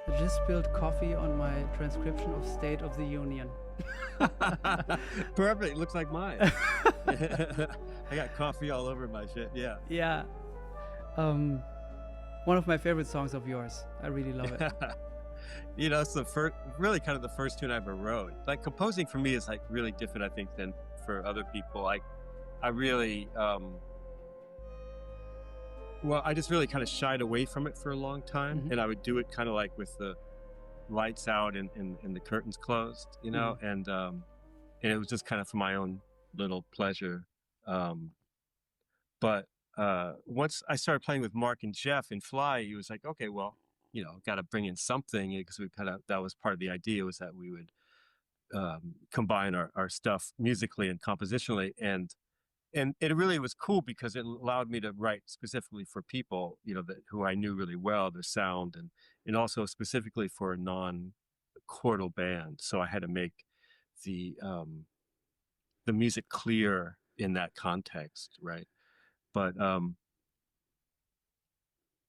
I just spilled coffee on my transcription of State of the Union. Perfect. Looks like mine. I got coffee all over my shit. Yeah. Yeah. One of my favorite songs of yours. I really love it. You know, it's the first, really kind of the first tune I ever wrote. Like composing for me is like really different, I think, than for other people. Like I really, well, I just really kind of shied away from it for a long time. Mhm. And I would do it kind of like with the lights out and the curtains closed, you know, and it was just kind of for my own little pleasure. But once I started playing with Mark and Jeff in Fly, he was like, okay, well, you know, got to bring in something, because we kind of, that was part of the idea, was that we would combine our stuff musically and compositionally. And it really was cool because it allowed me to write specifically for people, you know, that who I knew really well, their sound, and also specifically for a non-chordal band. So I had to make the music clear in that context, right? But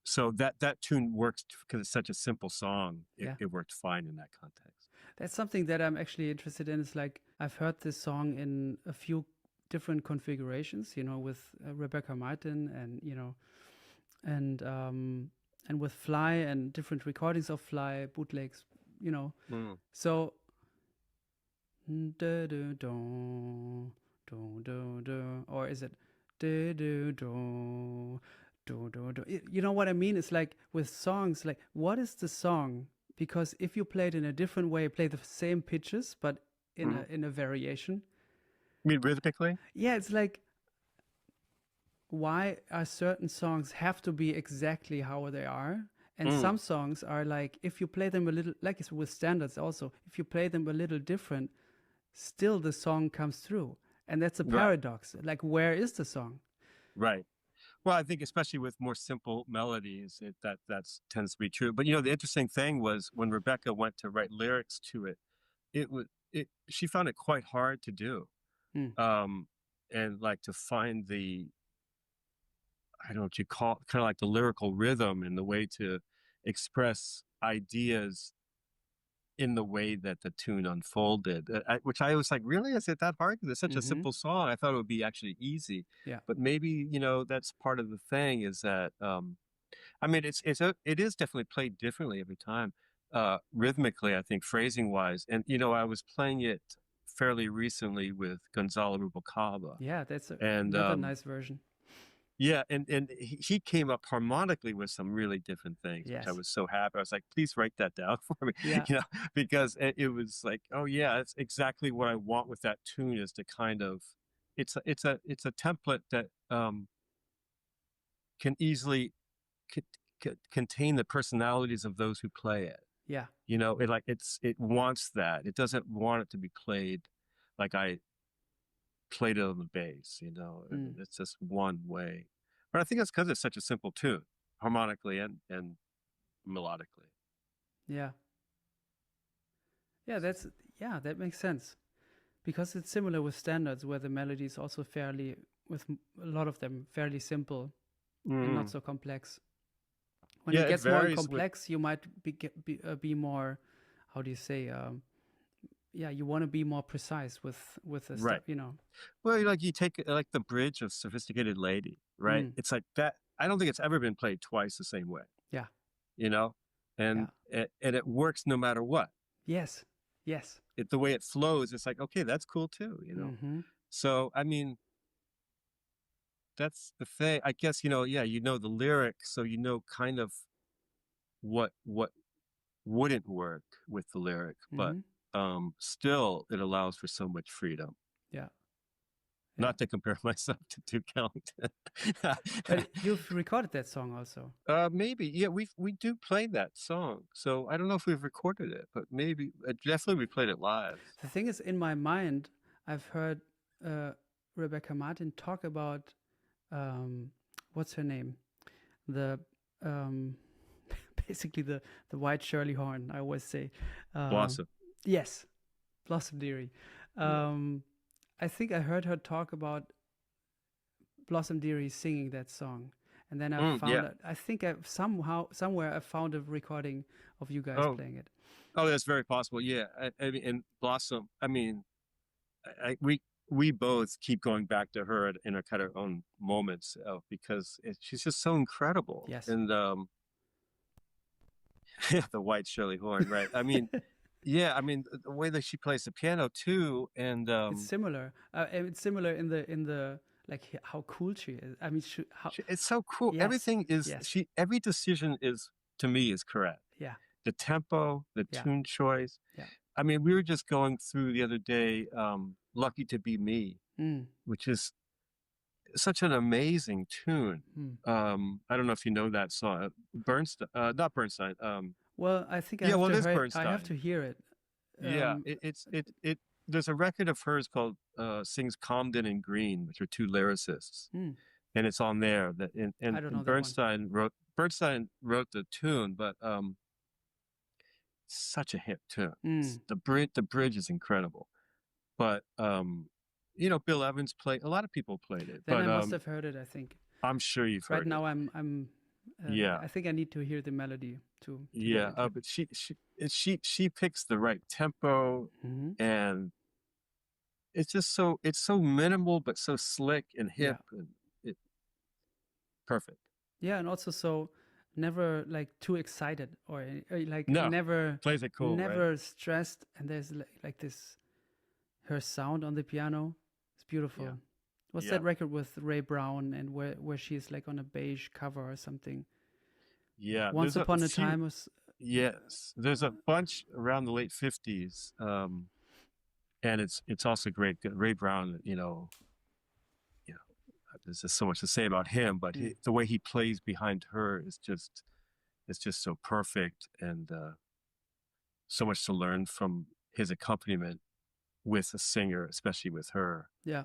so that tune works because it's such a simple song. It worked fine in that context. That's something that I'm actually interested in. It's like I've heard this song in a few different configurations, you know, with Rebecca Martin and, you know, and with Fly and different recordings of Fly, bootlegs, you know. So or is it you know what I mean? It's like with songs, like what is the song? Because if you play it in a different way, play the same pitches but in a variation. You mean rhythmically? Yeah, it's like, why are certain songs have to be exactly how they are? And some songs are like, if you play them a little, like it's with standards also, if you play them a little different, still the song comes through. And that's a paradox. Right. Like, where is the song? Right. Well, I think especially with more simple melodies, that tends to be true. But you know, the interesting thing was when Rebecca went to write lyrics to it, she found it quite hard to do, and like to find the, I don't know what you call it, kind of like the lyrical rhythm and the way to express ideas in the way that the tune unfolded, which I was like, really? Is it that hard? Because it's such a simple song. I thought it would be actually easy. Yeah. But maybe, you know, that's part of the thing, is that, I mean, it is definitely played differently every time, rhythmically, I think, phrasing wise. And, you know, I was playing it fairly recently with Gonzalo Rubalcaba. Yeah, that's another nice version. Yeah, and he came up harmonically with some really different things, which I was so happy. I was like, please write that down for me, you know, because it was like, oh yeah, it's exactly what I want with that tune, is to kind of, it's a template that can easily contain the personalities of those who play it. Yeah. You know, it wants that. It doesn't want it to be played like I played it on the bass, you know. It's just one way. But I think that's because it's such a simple tune, harmonically and melodically. Yeah. Yeah, that makes sense. Because it's similar with standards, where the melody is also fairly, with a lot of them, fairly simple and not so complex. When it gets more complex, you might be more, how do you say, you want to be more precise with the stuff, you know. Well, like you take like the bridge of Sophisticated Lady, right? It's like that. I don't think it's ever been played twice the same way. Yeah. You know, and it works no matter what. Yes. The way it flows, it's like, okay, that's cool too, you know. So I mean, that's the thing. I guess, you know, you know the lyrics, so you know kind of what wouldn't work with the lyric, but still it allows for so much freedom. Not to compare myself to Duke Ellington. But you've recorded that song also. Maybe. Yeah, we do play that song. So I don't know if we've recorded it, but maybe, definitely we played it live. The thing is, in my mind, I've heard Rebecca Martin talk about, what's her name? The basically the white Shirley Horn, I always say. Blossom. Yes, Blossom Dearie. I think I heard her talk about Blossom Dearie singing that song. And then I found, I think somewhere I found a recording of you guys playing it. Oh, that's very possible. Yeah. I mean, and Blossom, I mean, we both keep going back to her in our kind of own moments because she's just so incredible. Yes. And the white Shirley horn, right? I mean, yeah, I mean the way that she plays the piano too, and it's similar. It's similar in the like how cool she is. I mean, it's so cool. Yes. Everything is every decision is, to me, is correct. Yeah. The tempo, the tune choice. Yeah. I mean, we were just going through the other day, "Lucky to Be Me," which is such an amazing tune. I don't know if you know that song. Bernstein, not Bernstein. Well, I think it is Bernstein. I have to hear it. Yeah, there's a record of hers called sings Comden and Green, which are two lyricists, and it's on there. And Bernstein wrote the tune, but such a hit tune. The bridge is incredible, but Bill Evans played. A lot of people played it. Then but, I must have heard it. I think. I'm sure you've heard it. Right now, I'm. I think I need to hear the melody too. Yeah, but she picks the right tempo, and it's just so minimal but so slick and hip, and perfect. Yeah, and also so never like too excited or like never plays it cool, never right? stressed, and there's like this her sound on the piano. It's beautiful. Yeah. What's that record with Ray Brown and where she's like on a beige cover or something? Yeah. Once Upon a Time was. Yes, there's a bunch around the late 50s, and it's also great. Ray Brown, there's just so much to say about him, but the way he plays behind her is just so perfect, and so much to learn from his accompaniment with a singer, especially with her. Yeah.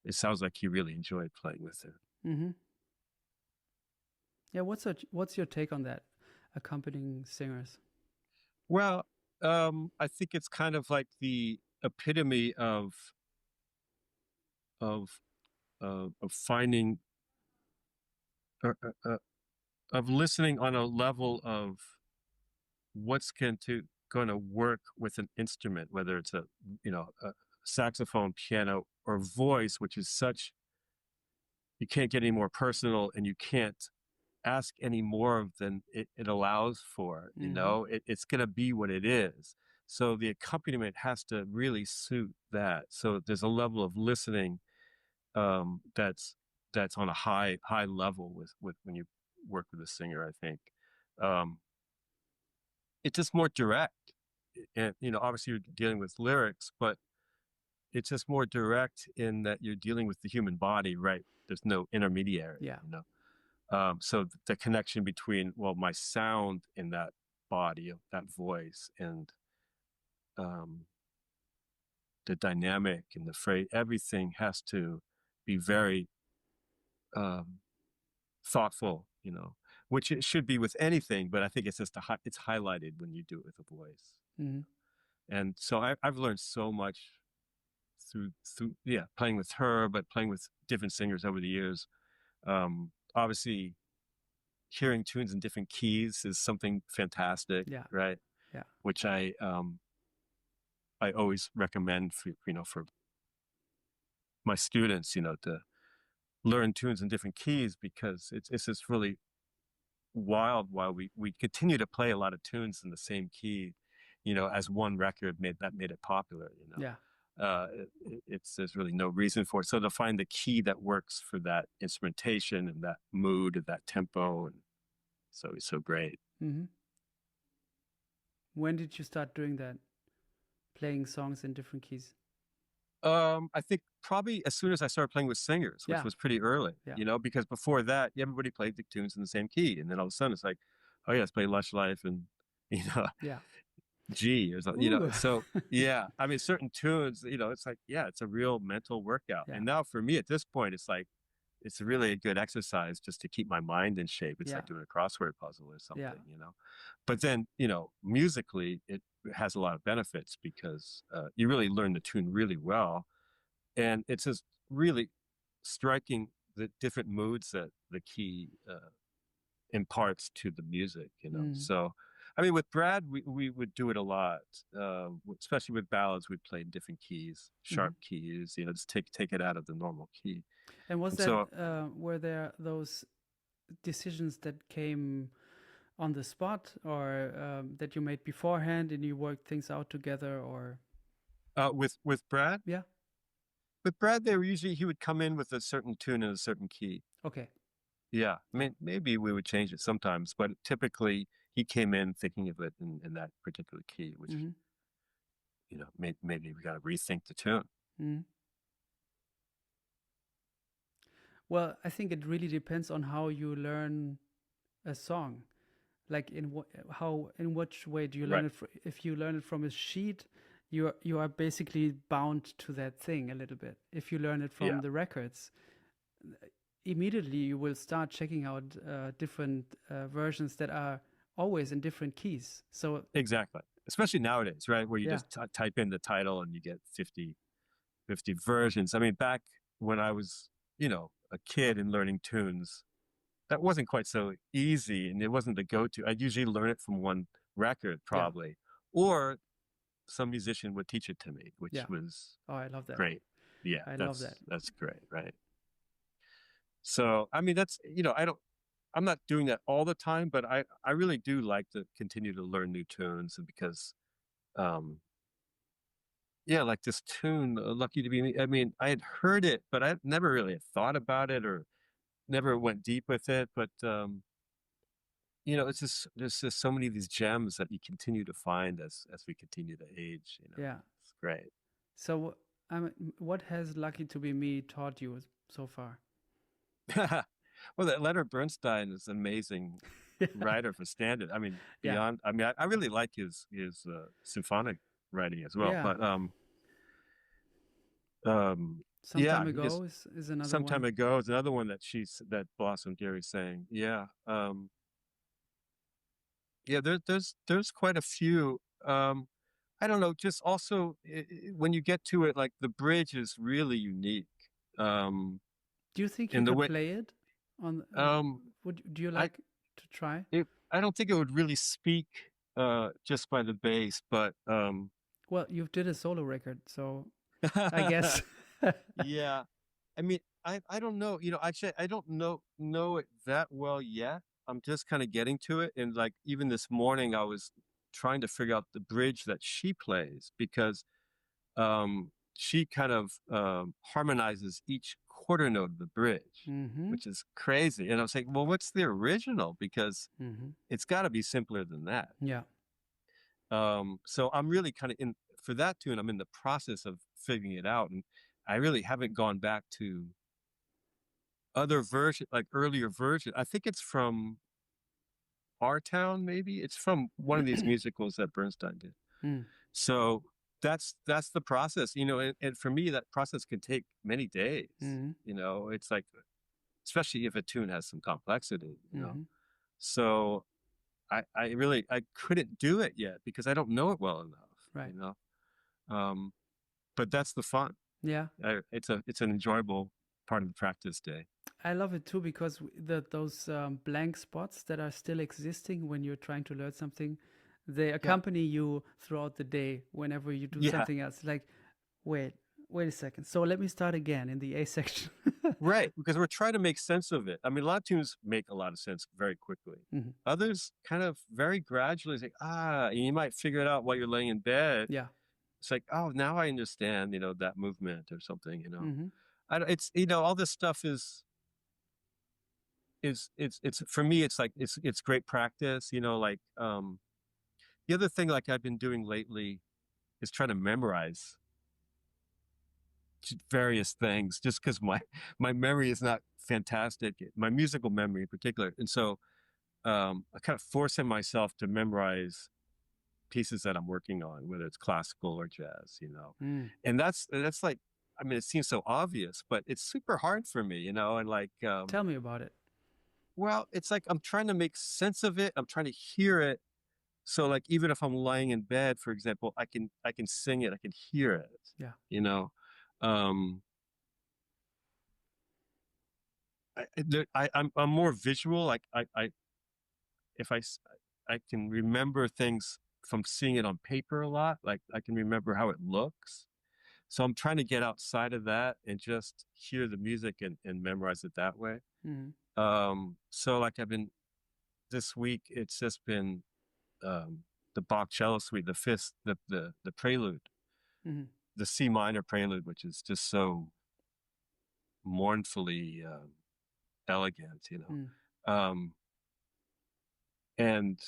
It sounds like he really enjoyed playing with her. Mm-hmm. Yeah, what's your take on that, accompanying singers? Well, I think it's kind of like the epitome of finding, of listening on a level of what's going to work with an instrument, whether it's a saxophone, piano, or voice, which is you can't get any more personal, and you can't ask any more than it allows for. It's going to be what it is. So the accompaniment has to really suit that. So there's a level of listening that's on a high level with when you work with a singer. I think it's just more direct, and obviously you're dealing with lyrics, but it's just more direct in that you're dealing with the human body, right? There's no intermediary. Yeah. So the connection between my sound in that body, of that voice, and the dynamic and the phrase, everything has to be very thoughtful, which it should be with anything, but I think it's just it's highlighted when you do it with a voice. And so I've learned so much through playing with her, but playing with different singers over the years. Obviously hearing tunes in different keys is something fantastic, right? Yeah. Which I always recommend for my students, to learn tunes in different keys, because it's just really wild while we continue to play a lot of tunes in the same key, as one record made it popular, Yeah. There's really no reason for it. So to find the key that works for that instrumentation and that mood and that tempo, and so it's so great. Mm-hmm. When did you start doing that, playing songs in different keys? I think probably as soon as I started playing with singers, which was pretty early, because before that, everybody played the tunes in the same key, and then all of a sudden it's like, oh yeah, let's play Lush Life and G or something, so I mean, certain tunes, it's like, it's a real mental workout. And now for me at this point, it's like, it's really a good exercise just to keep my mind in shape. It's like doing a crossword puzzle or something, but then, musically it has a lot of benefits, because you really learn the tune really well. And it's just really striking the different moods that the key imparts to the music, you know. So, I mean, with Brad, we would do it a lot, especially with ballads. We'd play in different keys, sharp keys, you know, just take it out of the normal key. And was that were there those decisions that came on the spot, or that you made beforehand and you worked things out together, or with Brad? Yeah. With Brad, he would come in with a certain tune in a certain key. Okay. Yeah, I mean, maybe we would change it sometimes, but typically he came in thinking of it in that particular key, which, you know, maybe we got to rethink the tune. Well, I think it really depends on how you learn a song. Like in which way do you learn it? If you learn it from a sheet, you are basically bound to that thing a little bit. If you learn it from the records, immediately you will start checking out different versions that are always in different keys. So exactly, especially nowadays, right, where you just type in the title and you get 50 versions. I mean, back when I was, you know, a kid and learning tunes, that wasn't quite so easy, and it wasn't the go-to. I'd usually learn it from one record, probably, or some musician would teach it to me, which was I love that. Great. Yeah, I love that. That's great, right? So, I mean, that's, you know, I'm not doing that all the time, but I really do like to continue to learn new tunes, and because, like this tune, Lucky to Be Me, I mean, I had heard it, but I never really thought about it or never went deep with it. But, you know, there's just so many of these gems that you continue to find as we continue to age, you know. Yeah. It's great. So, what has Lucky to Be Me taught you so far? Well, that Leonard Bernstein is an amazing writer for standard. I mean, beyond. I mean, I really like his symphonic writing as well. But Some Time Ago is another Some one. Time Ago is another one that Blossom Dearie sang. Yeah. There's quite a few. I don't know. Just also when you get to it, like the bridge is really unique. Do you think you could play it on? Do you like to try? I don't think it would really speak just by the bass, but well, you did a solo record, so I guess. Yeah, I mean, I don't know. You know, actually, I don't know it that well yet. I'm just kind of getting to it, and like even this morning, I was trying to figure out the bridge that she plays, because she kind of harmonizes each quarter note of the bridge, which is crazy. And I was like, well, what's the original? Because it's got to be simpler than that. Yeah. So I'm really kind of for that tune, I'm in the process of figuring it out. And I really haven't gone back to other version, like earlier version. I think it's from Our Town, maybe. It's from one of these musicals that Bernstein did. So that's the process, you know, and for me, that process can take many days. You know, it's like, especially if a tune has some complexity, you know. So I couldn't do it yet because I don't know it well enough. Right. You know. But that's the fun. Yeah. It's an enjoyable part of the practice day. I love it too, because those blank spots that are still existing when you're trying to learn something, they accompany you throughout the day whenever you do something else. Like, wait a second. So let me start again in the A section. Right, because we're trying to make sense of it. I mean, a lot of tunes make a lot of sense very quickly. Others kind of very gradually, like, and you might figure it out while you're laying in bed. Yeah. It's like, oh, now I understand, you know, that movement or something, you know. It's, you know, all this stuff is for me, it's like, it's great practice, you know, like, the other thing like I've been doing lately is trying to memorize various things, just because my memory is not fantastic, my musical memory in particular. And so I kind of forcing myself to memorize pieces that I'm working on, whether it's classical or jazz, you know. And that's like, I mean, it seems so obvious, but it's super hard for me, you know. And like, tell me about it. Well, it's like I'm trying to make sense of it. I'm trying to hear it. So like, even if I'm lying in bed, for example, I can sing it. I can hear it. Yeah. You know. I'm more visual. Like if I can remember things from seeing it on paper a lot. Like I can remember how it looks. So I'm trying to get outside of that and just hear the music and memorize it that way. So like this week, it's just been the Bach cello suite, the fifth, the prelude, the C minor prelude, which is just so mournfully elegant, and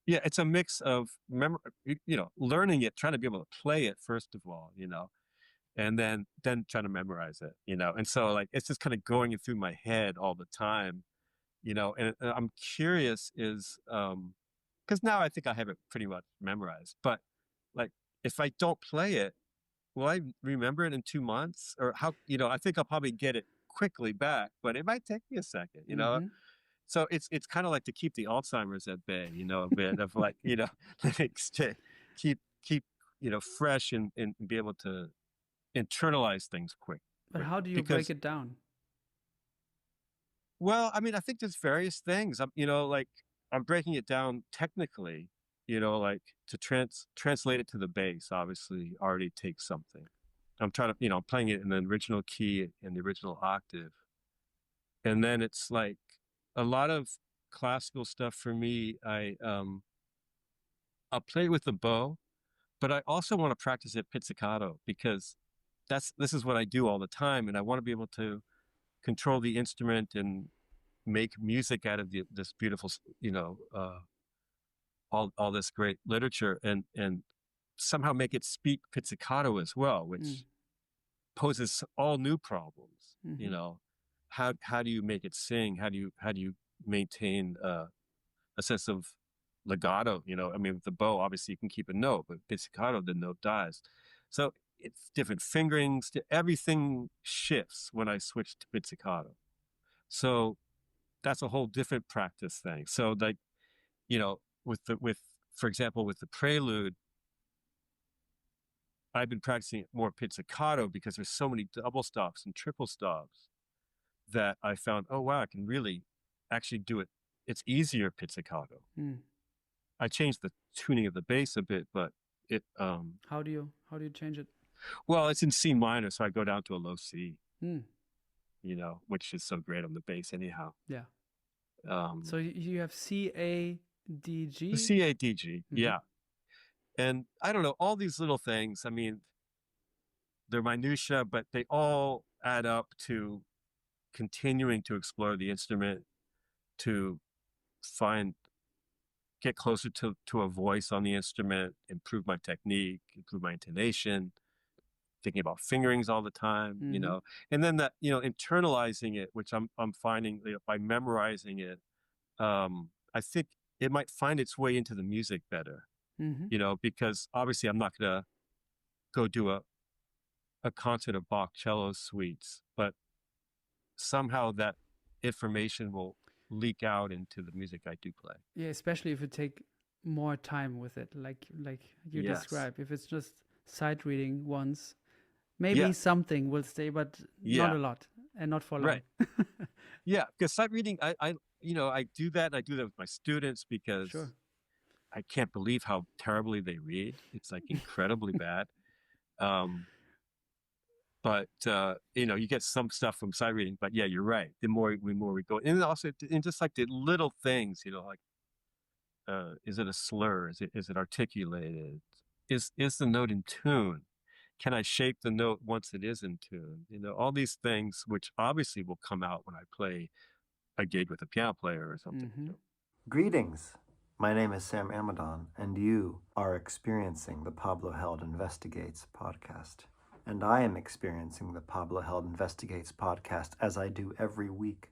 yeah, it's a mix of learning it, trying to be able to play it first of all, and then trying to memorize it, and so like it's just kind of going through my head all the time, and I'm curious is because now I think I have it pretty much memorized, but like if I don't play it, will I remember it in 2 months? Or how, I think I'll probably get it quickly back, but it might take me a second, So it's kind of like to keep the Alzheimer's at bay, a bit of like, to keep, fresh and be able to internalize things quick. But how do you break it down? Well, I mean, I think there's various things. Like I'm breaking it down technically, like to translate it to the bass, obviously already takes something. I'm trying to, I'm playing it in the original key in the original octave. And then it's like a lot of classical stuff for me. I'll play with the bow, but I also want to practice it pizzicato because this is what I do all the time. And I want to be able to control the instrument and make music out of this beautiful, all this great literature and somehow make it speak pizzicato as well, which poses all new problems. How do you make it sing? How do you maintain a sense of legato? I mean, with the bow, obviously you can keep a note, but pizzicato, the note dies. So it's different fingerings. Everything shifts when I switch to pizzicato. So that's a whole different practice thing. So like, for example, with the prelude, I've been practicing it more pizzicato because there's so many double stops and triple stops that I found, oh wow, I can really actually do it. It's easier pizzicato. I changed the tuning of the bass a bit, but it how do you change it? Well, it's in C minor, so I go down to a low C. Which is so great on the bass anyhow. Yeah. So you have C A D G. C A D G, yeah. And I don't know, all these little things. I mean, they're minutia, but they all add up to continuing to explore the instrument, to get closer to a voice on the instrument, improve my technique, improve my intonation, thinking about fingerings all the time, and then that, internalizing it, which I'm finding by memorizing it, I think it might find its way into the music better, because obviously I'm not going to go do a concert of Bach cello suites, but somehow that information will leak out into the music I do play. Yeah, especially if you take more time with it, like you describe. If it's just sight reading once, maybe something will stay, but not a lot and not for long. Right. Yeah, because sight reading, I do that. I do that with my students because I can't believe how terribly they read. It's like incredibly bad. But you get some stuff from sight reading. But yeah, you're right. The more we go, and also just like the little things, like is it a slur? Is it articulated? Is the note in tune? Can I shape the note once it is in tune? All these things, which obviously will come out when I play a gig with a piano player or something. Greetings. My name is Sam Amadon, and you are experiencing the Pablo Held Investigates podcast. And I am experiencing the Pablo Held Investigates podcast as I do every week.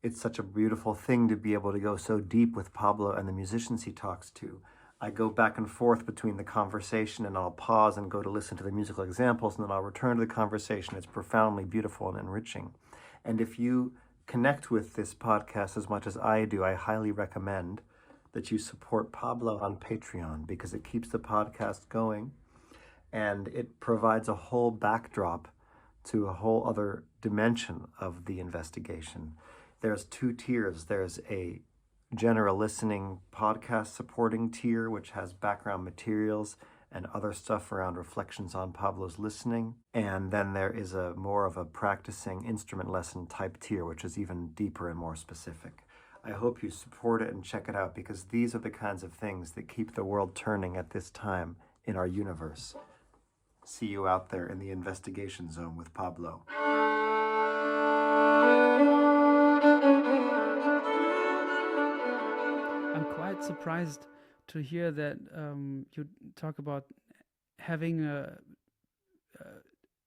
It's such a beautiful thing to be able to go so deep with Pablo and the musicians he talks to. I go back and forth between the conversation, and I'll pause and go to listen to the musical examples, and then I'll return to the conversation. It's profoundly beautiful and enriching. And if you connect with this podcast as much as I do, I highly recommend that you support Pablo on Patreon, because it keeps the podcast going and it provides a whole backdrop to a whole other dimension of the investigation. There's 2 tiers. There's a general listening podcast supporting tier, which has background materials and other stuff around reflections on Pablo's listening. And then there is a more of a practicing instrument lesson type tier, which is even deeper and more specific. I hope you support it and check it out, because these are the kinds of things that keep the world turning at this time in our universe. See you out there in the investigation zone with Pablo. I'm quite surprised to hear that you talk about having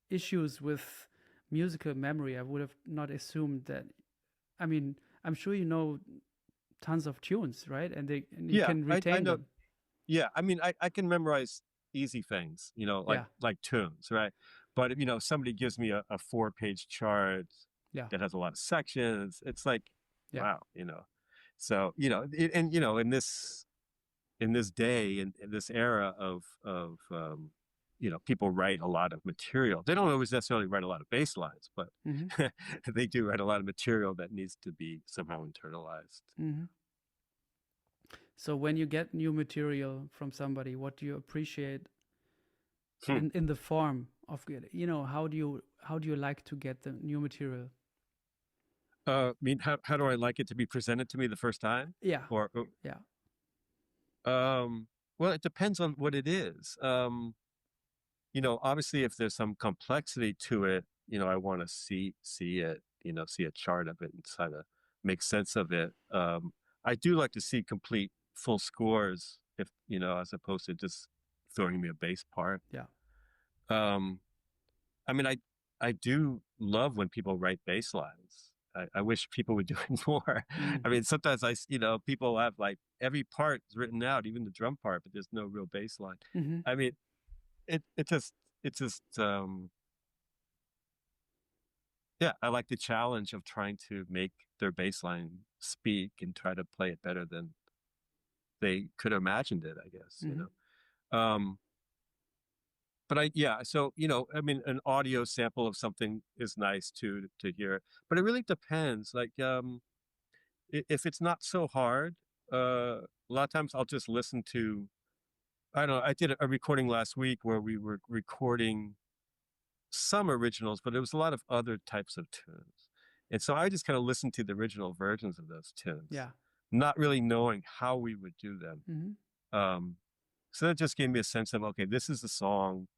issues with musical memory. I would have not assumed that. I mean, I'm sure you know tons of tunes, right? And you can retain I know, them. Yeah, I mean, I can memorize easy things, like tunes, right? But if somebody gives me a 4-page chart that has a lot of sections, it's like, wow, So in this day, in this era of people write a lot of material. They don't always necessarily write a lot of bass lines, but they do write a lot of material that needs to be somehow internalized. So when you get new material from somebody, what do you appreciate in the form of it? How do you like to get the new material? I mean, how do I like it to be presented to me the first time? Yeah. Yeah. Well, it depends on what it is. Obviously, if there's some complexity to it, I want to see it, see a chart of it and try to make sense of it. I do like to see complete full scores, if as opposed to just throwing me a bass part. Yeah. I mean, I do love when people write bass lines. I wish people would do it more. I mean, sometimes people have like every part is written out, even the drum part, but there's no real bass line. I mean, it's just I like the challenge of trying to make their bass line speak and try to play it better than they could have imagined it, I guess, But so, I mean, an audio sample of something is nice to hear, but it really depends. Like, if it's not so hard, a lot of times I'll just listen to, I don't know, I did a recording last week where we were recording some originals, but it was a lot of other types of tunes. And so I just kind of listened to the original versions of those tunes, not really knowing how we would do them. So that just gave me a sense of, okay, this is the song.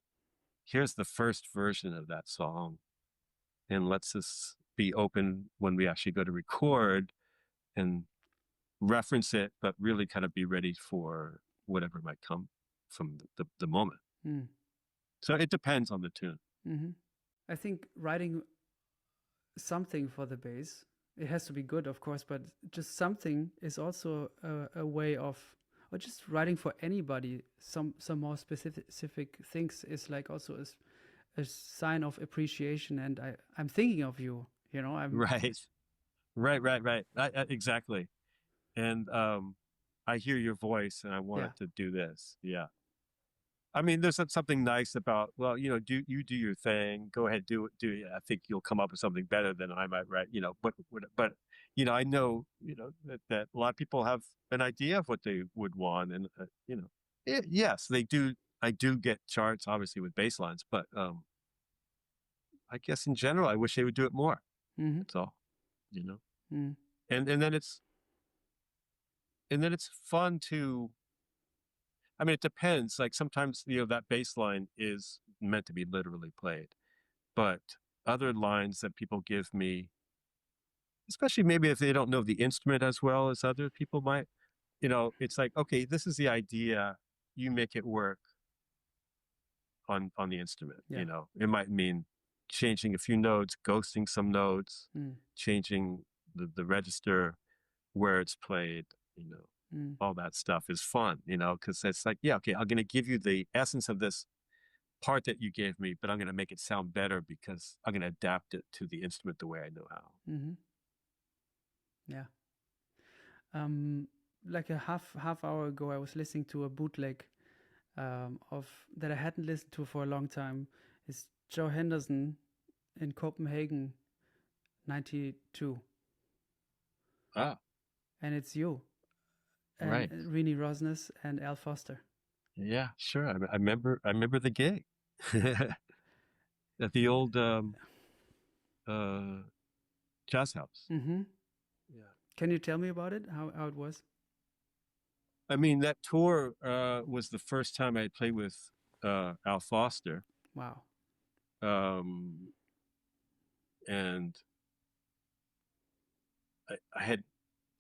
Here's the first version of that song. And let's just be open when we actually go to record and reference it, but really kind of be ready for whatever might come from the moment. So it depends on the tune. I think writing something for the bass, it has to be good, of course, but just something is also a way of, or just writing for anybody, some more specific things is like also a sign of appreciation. And I'm thinking of you, I'm right. Exactly. And I hear your voice and I wanted to do this. Yeah. I mean, there's something nice about, well, do your thing, go ahead, do it. I think you'll come up with something better than I might write, but I know, that a lot of people have an idea of what they would want. And, yes, they do. I do get charts, obviously, with bass lines, but I guess in general, I wish they would do it more. That's all, And then it's fun to, I mean, it depends. Like sometimes, that bass line is meant to be literally played, but other lines that people give me, especially maybe if they don't know the instrument as well as other people might, it's like, okay, this is the idea, you make it work on the instrument. It might mean changing a few notes, ghosting some notes, changing the register where it's played, all that stuff is fun, because it's like, okay, I'm going to give you the essence of this part that you gave me, but I'm going to make it sound better because I'm going to adapt it to the instrument the way I know how. Like a half hour ago, I was listening to a bootleg of that I hadn't listened to for a long time. It's Joe Henderson in Copenhagen, 92. Ah, And it's you. And right. Rini Rosnes and Al Foster. Yeah, sure. I remember the gig at the old jazz house. Mm-hmm. Yeah. Can you tell me about it? How it was? I mean, that tour was the first time I had played with Al Foster. Wow. And I had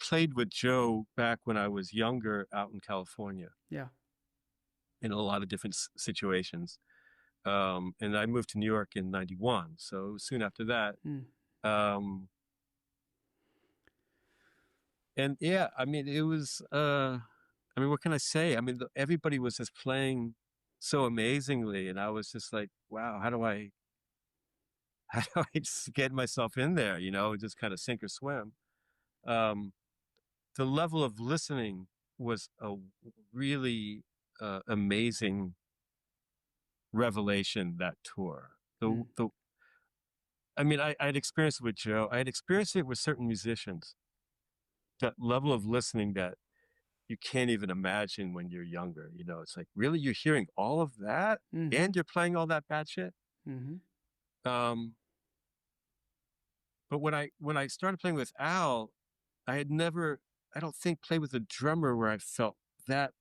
played with Joe back when I was younger out in California. Yeah. In a lot of different situations. And I moved to New York in 91. So soon after that. And yeah, I mean, it was, what can I say? I mean, everybody was just playing so amazingly. And I was just like, wow, how do I just get myself in there, just kind of sink or swim? The level of listening was a really amazing revelation that tour. I mean, I'd experienced it with Joe. I had experienced it with certain musicians. That level of listening that you can't even imagine when you're younger. It's like, really, you're hearing all of that, and you're playing all that bad shit. But when I started playing with Al, I had never, I don't think, played with a drummer where I felt that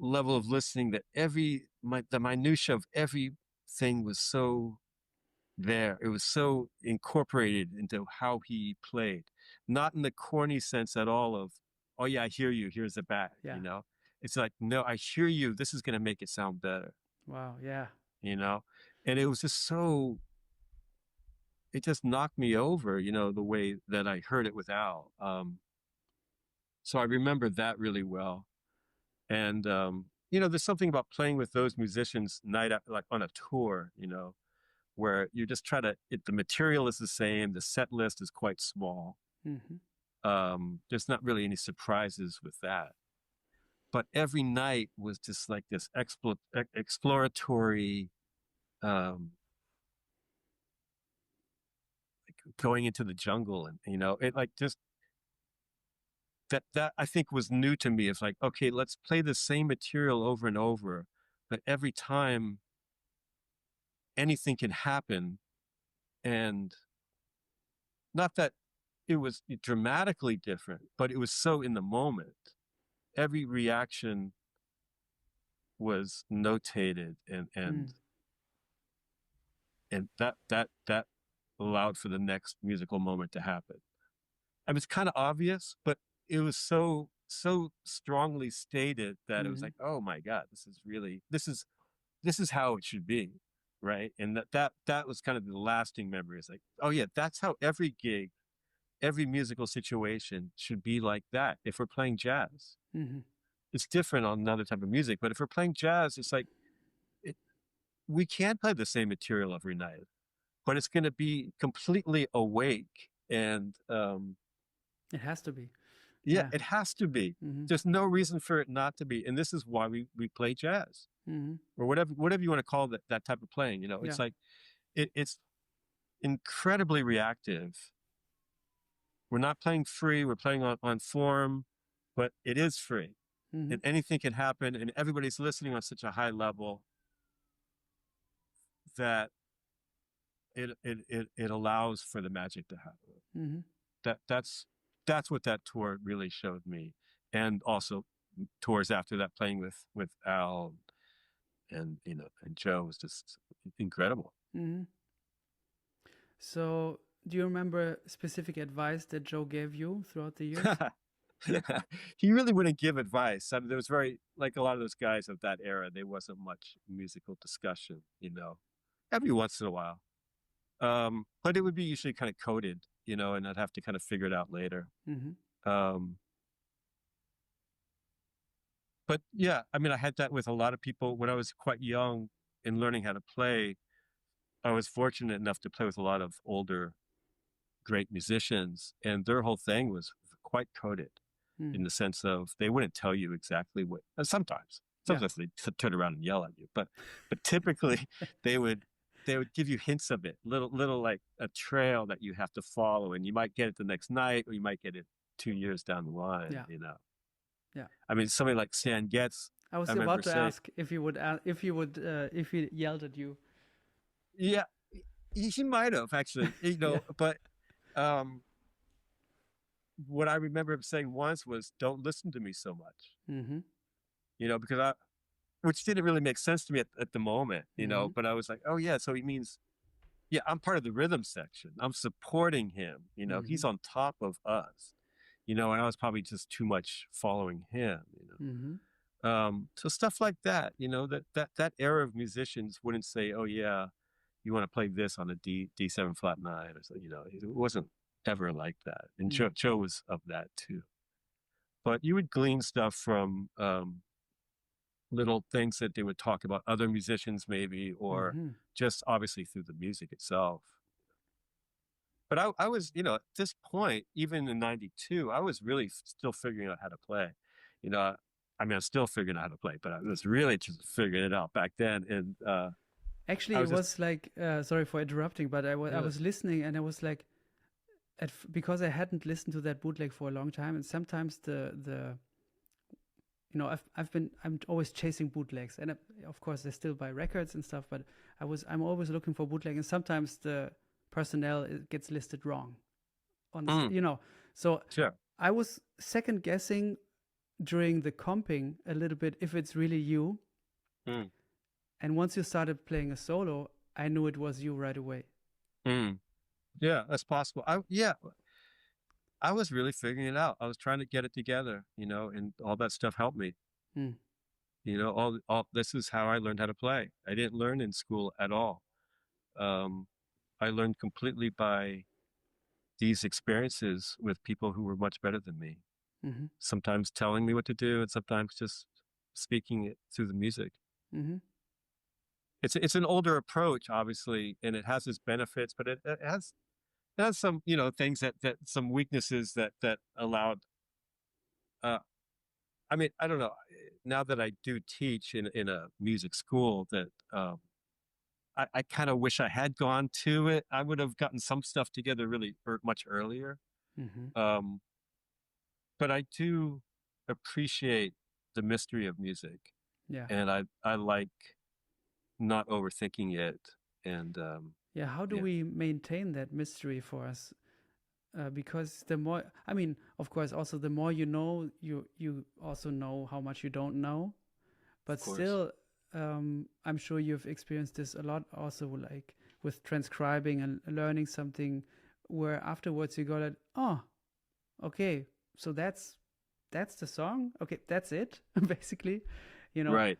level of listening, that the minutia of everything was so there. It was so incorporated into how he played, not in the corny sense at all of, oh yeah, I hear you, here's the back. It's like, no, I hear you, this is going to make it sound better. Wow. Yeah. And it was just so, it just knocked me over, the way that I heard it with Al. So I remember that really well. And, there's something about playing with those musicians night after, like on a tour, where you just try to, the material is the same. The set list is quite small. There's not really any surprises with that. But every night was just like this exploratory, going into the jungle, and it like just that I think was new to me. It's like, okay, let's play the same material over and over, but every time anything can happen. And not that it was dramatically different, but it was so in the moment. Every reaction was notated, and that allowed for the next musical moment to happen. I mean, it's kind of obvious, but it was so strongly stated that it was like, oh my God, this is how it should be, right? And that was kind of the lasting memory. It's like, oh yeah, that's how every gig, every musical situation should be like that. If we're playing jazz, it's different on another type of music, but if we're playing jazz, it's like, we can't play the same material every night, but it's going to be completely awake. And it has to be. Yeah, it has to be. There's no reason for it not to be. And this is why we play jazz, or whatever you want to call that type of playing. It's like, it's incredibly reactive. We're not playing free. We're playing on form, but it is free. And anything can happen, and everybody's listening on such a high level that it allows for the magic to happen. That's what that tour really showed me. And also tours after that, playing with Al and and Joe, was just incredible. So do you remember specific advice that Joe gave you throughout the years? He really wouldn't give advice. I mean, there was like a lot of those guys of that era, there wasn't much musical discussion, every once in a while. But it would be usually kind of coded, and I'd have to kind of figure it out later. But yeah, I mean, I had that with a lot of people when I was quite young in learning how to play. I was fortunate enough to play with a lot of older, great musicians, and their whole thing was quite coded in the sense of they wouldn't tell you exactly what. Sometimes they turn around and yell at you, but typically they would they would give you hints of it, little like a trail that you have to follow, and you might get it the next night, or you might get it 2 years down the line. Yeah. You know. Yeah. I mean, somebody like Stan Getz. I was about to ask if he yelled at you. Yeah, he might have actually. You know, but what I remember him saying once was, "Don't listen to me so much." Mm-hmm. You know, because which didn't really make sense to me at the moment. You know, but I was like, "Oh yeah," so he means, yeah, I'm part of the rhythm section. I'm supporting him. You know, he's on top of us. You know, and I was probably just too much following him. You know, so stuff like that. You know, that era of musicians wouldn't say, "Oh yeah, you want to play this on a D7 flat 9," or so. You know, it wasn't ever like that. And Joe was of that too. But you would glean stuff from little things that they would talk about other musicians maybe, or just obviously through the music itself. But I was, you know, at this point, even in '92, I was really still figuring out how to play. You know, I mean, I'm still figuring out how to play, but I was really just figuring it out back then. And actually, it was like, sorry for interrupting, but I was listening, and I was like, because I hadn't listened to that bootleg for a long time, and sometimes the you know, I'm always chasing bootlegs, and of course I still buy records and stuff, but I'm always looking for bootleg, and sometimes the personnel gets listed wrong on you know, so I was second guessing during the comping a little bit if it's really you, and once you started playing a solo, I knew it was you right away. Yeah, that's possible. I was really figuring it out. I was trying to get it together, you know, and all that stuff helped me. You know, all this is how I learned how to play. I didn't learn in school at all. I learned completely by these experiences with people who were much better than me. Sometimes telling me what to do, and sometimes just speaking it through the music. It's an older approach, obviously, and it has its benefits, but it has some, you know, things that some weaknesses that allowed. I mean, I don't know. Now that I do teach in a music school, that I kind of wish I had gone to it. I would have gotten some stuff together really much earlier. But I do appreciate the mystery of music. Yeah. And I like not overthinking it. And yeah, how do we maintain that mystery for us? Because the more, I mean, of course, also the more you know, you also know how much you don't know. But still, I'm sure you've experienced this a lot also, like with transcribing and learning something where afterwards you go like, oh, okay, so that's the song. Okay, that's it, basically, you know. Right.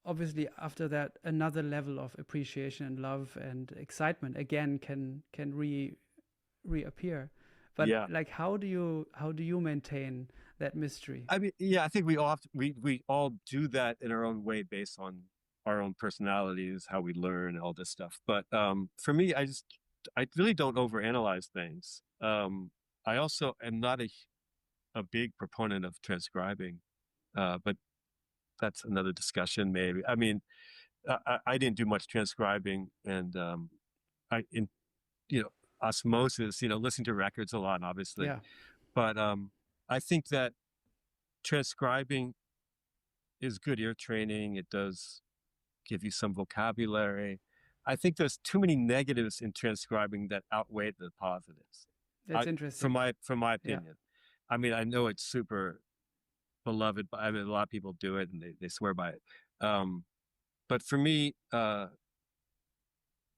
Obviously, after that, another level of appreciation and love and excitement again can reappear. But like, how do you maintain that mystery? I mean, yeah, I think we all do that in our own way based on our own personalities, how we learn, all this stuff. But for me, I really don't overanalyze things. I also am not a big proponent of transcribing, but that's another discussion maybe. I mean, I didn't do much transcribing, and you know, osmosis, you know, listening to records a lot, obviously. Yeah. But I think that transcribing is good ear training. It does give you some vocabulary. I think there's too many negatives in transcribing that outweigh the positives. That's interesting. From my opinion. Yeah. I mean, I know it's super beloved, but I mean, a lot of people do it and they swear by it. But for me,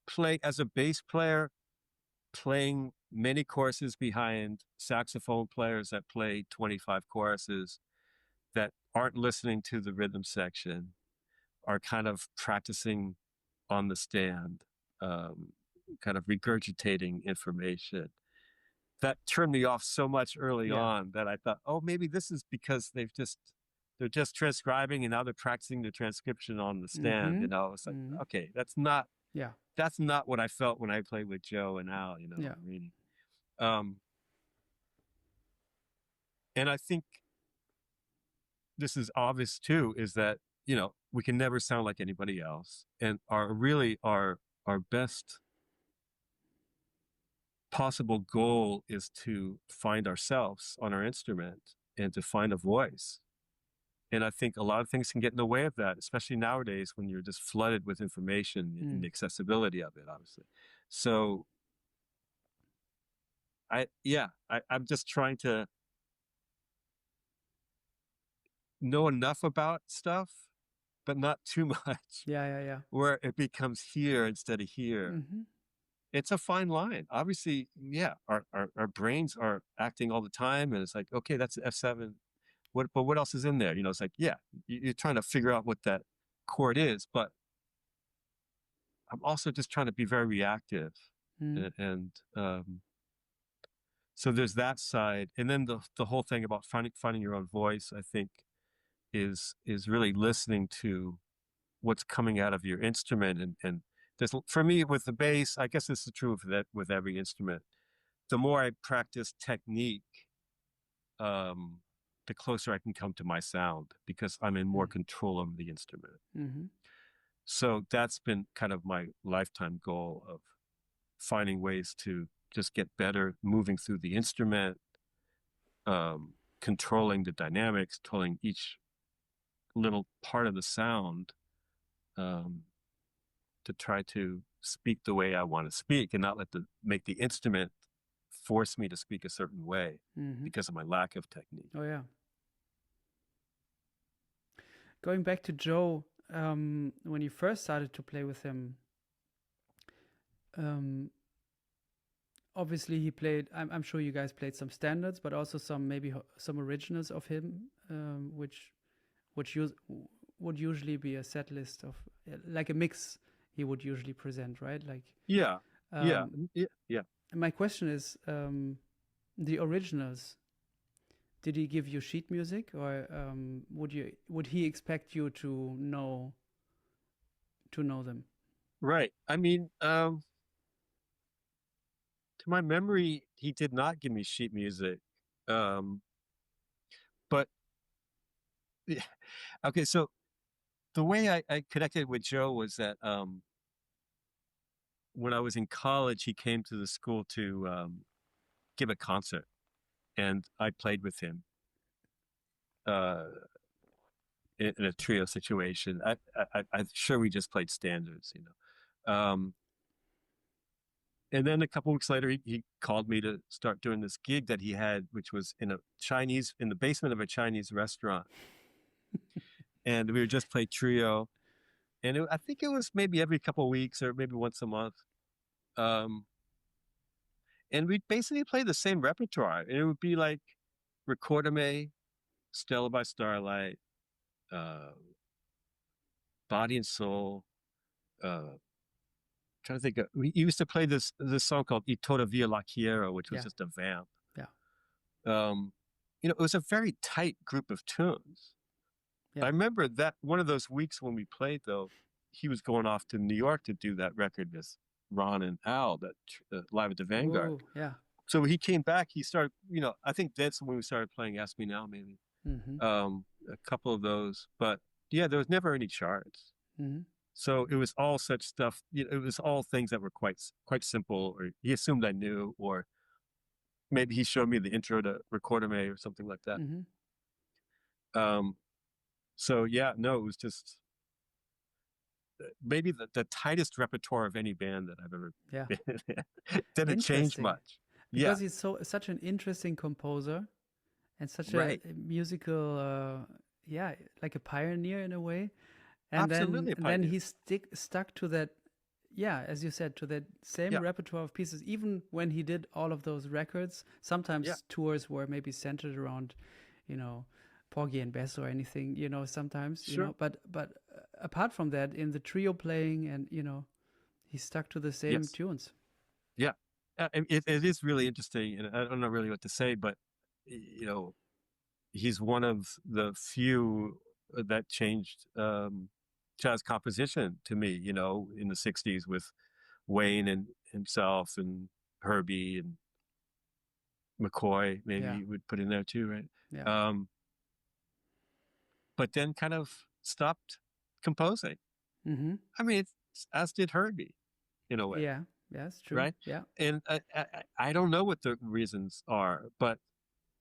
play as a bass player, playing many courses behind saxophone players that play 25 choruses that aren't listening to the rhythm section, are kind of practicing on the stand, kind of regurgitating information. That turned me off so much early on that I thought, oh, maybe this is because they're just transcribing and now they're practicing the transcription on the stand. You know, it's like, okay, that's not what I felt when I played with Joe and Al, you know, reading. And I think this is obvious too, is that we can never sound like anybody else. And our best possible goal is to find ourselves on our instrument and to find a voice. And I think a lot of things can get in the way of that, especially nowadays when you're just flooded with information and the accessibility of it, obviously. So I'm just trying to know enough about stuff, but not too much. Yeah. Where it becomes here instead of here. Mm-hmm. It's a fine line. Obviously, our brains are acting all the time, and it's like, okay, that's F7. But what else is in there? It's like, you're trying to figure out what that chord is, but I'm also just trying to be very reactive. And so there's that side. And then the whole thing about finding your own voice, I think, is really listening to what's coming out of your instrument. And there's, for me, with the bass, I guess this is true with every instrument. The more I practice technique, the closer I can come to my sound, because I'm in more control of the instrument. Mm-hmm. So that's been kind of my lifetime goal, of finding ways to just get better, moving through the instrument, controlling the dynamics, controlling each little part of the sound, to try to speak the way I want to speak, and not make the instrument force me to speak a certain way because of my lack of technique. Oh yeah. Going back to Joe, when you first started to play with him, obviously he played, I'm sure you guys played some standards, but also maybe some originals of him, which would usually be a set list of, like a mix he would usually present, right? Like yeah. My question is, the originals, did he give you sheet music, or would he expect you to know them? Right. I mean, to my memory, he did not give me sheet music. But yeah. Okay, so the way I connected with Joe was that when I was in college, he came to the school to give a concert, and I played with him in a trio situation. I'm sure we just played standards, and then a couple weeks later, he called me to start doing this gig that he had, which was in the basement of a Chinese restaurant. And we would just play trio. And I think it was maybe every couple of weeks or maybe once a month. And we'd basically play the same repertoire. And it would be like Recordame, Stella by Starlight, Body and Soul, trying to think we used to play this song called Y Todavía La Quiero, which was just a vamp. It was a very tight group of tunes. I remember that one of those weeks when we played, though, he was going off to New York to do that record with Ron and Al, that Live at the Vanguard. Ooh, yeah. So he came back, he started, I think that's when we started playing Ask Me Now, maybe. A couple of those, but there was never any charts. So it was all such stuff. It was all things that were quite simple, or he assumed I knew, or maybe he showed me the intro to Recordame or something like that. So it was just maybe the tightest repertoire of any band that I've ever been in. Didn't change much. Because he's such an interesting composer and such a musical, like a pioneer in a way. And then he stuck to that, as you said, to that same repertoire of pieces, even when he did all of those records. Sometimes tours were maybe centered around, Porgy and Bess or anything, sometimes, but apart from that, in the trio playing and, he stuck to the same tunes. Yeah. It is really interesting, and I don't know really what to say, but, he's one of the few that changed jazz composition to me, in the 60s with Wayne and himself and Herbie and McCoy, maybe you would put in there too, right? Yeah. But then kind of stopped composing. I mean, as did Herbie, in a way. Yeah, that's true. Right? Yeah. And I don't know what the reasons are, but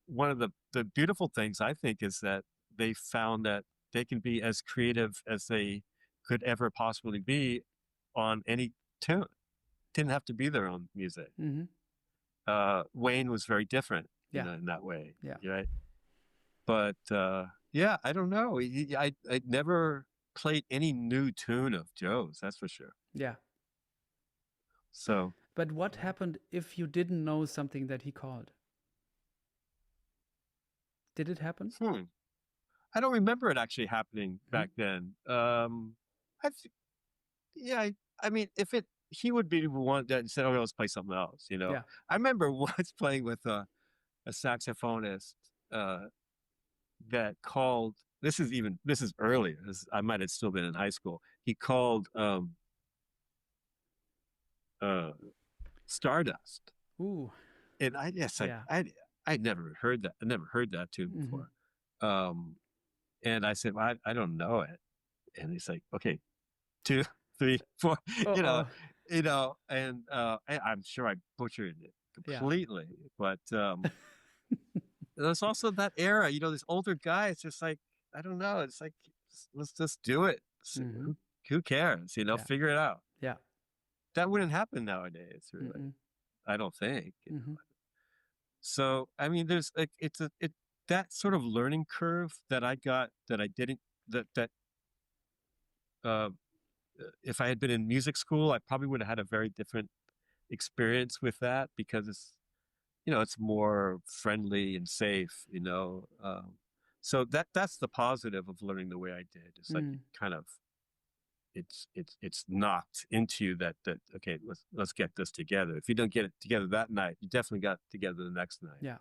one of the beautiful things, I think, is that they found that they can be as creative as they could ever possibly be on any tune. Didn't have to be their own music. Wayne was very different, you know, in that way. Yeah. Right. But yeah, I don't know. I never played any new tune of Joe's. That's for sure. Yeah. So. But what happened if you didn't know something that he called? Did it happen? I don't remember it actually happening back then. I mean, he would be the one that said, "Oh, let's play something else." You know. Yeah. I remember once playing with a saxophonist that called. This is earlier. I might have still been in high school. He called Stardust. Ooh. And I'd never heard that. I never heard that tune before. And I said, well, I don't know it. And he's like, okay, 2, 3, 4, you know, and I'm sure I butchered it completely. But there's also that era, you know, this older guy, it's just like, I don't know. It's like, let's just do it. Who cares? You know, figure it out. Yeah. That wouldn't happen nowadays, really. I don't think. You know? So, I mean, there's like, that sort of learning curve that I got that I didn't, if I had been in music school, I probably would have had a very different experience with that, because it's, you know, it's more friendly and safe, you know. So that's the positive of learning the way I did. It's like kind of, it's knocked into you that okay, let's get this together. If you don't get it together that night, you definitely got it together the next night. Yeah.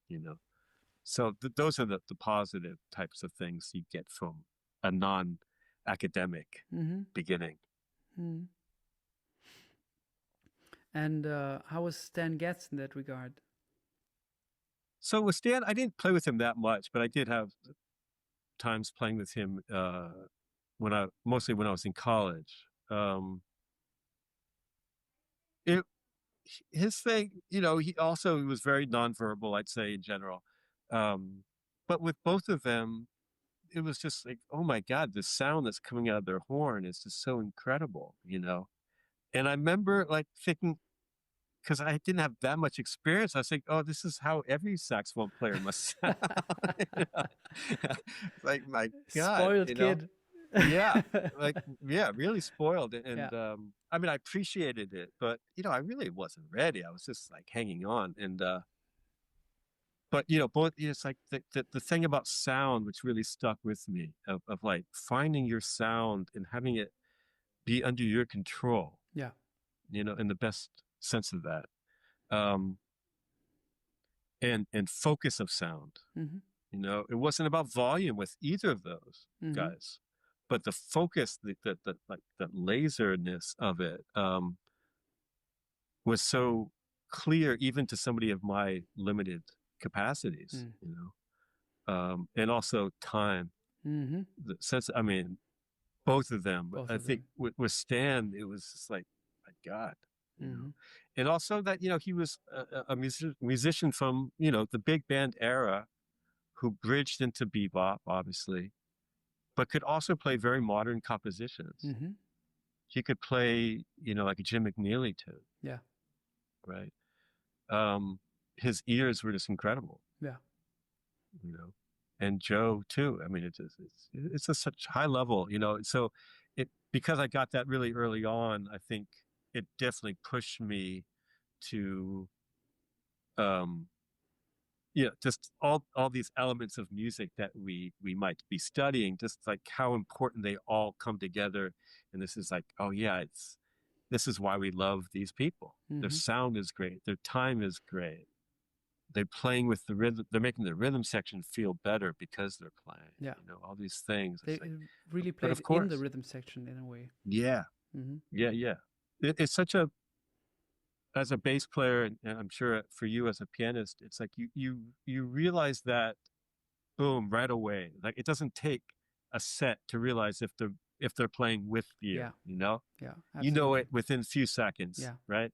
You know. So those are the positive types of things you get from a non-academic beginning. And how was Stan Getz in that regard? So with Stan, I didn't play with him that much, but I did have times playing with him mostly when I was in college. His thing, you know, he was very nonverbal, I'd say, in general. But with both of them, it was just like, oh my God, the sound that's coming out of their horn is just so incredible, you know? And I remember like thinking, because I didn't have that much experience, I was like, oh, this is how every saxophone player must sound. Like, my God. Spoiled kid. Yeah, like, yeah, really spoiled. And I mean, I appreciated it, but, you know, I really wasn't ready. I was just like hanging on. And, but, you know, it's like the thing about sound, which really stuck with me, of like finding your sound and having it be under your control. Yeah. You know, in the best sense of that. And focus of sound. You know, it wasn't about volume with either of those guys, but the focus, the laserness of it was so clear, even to somebody of my limited capacities, you know, and also time. The sense, I mean, both of them. I think with Stan, it was just like, my God. You know? And also that, you know, he was a musician from, you know, the big band era, who bridged into bebop, obviously, but could also play very modern compositions. He could play, you know, like a Jim McNeely tune. Yeah. Right. His ears were just incredible. Yeah. You know, and Joe too. I mean, it's just such high level, you know. So because I got that really early on, I think it definitely pushed me to, just all these elements of music that we might be studying, just like how important they all come together. And this is like, oh yeah, this is why we love these people. Their sound is great. Their time is great. They're playing with the rhythm. They're making the rhythm section feel better because they're playing. Yeah. You know, all these things. They really played in the rhythm section in a way. Yeah. Yeah. It's such as a bass player, and I'm sure for you as a pianist, it's like you realize that, boom, right away. Like, it doesn't take a set to realize if they're playing with you. Yeah. You know, Yeah, you know absolutely. it within a few seconds. Yeah. Right.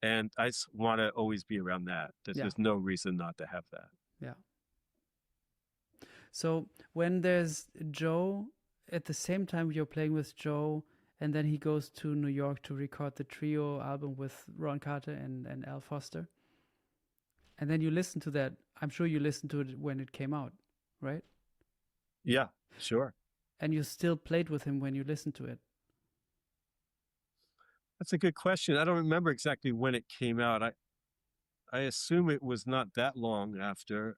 And I just want to always be around that. There's no reason not to have that. Yeah. So when there's Joe, at the same time you're playing with Joe, and then he goes to New York to record the trio album with Ron Carter and Al Foster. And then you listen to that. I'm sure you listened to it when it came out, right? Yeah, sure. And you still played with him when you listened to it. That's a good question. I don't remember exactly when it came out. I assume it was not that long after.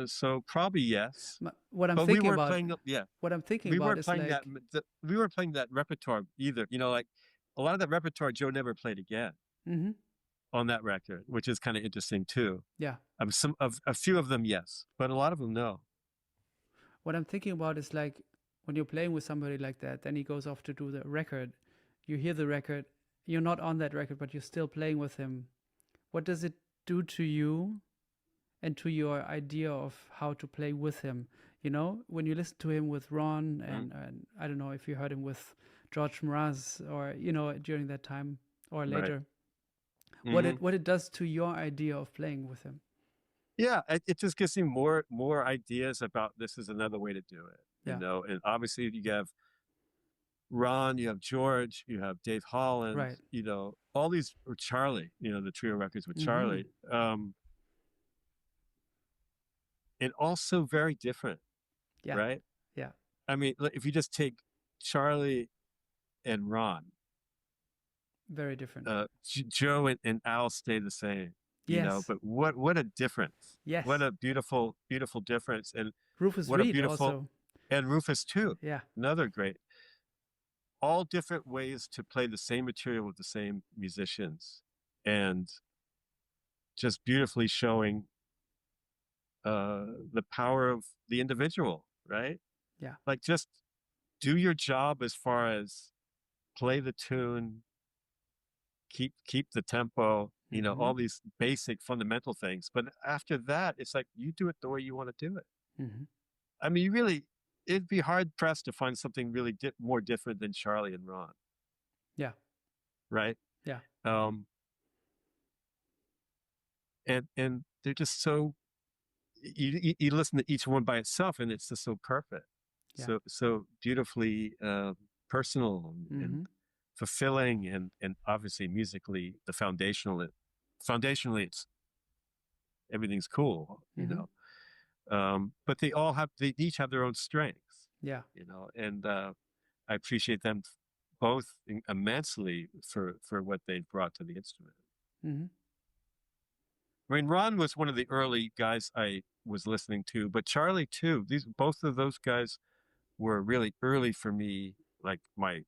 So probably yes. What I'm but thinking we weren't about, playing. Yeah, what I'm thinking we about weren't is playing like, we weren't playing that repertoire either. You know, like a lot of that repertoire Joe never played again on that record, which is kind of interesting too. Yeah. A few of them, yes, but a lot of them, no. What I'm thinking about is like when you're playing with somebody like that, then he goes off to do the record. You hear the record. You're not on that record, but you're still playing with him. What does it do to you and to your idea of how to play with him? You know, when you listen to him with Ron and I don't know if you heard him with George Mraz or, you know, during that time or later, what it does to your idea of playing with him. Yeah, it just gives me more ideas about this is another way to do it. You know, and obviously you have Ron, you have George, you have Dave Holland, right. You know, all these, or Charlie, you know, the trio records with Charlie. And also very different, right? Yeah. I mean, if you just take Charlie and Ron. Very different. Joe and Al stay the same. Yes. You know, but what a difference. Yes. What a beautiful, beautiful difference. And Rufus what Reed a beautiful, also. And Rufus too. Yeah. Another great. All different ways to play the same material with the same musicians, and just beautifully showing the power of the individual, right? Yeah. Like just do your job as far as play the tune, keep the tempo, you know, all these basic fundamental things. But after that, it's like you do it the way you want to do it. I mean, it'd be hard pressed to find something really more different than Charlie and Ron. Yeah. Right. Yeah. And they're just so. You listen to each one by itself, and it's just so perfect, so beautifully personal and fulfilling, and obviously musically foundationally it's everything's cool, you know. But they each have their own strengths, you know, and I appreciate them both immensely for what they've brought to the instrument. I mean, Ron was one of the early guys I was listening to, but Charlie too. Both of those guys were really early for me, like my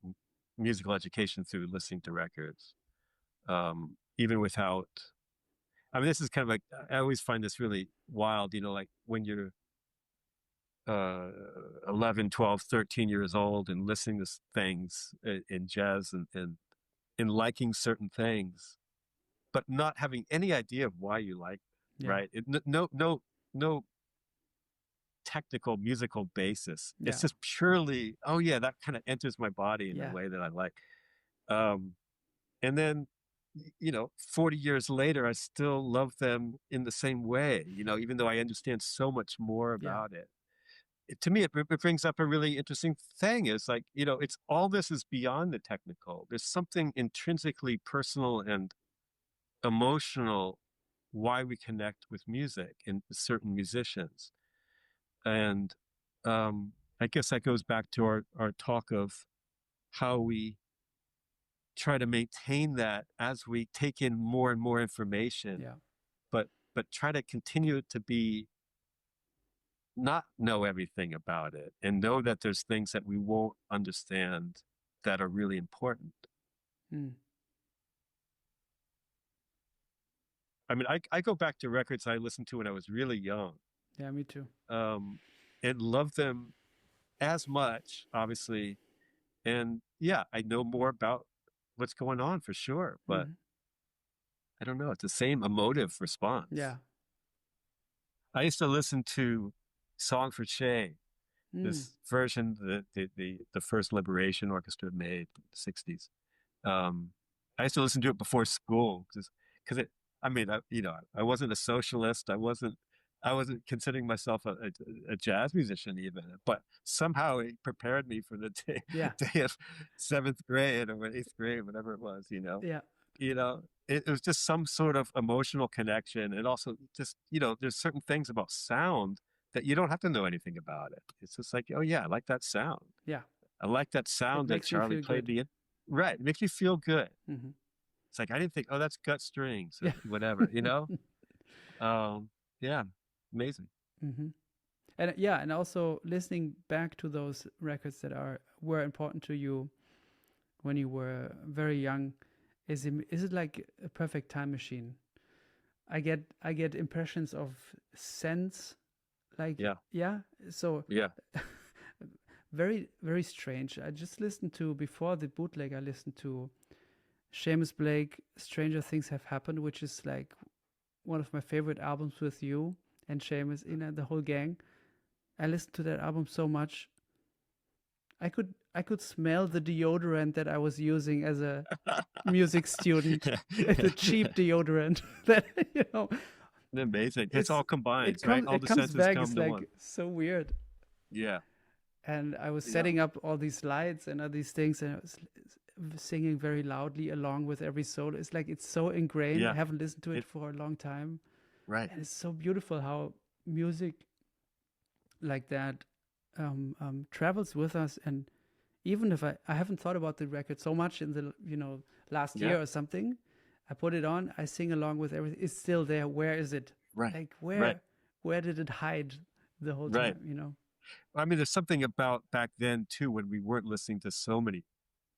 musical education through listening to records. Even without, I mean, this is kind of like, I always find this really wild, you know, like when you're 11, 12, 13 years old and listening to things in jazz and liking certain things, but not having any idea of why you like, right? No technical musical basis. It's just purely, oh yeah, that kind of enters my body in a way that I like. And then, you know, 40 years later, I still love them in the same way, you know, even though I understand so much more about it. To me, it brings up a really interesting thing. Is like, you know, it's all this is beyond the technical. There's something intrinsically personal and emotional why we connect with music and certain musicians. And I guess that goes back to our talk of how we try to maintain that as we take in more and more information, but try to continue to not know everything about it, and know that there's things that we won't understand that are really important. I mean, I go back to records I listened to when I was really young. Yeah, me too. And love them as much, obviously. And yeah, I know more about what's going on for sure, but I don't know. It's the same emotive response. Yeah. I used to listen to Song for Che, this version that the first Liberation Orchestra made in the 60s. I used to listen to it before school because it. I mean, I wasn't a socialist. I wasn't considering myself a jazz musician even, but somehow it prepared me for the day, day of 7th grade or 8th grade, whatever it was. It was just some sort of emotional connection, and also just there's certain things about sound that you don't have to know anything about it. It's just like, oh yeah, I like that sound. Yeah, I like that sound that Charlie played right. It makes you feel good. Mm-hmm. It's like I didn't think, oh, that's gut strings or whatever, yeah, amazing. Mm-hmm. And also listening back to those records that were important to you when you were very young, is it like a perfect time machine? I get impressions of sense, like so very, very strange. I just listened to, before the bootleg, I listened to Seamus Blake, Stranger Things Have Happened, which is like one of my favorite albums with you and Seamus, the whole gang. I listened to that album so much. I could smell the deodorant that I was using as a music student, the cheap deodorant that Amazing. It's all combined, right? All the senses back. come it's to like one. So weird. Yeah. And I was setting up all these lights and all these things, and I was singing very loudly along with every solo. It's like it's so ingrained. I haven't listened to it for a long time. Right. And it's so beautiful how music like that travels with us. And even if I haven't thought about the record so much in the last year or something, I put it on, I sing along with everything. It's still there. Where is it? Right. Like where did it hide the whole time? I mean, there's something about back then too, when we weren't listening to so many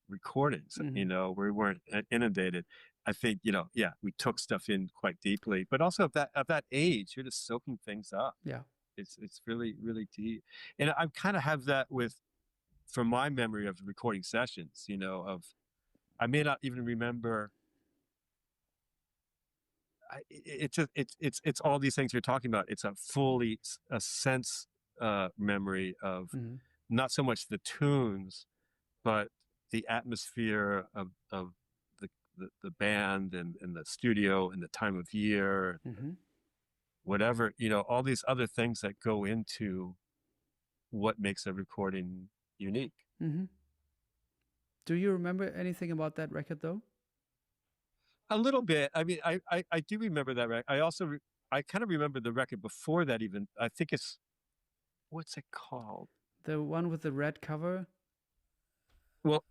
recordings, where we weren't inundated. I think, we took stuff in quite deeply, but also of that age, you're just soaking things up. Yeah. It's really, really deep. And I kind of have that from my memory of recording sessions, I may not even remember. It's all these things you're talking about. It's a sense memory of not so much the tunes, but the atmosphere of the band and the studio and the time of year, whatever, all these other things that go into what makes a recording unique. Mm-hmm. Do you remember anything about that record though? A little bit. I mean, I do remember that record. I kind of remember the record before that even. I think what's it called? The one with the red cover? Well,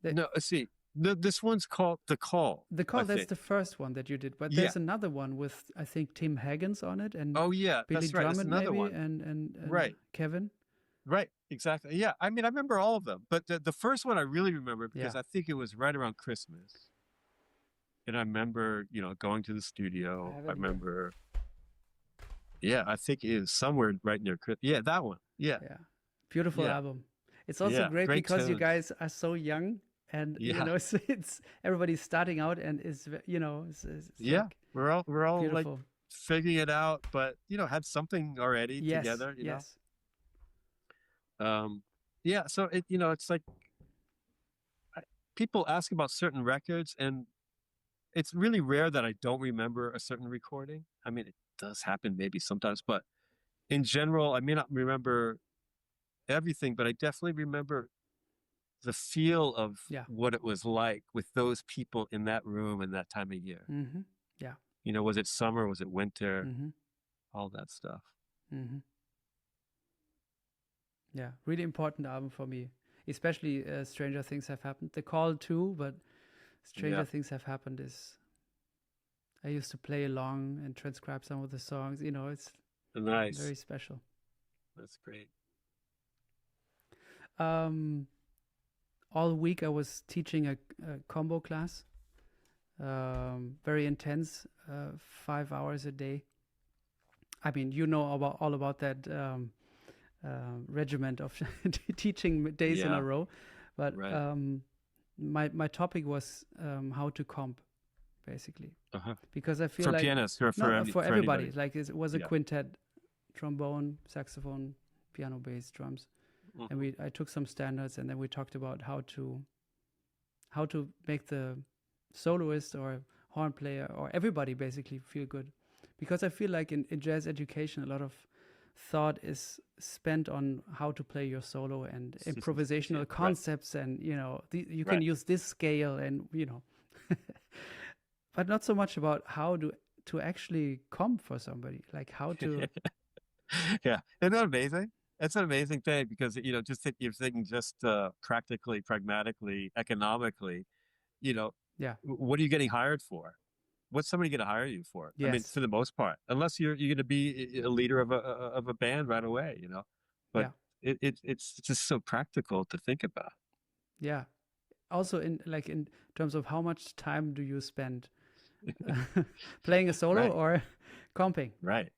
no, let's see. This one's called The Call. The Call, that's the first one that you did. But there's another one with, I think, Tim Higgins on it. And Billy that's right. Drummond, that's another maybe, one. And right. Kevin. Right, exactly. Yeah, I mean, I remember all of them. But the first one I really remember because I think it was right around Christmas. And I remember, going to the studio. I remember, I think it was somewhere right near Christmas. Yeah, that one. Yeah. Beautiful album. It's also great because tunes. You guys are so young. And it's everybody's starting out, and it's like, we're all like figuring it out, but had something already together. So it's like people ask about certain records, and it's really rare that I don't remember a certain recording. I mean, it does happen maybe sometimes, but in general, I may not remember everything, but I definitely remember the feel of what it was like with those people in that room in that time of year. Mm-hmm. Yeah. Was it summer? Was it winter? All that stuff. Mm-hmm. Yeah. Really important album for me, especially Stranger Things Have Happened. The Call too, but Stranger Things Have Happened I used to play along and transcribe some of the songs. It's nice. Very special. That's great. All week I was teaching a combo class, very intense, 5 hours a day. I mean, all about that regiment of teaching days in a row, but my topic was how to comp, basically, because I feel for like pianists or for everybody. anybody. Like it was a quintet trombone, saxophone, piano, bass, drums, and I took some standards, and then we talked about how to make the soloist or horn player or everybody basically feel good, because I feel like in jazz education a lot of thought is spent on how to play your solo and improvisational concepts, and you can use this scale, and but not so much about how to actually comp for somebody, like how to yeah. Isn't that amazing? It's an amazing thing, because you're thinking just practically, pragmatically, economically, what are you getting hired for? What's somebody going to hire you for? Yes. I mean, for the most part, unless you're going to be a leader of a band right away, But it's just so practical to think about. Yeah. Also, in terms of how much time do you spend playing a solo or comping? Right.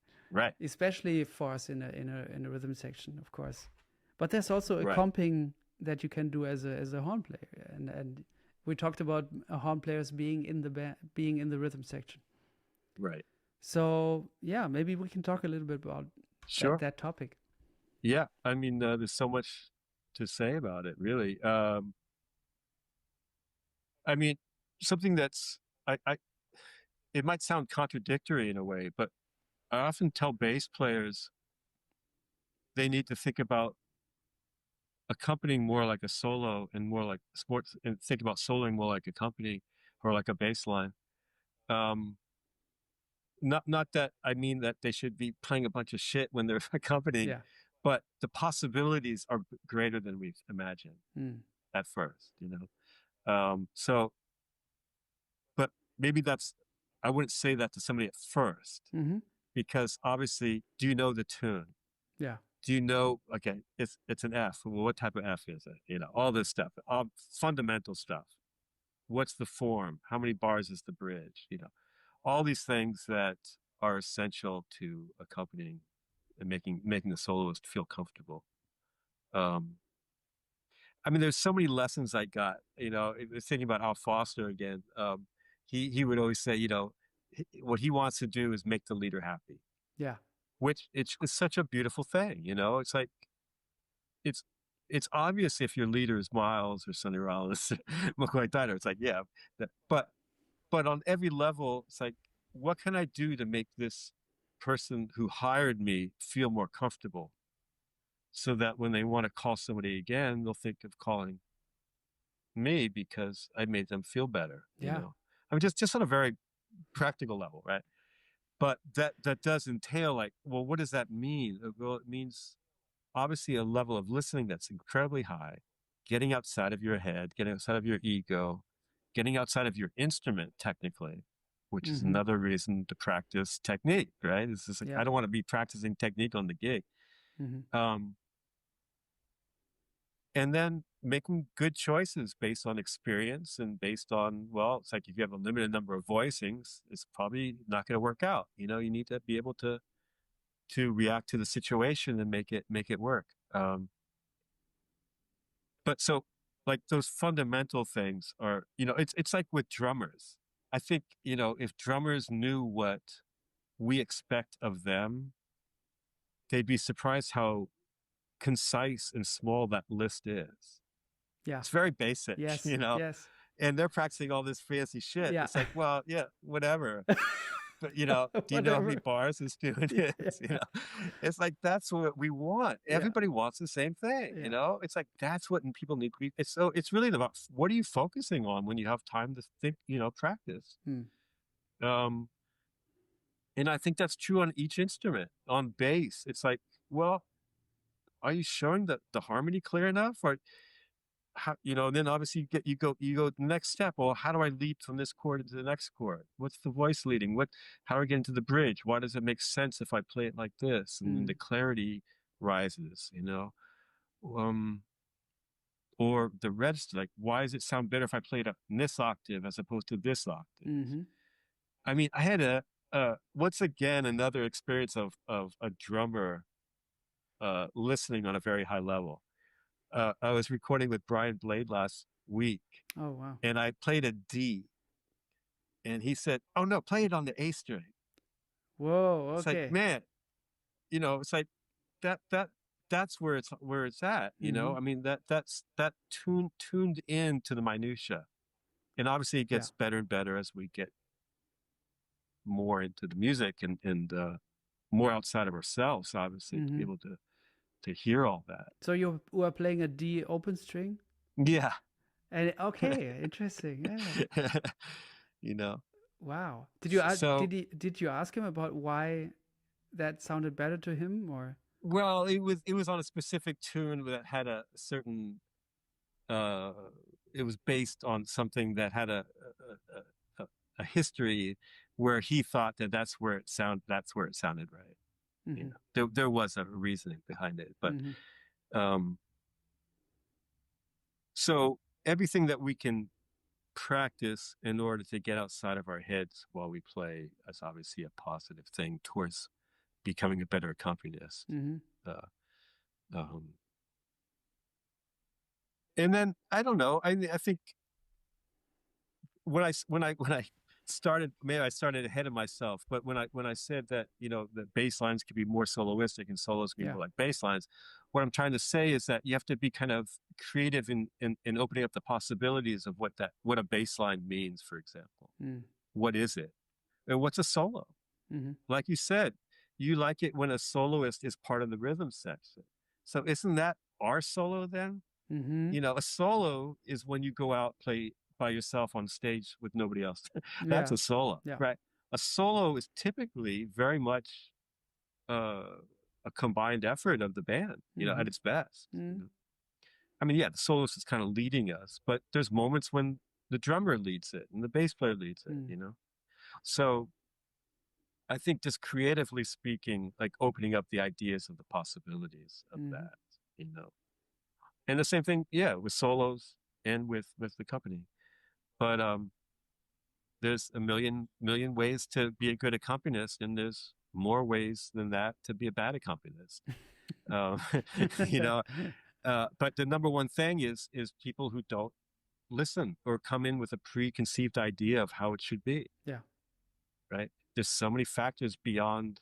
Especially for us in a rhythm section, of course. But there's also a comping that you can do as a horn player, and we talked about horn players being in the rhythm section. Right. So yeah, maybe we can talk a little bit about that topic. Yeah, I mean, there's so much to say about it, really. I mean, something that's it might sound contradictory in a way, but I often tell bass players they need to think about accompanying more like a solo and more like sports, and think about soloing more like accompanying or like a bass line. Not that I mean that they should be playing a bunch of shit when they're accompanying, but the possibilities are greater than we've imagined at first, So, but maybe I wouldn't say that to somebody at first, because obviously, do you know the tune? Yeah. Do you know, okay, it's an F. Well, what type of F is it? All this stuff, all fundamental stuff. What's the form? How many bars is the bridge? All these things that are essential to accompanying and making the soloist feel comfortable. I mean, there's so many lessons I got, thinking about Al Foster again. He would always say, what he wants to do is make the leader happy. Yeah. Which it's such a beautiful thing, It's like, it's obvious if your leader is Miles or Sonny Rollins, McCoy Tyner. It's like, yeah, but on every level, it's like, what can I do to make this person who hired me feel more comfortable, so that when they want to call somebody again, they'll think of calling me because I made them feel better. I mean, just on a very practical level, right? But that does entail, like, well, what does that mean? Well, it means obviously a level of listening that's incredibly high, getting outside of your head, getting outside of your ego, getting outside of your instrument technically, which is another reason to practice technique, right? It's just like, I don't want to be practicing technique on the gig. And then making good choices based on experience and based on, well, it's like if you have a limited number of voicings, it's probably not going to work out. You need to be able to react to the situation and make it work. But so, like, those fundamental things are, it's like with drummers. I think, if drummers knew what we expect of them, they'd be surprised how concise and small that list is. Yeah. It's very basic, Yes. And they're practicing all this fancy shit. Yeah. It's like, well, yeah, whatever. But, do you know how many bars this tune is? It's like, that's what we want. Everybody wants the same thing, It's like, that's what people need to be. It's really about, what are you focusing on when you have time to think, practice? And I think that's true on each instrument. On bass, it's like, well, are you showing the harmony clear enough? Or how, and then obviously you go the next step. Well, how do I lead from this chord into the next chord? What's the voice leading? How do I get into the bridge? Why does it make sense if I play it like this? And then the clarity rises, or the register, like, why does it sound better if I play it up in this octave as opposed to this octave? I mean, I had once again, another experience of a drummer listening on a very high level. I was recording with Brian Blade last week. Oh, wow. And I played a D. And he said, oh, no, play it on the A string. Whoa, okay. It's like, man, it's like that's where it's at, I mean, that's tuned in to the minutia. And obviously it gets better and better as we get more into the music and more outside of ourselves, obviously, to be able to hear all that. So you were playing a D open string? Yeah. And okay, interesting. Yeah. Wow. Did you ask him about why that sounded better to him, or? Well, it was on a specific tune that had a certain it was based on something that had a history where he thought that's where it sounded right. There was a reasoning behind it, but so everything that we can practice in order to get outside of our heads while we play is obviously a positive thing towards becoming a better accompanist. And then I don't know. I think when I started, maybe I started ahead of myself. But when I said that that bass lines could be more soloistic and solos could be more like bass lines, what I'm trying to say is that you have to be kind of creative in opening up the possibilities of what a bass line means. For example, what is it, and what's a solo? Like you said, you like it when a soloist is part of the rhythm section. So isn't that our solo then? A solo is when you go out, play by yourself on stage with nobody else. That's a solo, right? A solo is typically very much a combined effort of the band, at its best. I mean, the soloist is kind of leading us, but there's moments when the drummer leads it and the bass player leads it, So I think just creatively speaking, like opening up the ideas of the possibilities of that, And the same thing, with solos and with the company. But there's a million ways to be a good accompanist, and there's more ways than that to be a bad accompanist. But the number one thing is people who don't listen or come in with a preconceived idea of how it should be. Yeah. Right. There's so many factors beyond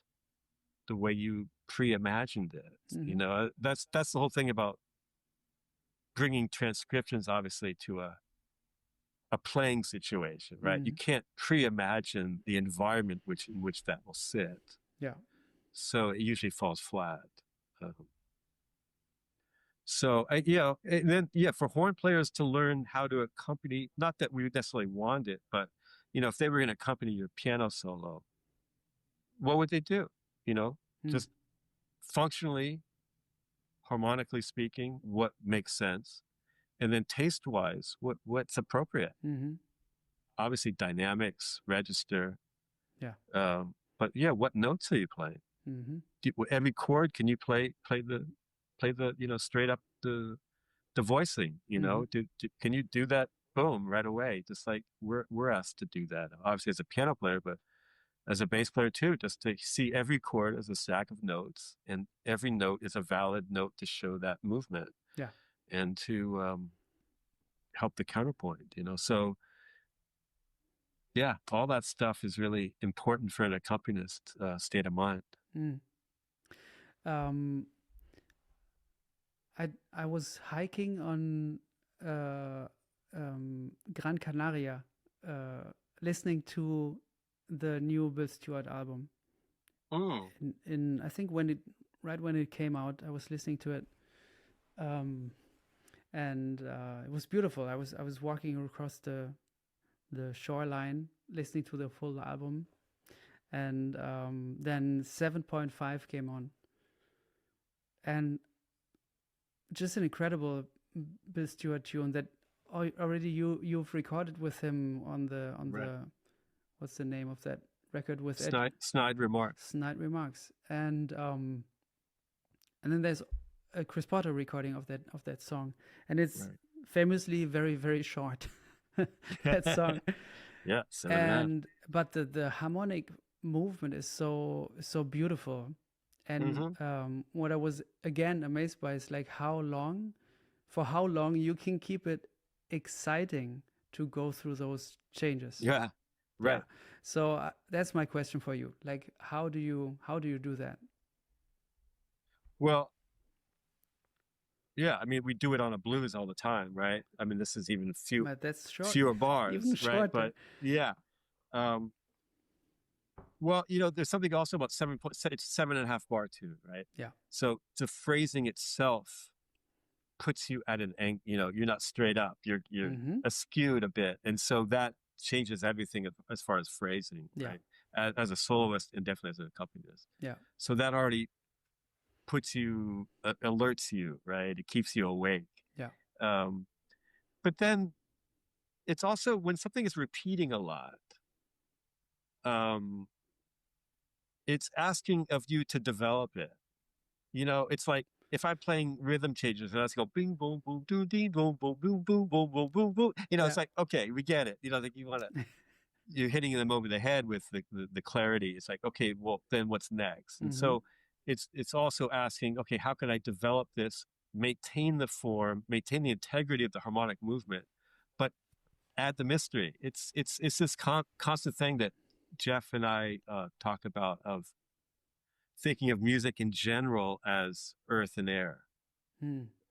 the way you pre-imagined it. That's the whole thing about bringing transcriptions, obviously, to a playing situation, right? You can't pre-imagine the environment in which that will sit. Yeah. So it usually falls flat. And then for horn players to learn how to accompany, not that we necessarily want it, but if they were going to accompany your piano solo, what would they do? Just functionally, harmonically speaking, what makes sense, and then taste-wise, what's appropriate. Obviously, dynamics, register. Yeah. But what notes are you playing? Every chord, can you play the straight up the voicing? Can you do that? Boom, right away. Just like we're asked to do that. Obviously, as a piano player, but as a bass player too, just to see every chord as a stack of notes, and every note is a valid note to show that movement. Yeah. And to help the counterpoint, So all that stuff is really important for an accompanist state of mind. I was hiking on Gran Canaria, listening to the new Bill Stewart album. In I think when it came out, I was listening to it, and it was beautiful. I was walking across the shoreline, listening to the full album, and then 7.5 came on, and just an incredible Bill Stewart tune that already you've recorded with him on the what's the name of that record with Snide Remarks. Snide Remarks, and then there's a Chris Potter recording of that song, and it's famously very, very short. That song. Yeah. But the harmonic movement is so beautiful, and what I was again amazed by is like how long you can keep it exciting to go through those changes. Yeah. Right. Yeah. So that's my question for you. Like, how do you do that? Well, yeah, I mean, we do it on a blues all the time, right? I mean, this is even But that's short. fewer bars, Even right? shorter. But yeah. Well, there's something also about it's 7.5 bar tune, right? Yeah. So the phrasing itself puts you at an angle, you're not straight up, you're askewed a bit. And so that changes everything as far as phrasing, right? As a soloist and definitely as an accompanist. Yeah. So that already puts you, alerts you, right? It keeps you awake. Yeah. But then it's also when something is repeating a lot, it's asking of you to develop it. It's like if I'm playing rhythm changes and I just go bing boom boom doo dee boom boom boom boom boom boom boom boom. It's like, okay, we get it. Like you're hitting them over the head with the clarity. It's like, okay, well then what's next? And so it's also asking, okay, how can I develop this, maintain the form, maintain the integrity of the harmonic movement, but add the mystery. It's this constant thing that Jeff and I talk about, of thinking of music in general as earth and air.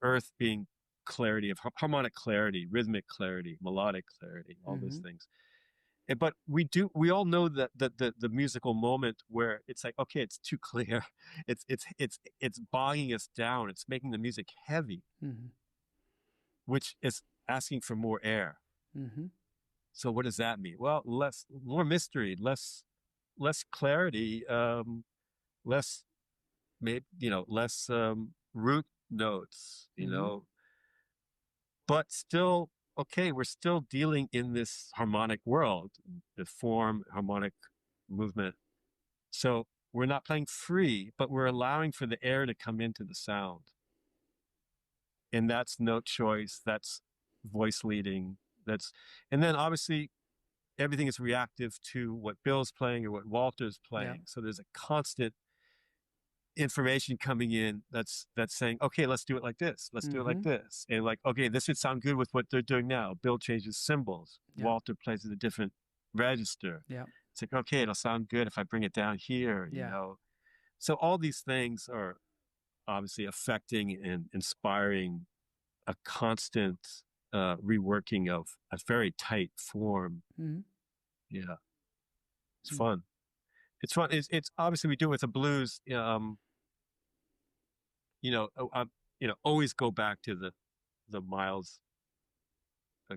Earth being clarity, of harmonic clarity, rhythmic clarity, melodic clarity, all those things. But we all know that the musical moment where it's like, okay, it's too clear. It's bogging us down. It's making the music heavy, which is asking for more air. So what does that mean? Well, more mystery, less clarity, less root notes, but still, okay, we're still dealing in this harmonic world, the form, harmonic movement. So we're not playing free, but we're allowing for the air to come into the sound. And that's note choice, that's voice leading, and then obviously everything is reactive to what Bill's playing or what Walter's playing. Yeah. So there's a constant information coming in that's saying, okay, let's do it like this. Let's do it like this. And like, okay, this would sound good with what they're doing now. Bill changes cymbals. Yeah. Walter plays at a different register. Yeah. It's like, okay, it'll sound good if I bring it down here, So all these things are obviously affecting and inspiring a constant reworking of a very tight form. Yeah. It's fun. It's fun. It's obviously we do it with the blues. Always go back to the Miles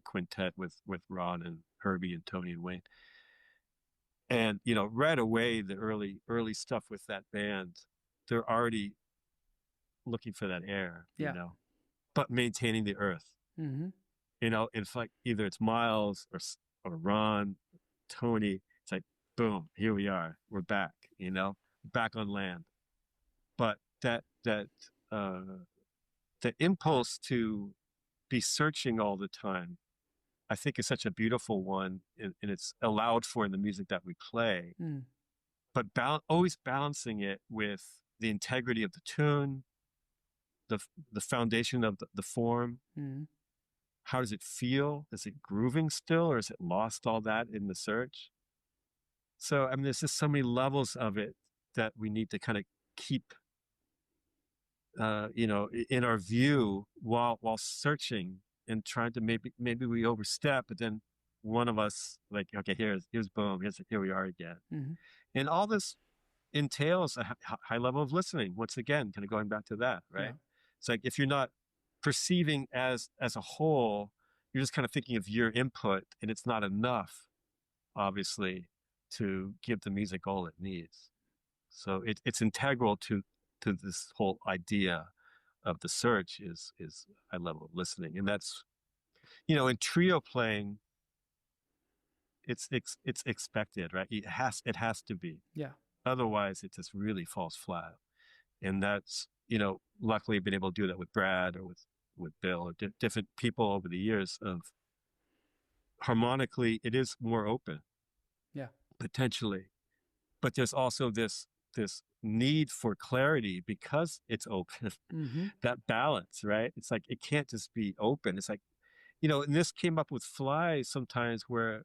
quintet with Ron and Herbie and Tony and Wayne. And right away the early stuff with that band, they're already looking for that air, but maintaining the earth. It's like either it's Miles or Ron, Tony. It's like, boom, here we are. We're back, back on land. But the impulse to be searching all the time, I think, is such a beautiful one, and it's allowed for in the music that we play. But always balancing it with the integrity of the tune, the foundation of the form. How does it feel? Is it grooving still, or is it lost all that in the search? So, I mean, there's just so many levels of it that we need to kind of keep, in our view while searching and trying to maybe we overstep, but then one of us like, okay, here's boom, here we are again. And all this entails a high level of listening. Once again, kind of going back to that, right? Yeah. It's like if you're not perceiving as a whole, you're just kind of thinking of your input, and it's not enough, obviously, to give the music all it needs. So it's integral to this whole idea of the search is high level of listening. And that's, in trio playing, it's expected, right? It has to be. Yeah. Otherwise it just really falls flat. And that's, luckily been able to do that with Brad or with Bill or different people over the years. Of harmonically, it is more open. Yeah. Potentially. But there's also this need for clarity because it's open. That balance, right? It's like, it can't just be open. It's like, and this came up with Fly sometimes, where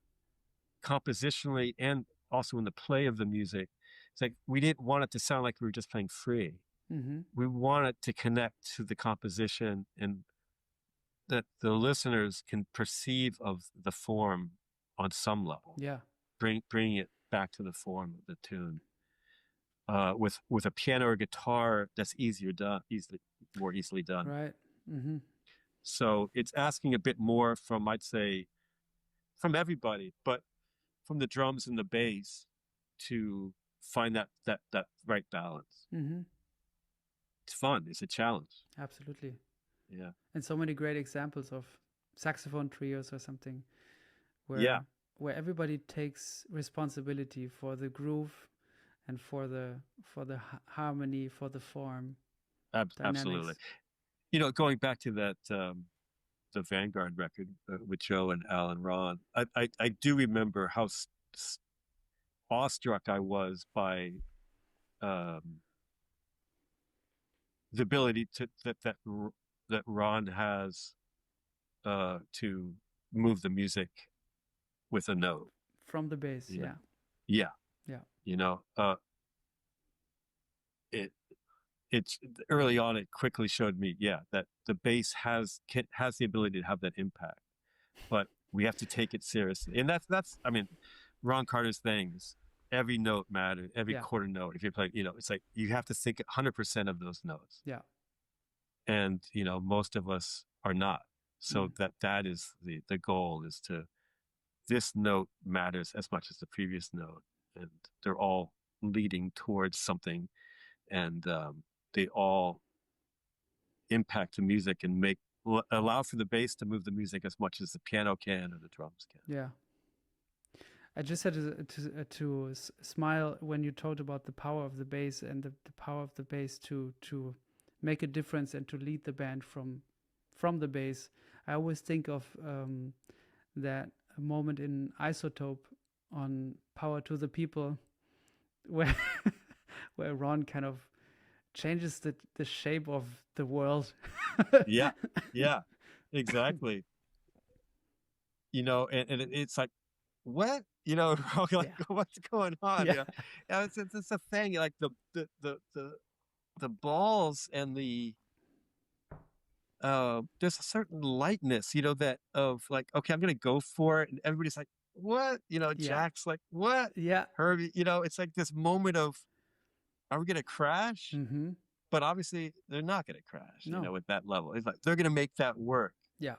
compositionally and also in the play of the music, it's like we didn't want it to sound like we were just playing free. We want it to connect to the composition and that the listeners can perceive of the form on some level. Yeah. Bring it back to the form of the tune. With a piano or guitar, that's more easily done. Right. So it's asking a bit more from, I'd say, from everybody, but from the drums and the bass to find that right balance. It's fun. It's a challenge. Absolutely. Yeah. And so many great examples of saxophone trios or something where everybody takes responsibility for the groove and for the harmony, for the form. Absolutely. You know, going back to that the Vanguard record with Joe and Al and Ron, I do remember how awestruck I was by the ability that Ron has to move the music with a note from the bass. Yeah. You know, it's early on. It quickly showed me, that the bass has the ability to have that impact, but we have to take it seriously. And that's I mean, Ron Carter's thing is every note matters, every quarter note. If you're playing, you know, it's like you have to think 100% of those notes. Yeah. And you know, most of us are not. So that is the goal, is to, this note matters as much as the previous note, and they're all leading towards something, and they all impact the music and allow for the bass to move the music as much as the piano can or the drums can. Yeah. I just had to smile when you talked about the power of the bass and the power of the bass to make a difference and to lead the band from the bass. I always think of that moment in Isotope on Power to the People, where Ron kind of changes the shape of the world. yeah, exactly. You know, and it's like, what? You know, like, what's going on? Yeah. You know? It's a thing. Like the balls and the there's a certain lightness, you know, that of like, okay, I'm gonna go for it, and everybody's like, what? You know, Jack's like, what? Yeah. Herbie, you know, it's like this moment of, are we gonna crash? But obviously they're not gonna crash, you know, at that level. It's like they're gonna make that work. Yeah.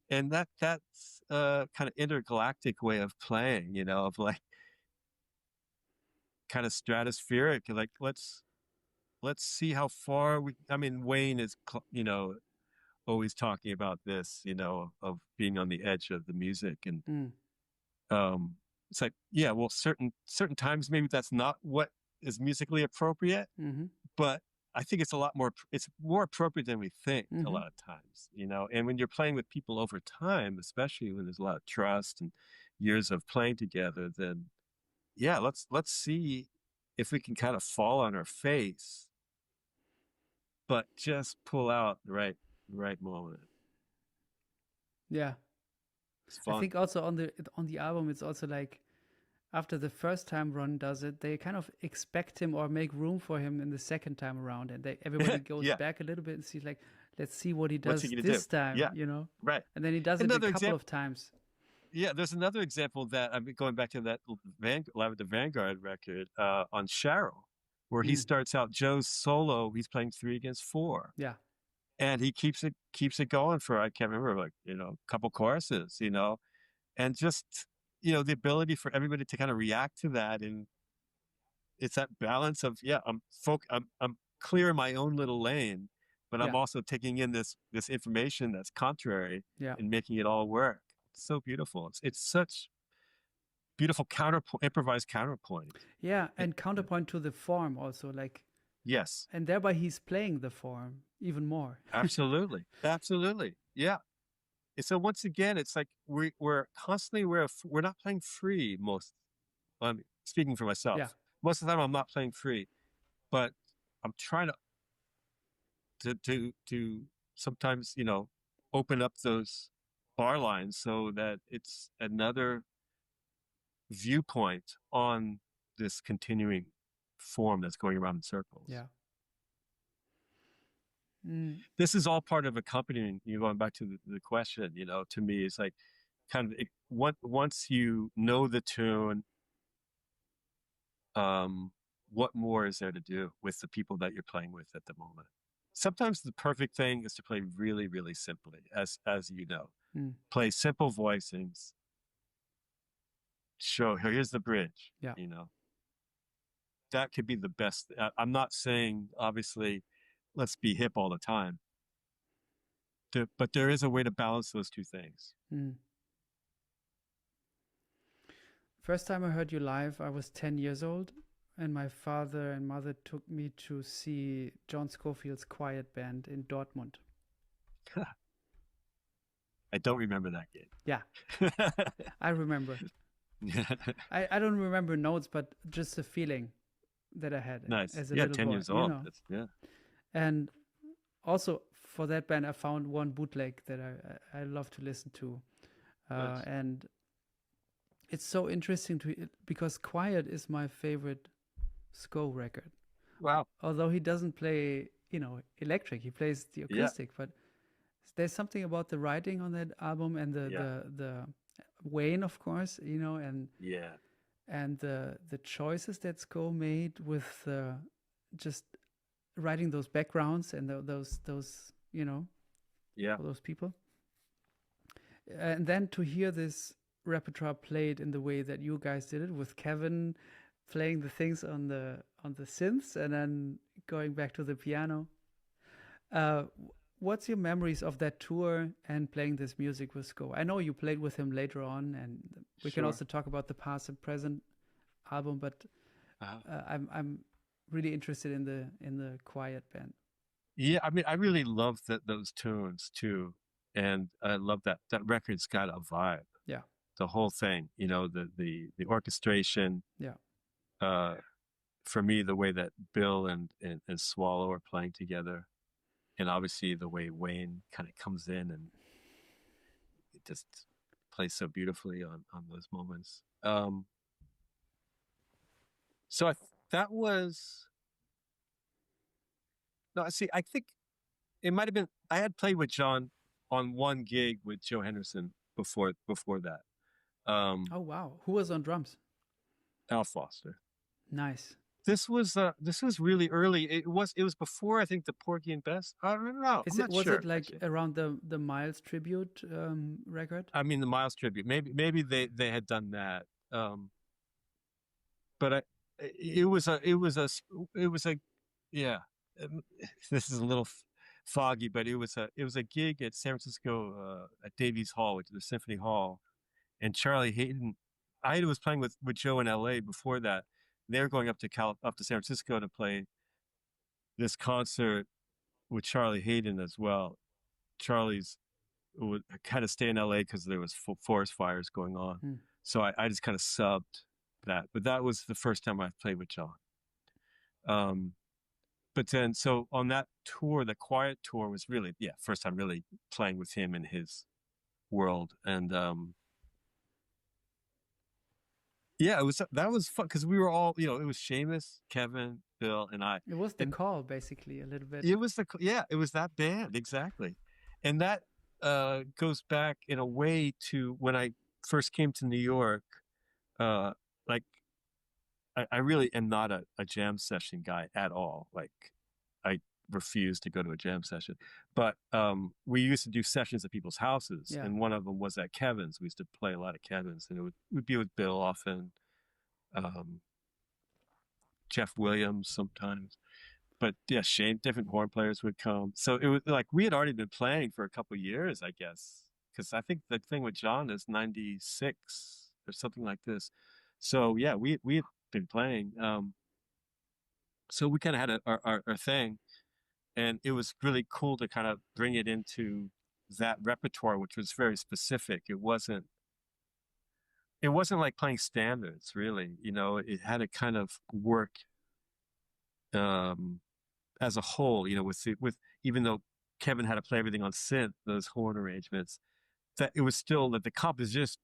And that's a kind of intergalactic way of playing, you know, of like kind of stratospheric, like let's see how far I mean, Wayne is, you know, always talking about this, you know, of being on the edge of the music. And it's like, yeah, well, certain times maybe that's not what is musically appropriate, but I think it's more appropriate than we think a lot of times, you know. And when you're playing with people over time, especially when there's a lot of trust and years of playing together, then let's see if we can kind of fall on our face, but just pull out the right moment. Yeah. I think also on the album, it's also like, after the first time Ron does it, they kind of expect him or make room for him in the second time around, and everybody goes back a little bit and sees like, let's see what he does this time, you know? Right. And then he does it a couple of times. Yeah, there's another example that, I mean, going back to that Live at the Vanguard record on Cheryl, where he starts out Joe's solo, he's playing 3 against 4. Yeah. And he keeps it going for, I can't remember, like, you know, a couple choruses, you know, and just, you know, the ability for everybody to kind of react to that. And it's that balance of, I'm clear in my own little lane, but I'm also taking in this information that's contrary and making it all work. It's so beautiful. It's such beautiful improvised counterpoint. Yeah, and counterpoint to the form also, like. Yes. And thereby he's playing the form even more. Absolutely. Yeah. So once again, it's like we're constantly, we're not playing free I'm speaking for myself. Yeah. Most of the time I'm not playing free, but I'm trying to sometimes, you know, open up those bar lines so that it's another viewpoint on this continuing form that's going around in circles. Yeah. This is all part of accompaniment. You going back to the question, you know, to me, it's like kind of once you know the tune, what more is there to do with the people that you're playing with at the moment? Sometimes the perfect thing is to play really, really simply, as you know. Play simple voicings. Show, here's the bridge, you know. That could be the best. I'm not saying, obviously, let's be hip all the time. But there is a way to balance those two things. First time I heard you live, I was 10 years old, and my father and mother took me to see John Scofield's Quiet Band in Dortmund. I don't remember that gig. Yeah, I remember. I don't remember notes, but just the feeling that I had as a little 10 boy, years old. You know? And also for that band, I found one bootleg that I love to listen to. And it's so interesting because Quiet is my favorite Sco record. Wow. Although he doesn't play, you know, electric, he plays the acoustic, but there's something about the writing on that album and the Wayne, of course, you know, and the choices that Sco made with just writing those backgrounds and those you know, those people, and then to hear this repertoire played in the way that you guys did it, with Kevin playing the things on the synths and then going back to the piano. What's your memories of that tour and playing this music with Sco? I know you played with him later on, and we can also talk about the past and present album, but I'm really interested in the Quiet Band. Yeah, I mean, I really love those tunes too, and I love that record's got a vibe. Yeah, the whole thing, you know, the orchestration. Yeah. For me, the way that Bill and Swallow are playing together. And obviously the way Wayne kind of comes in and it just plays so beautifully on those moments. So that was, no, see, I think it might've been, I had played with John on one gig with Joe Henderson before that. Oh, wow. Who was on drums? Al Foster. Nice. This was really early. It was before, I think, the Porgy and Bess. I don't know. Was it like actually around the Miles tribute record? I mean, the Miles tribute. Maybe they had done that. But it was a yeah. This is a little foggy, but it was a gig at San Francisco at Davies Hall, which is the Symphony Hall, and Charlie Hayden. I was playing with Joe in L.A. before that. They were going up to San Francisco to play this concert with Charlie Hayden as well. Charlie's would kind of stay in LA because there was forest fires going on. So I just kind of subbed that. But that was the first time I played with John. But then, so on that tour, the Quiet tour was really, first time really playing with him in his world. And that was fun because we were all, you know, it was Seamus, Kevin, Bill, and I. It was the call, basically, a little bit. It was it was that band, exactly. And that goes back in a way to when I first came to New York. Like, I really am not a jam session guy at all. Like, I refuse to go to a jam session. But we used to do sessions at people's houses, and one of them was at Kevin's. We used to play a lot of Kevin's, and it would be with Bill often, Jeff Williams sometimes. But Shane, different horn players would come. So it was like we had already been playing for a couple of years, I guess, because I think the thing with John is 96 or something like this. So we had been playing. So we kind of had our thing. And it was really cool to kind of bring it into that repertoire, which was very specific. It wasn't like playing standards, really. You know, it had to kind of work as a whole. You know, with even though Kevin had to play everything on synth, those horn arrangements, that it was still that the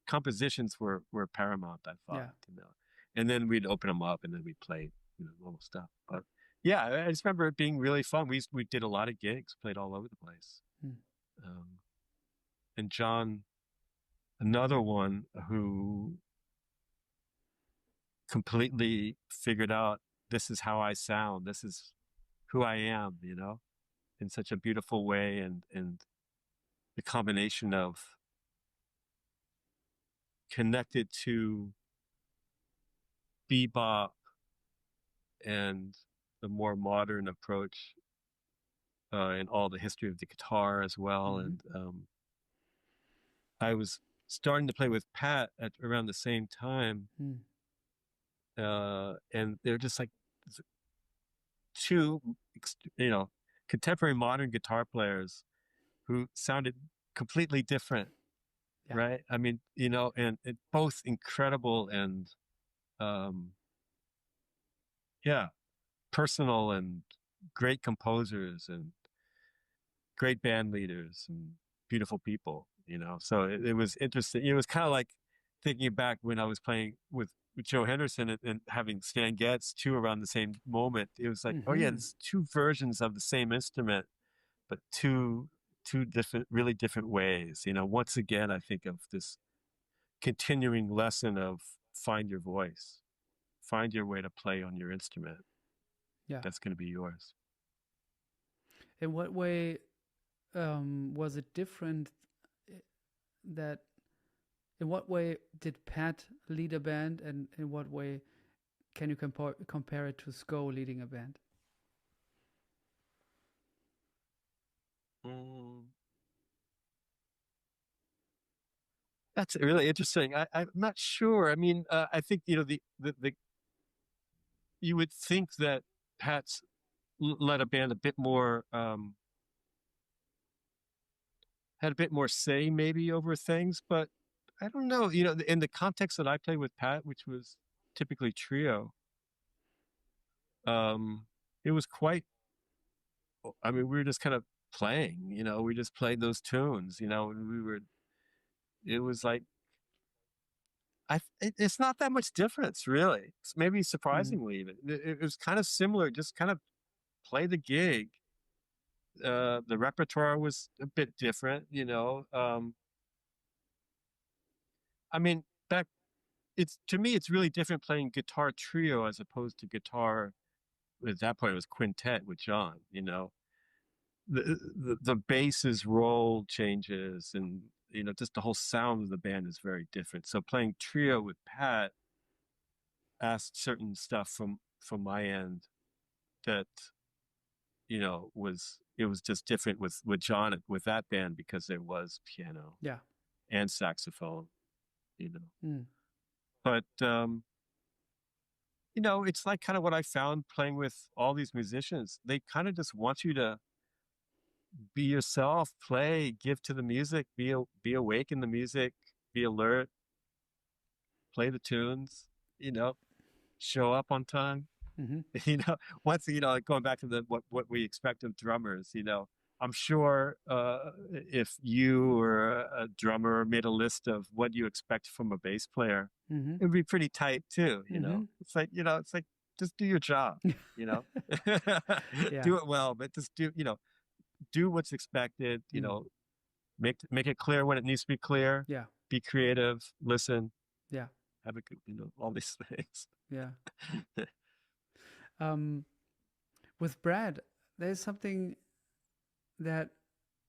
compositions were paramount. I thought, you know, and then we'd open them up and then we'd play, you know, normal stuff. But Yeah, I just remember it being really fun. We did a lot of gigs, played all over the place. And John, another one who completely figured out, this is how I sound, this is who I am, in such a beautiful way, and the combination of connected to bebop and the more modern approach and all the history of the guitar as well. And I was starting to play with Pat at around the same time, and they're just like two, contemporary modern guitar players who sounded completely different, right? I mean, and both incredible and, personal and great composers and great band leaders and beautiful people, So it was interesting. It was kind of like thinking back when I was playing with Joe Henderson and having Stan Getz too around the same moment. It was like, oh yeah, it's two versions of the same instrument, but two different, really different ways. Once again, I think of this continuing lesson of find your voice, find your way to play on your instrument. Yeah, that's going to be yours. In what way was it different? In what way did Pat lead a band, and in what way can you compare it to Sko leading a band? That's really interesting. I'm not sure. I mean, I think the you would think that Pat's led a band a bit more, had a bit more say maybe over things, but I don't know. In the context that I played with Pat, which was typically trio, it was quite. I mean, we were just kind of playing. We just played those tunes. It was like, it's not that much difference, really. It's maybe surprisingly even. It was kind of similar, just kind of play the gig. The repertoire was a bit different, I mean, to me, it's really different playing guitar trio as opposed to guitar. At that point, it was quintet with John. The bass's role changes, and just the whole sound of the band is very different. So playing trio with Pat asked certain stuff from my end that it was just different with John with that band, because there was piano and saxophone, but it's like kind of what I found playing with all these musicians. They kind of just want you to be yourself, play, give to the music, be awake in the music, be alert, play the tunes, show up on time. Once going back to what we expect of drummers, I'm sure if you or a drummer made a list of what you expect from a bass player, it would be pretty tight too. It's like just do your job. Do it well, but just do what's expected. Make it clear when it needs to be clear. Yeah. Be creative. Listen. Yeah. Have a good, all these things. Yeah. With Brad, there's something that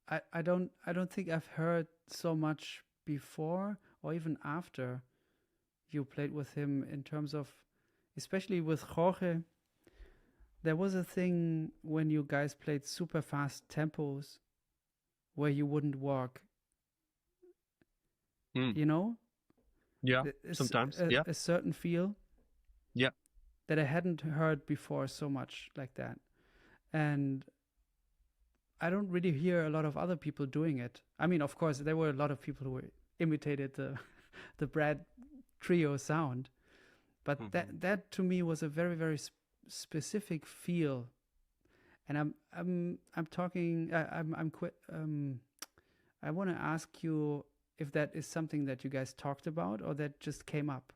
I don't think I've heard so much before or even after you played with him, in terms of, especially with Jorge. There was a thing when you guys played super fast tempos where you wouldn't walk. Yeah, sometimes. A certain feel. Yeah. That I hadn't heard before so much like that. And I don't really hear a lot of other people doing it. I mean, of course, there were a lot of people who imitated the Brad trio sound, but that to me was a very, very specific feel. And I'm talking. I want to ask you if that is something that you guys talked about or that just came up.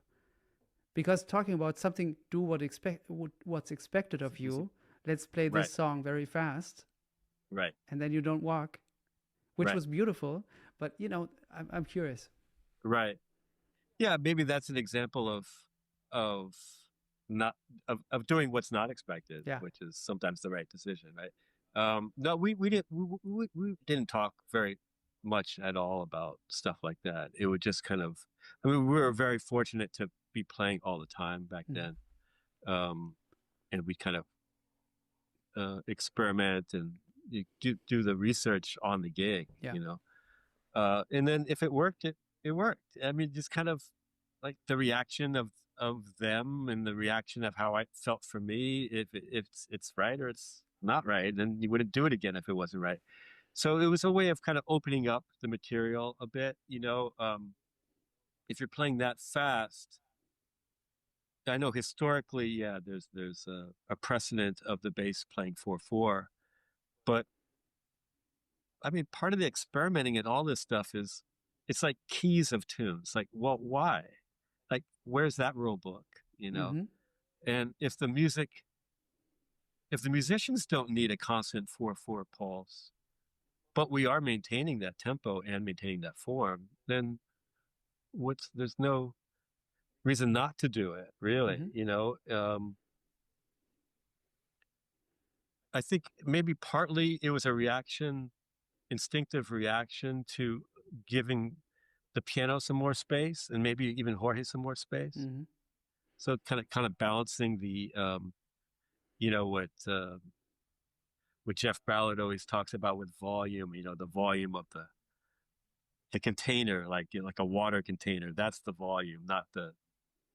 Because talking about something, do what's expected of you, let's play this song very fast. Right. And then you don't walk, which was beautiful. But, you know, I'm curious. Right. Yeah, maybe that's an example of doing what's not expected, which is sometimes the right decision, right? No, we didn't talk very much at all about stuff like that. It would just kind of, I mean, we were very fortunate to be playing all the time back then, and we kind of experiment and do the research on the gig, you know, and then if it worked, it worked. I mean, just kind of like the reaction of them and the reaction of how I felt for me. If it's right or it's not right, then you wouldn't do it again if it wasn't right. So it was a way of kind of opening up the material a bit, you know. If you're playing that fast, I know historically, yeah, there's a precedent of the bass playing 4/4, but I mean, part of the experimenting and all this stuff is, it's like keys of tunes. Like, well, why? Like, where's that rule book, you know? And if the musicians don't need a constant 4/4 pulse, but we are maintaining that tempo and maintaining that form, then there's no reason not to do it, really, you know? I think maybe partly it was a instinctive reaction to giving the piano some more space, and maybe even Jorge some more space. So kind of balancing the, you know, what Jeff Ballard always talks about with volume, you know, the volume of the container, like, you know, like a water container. That's the volume, not the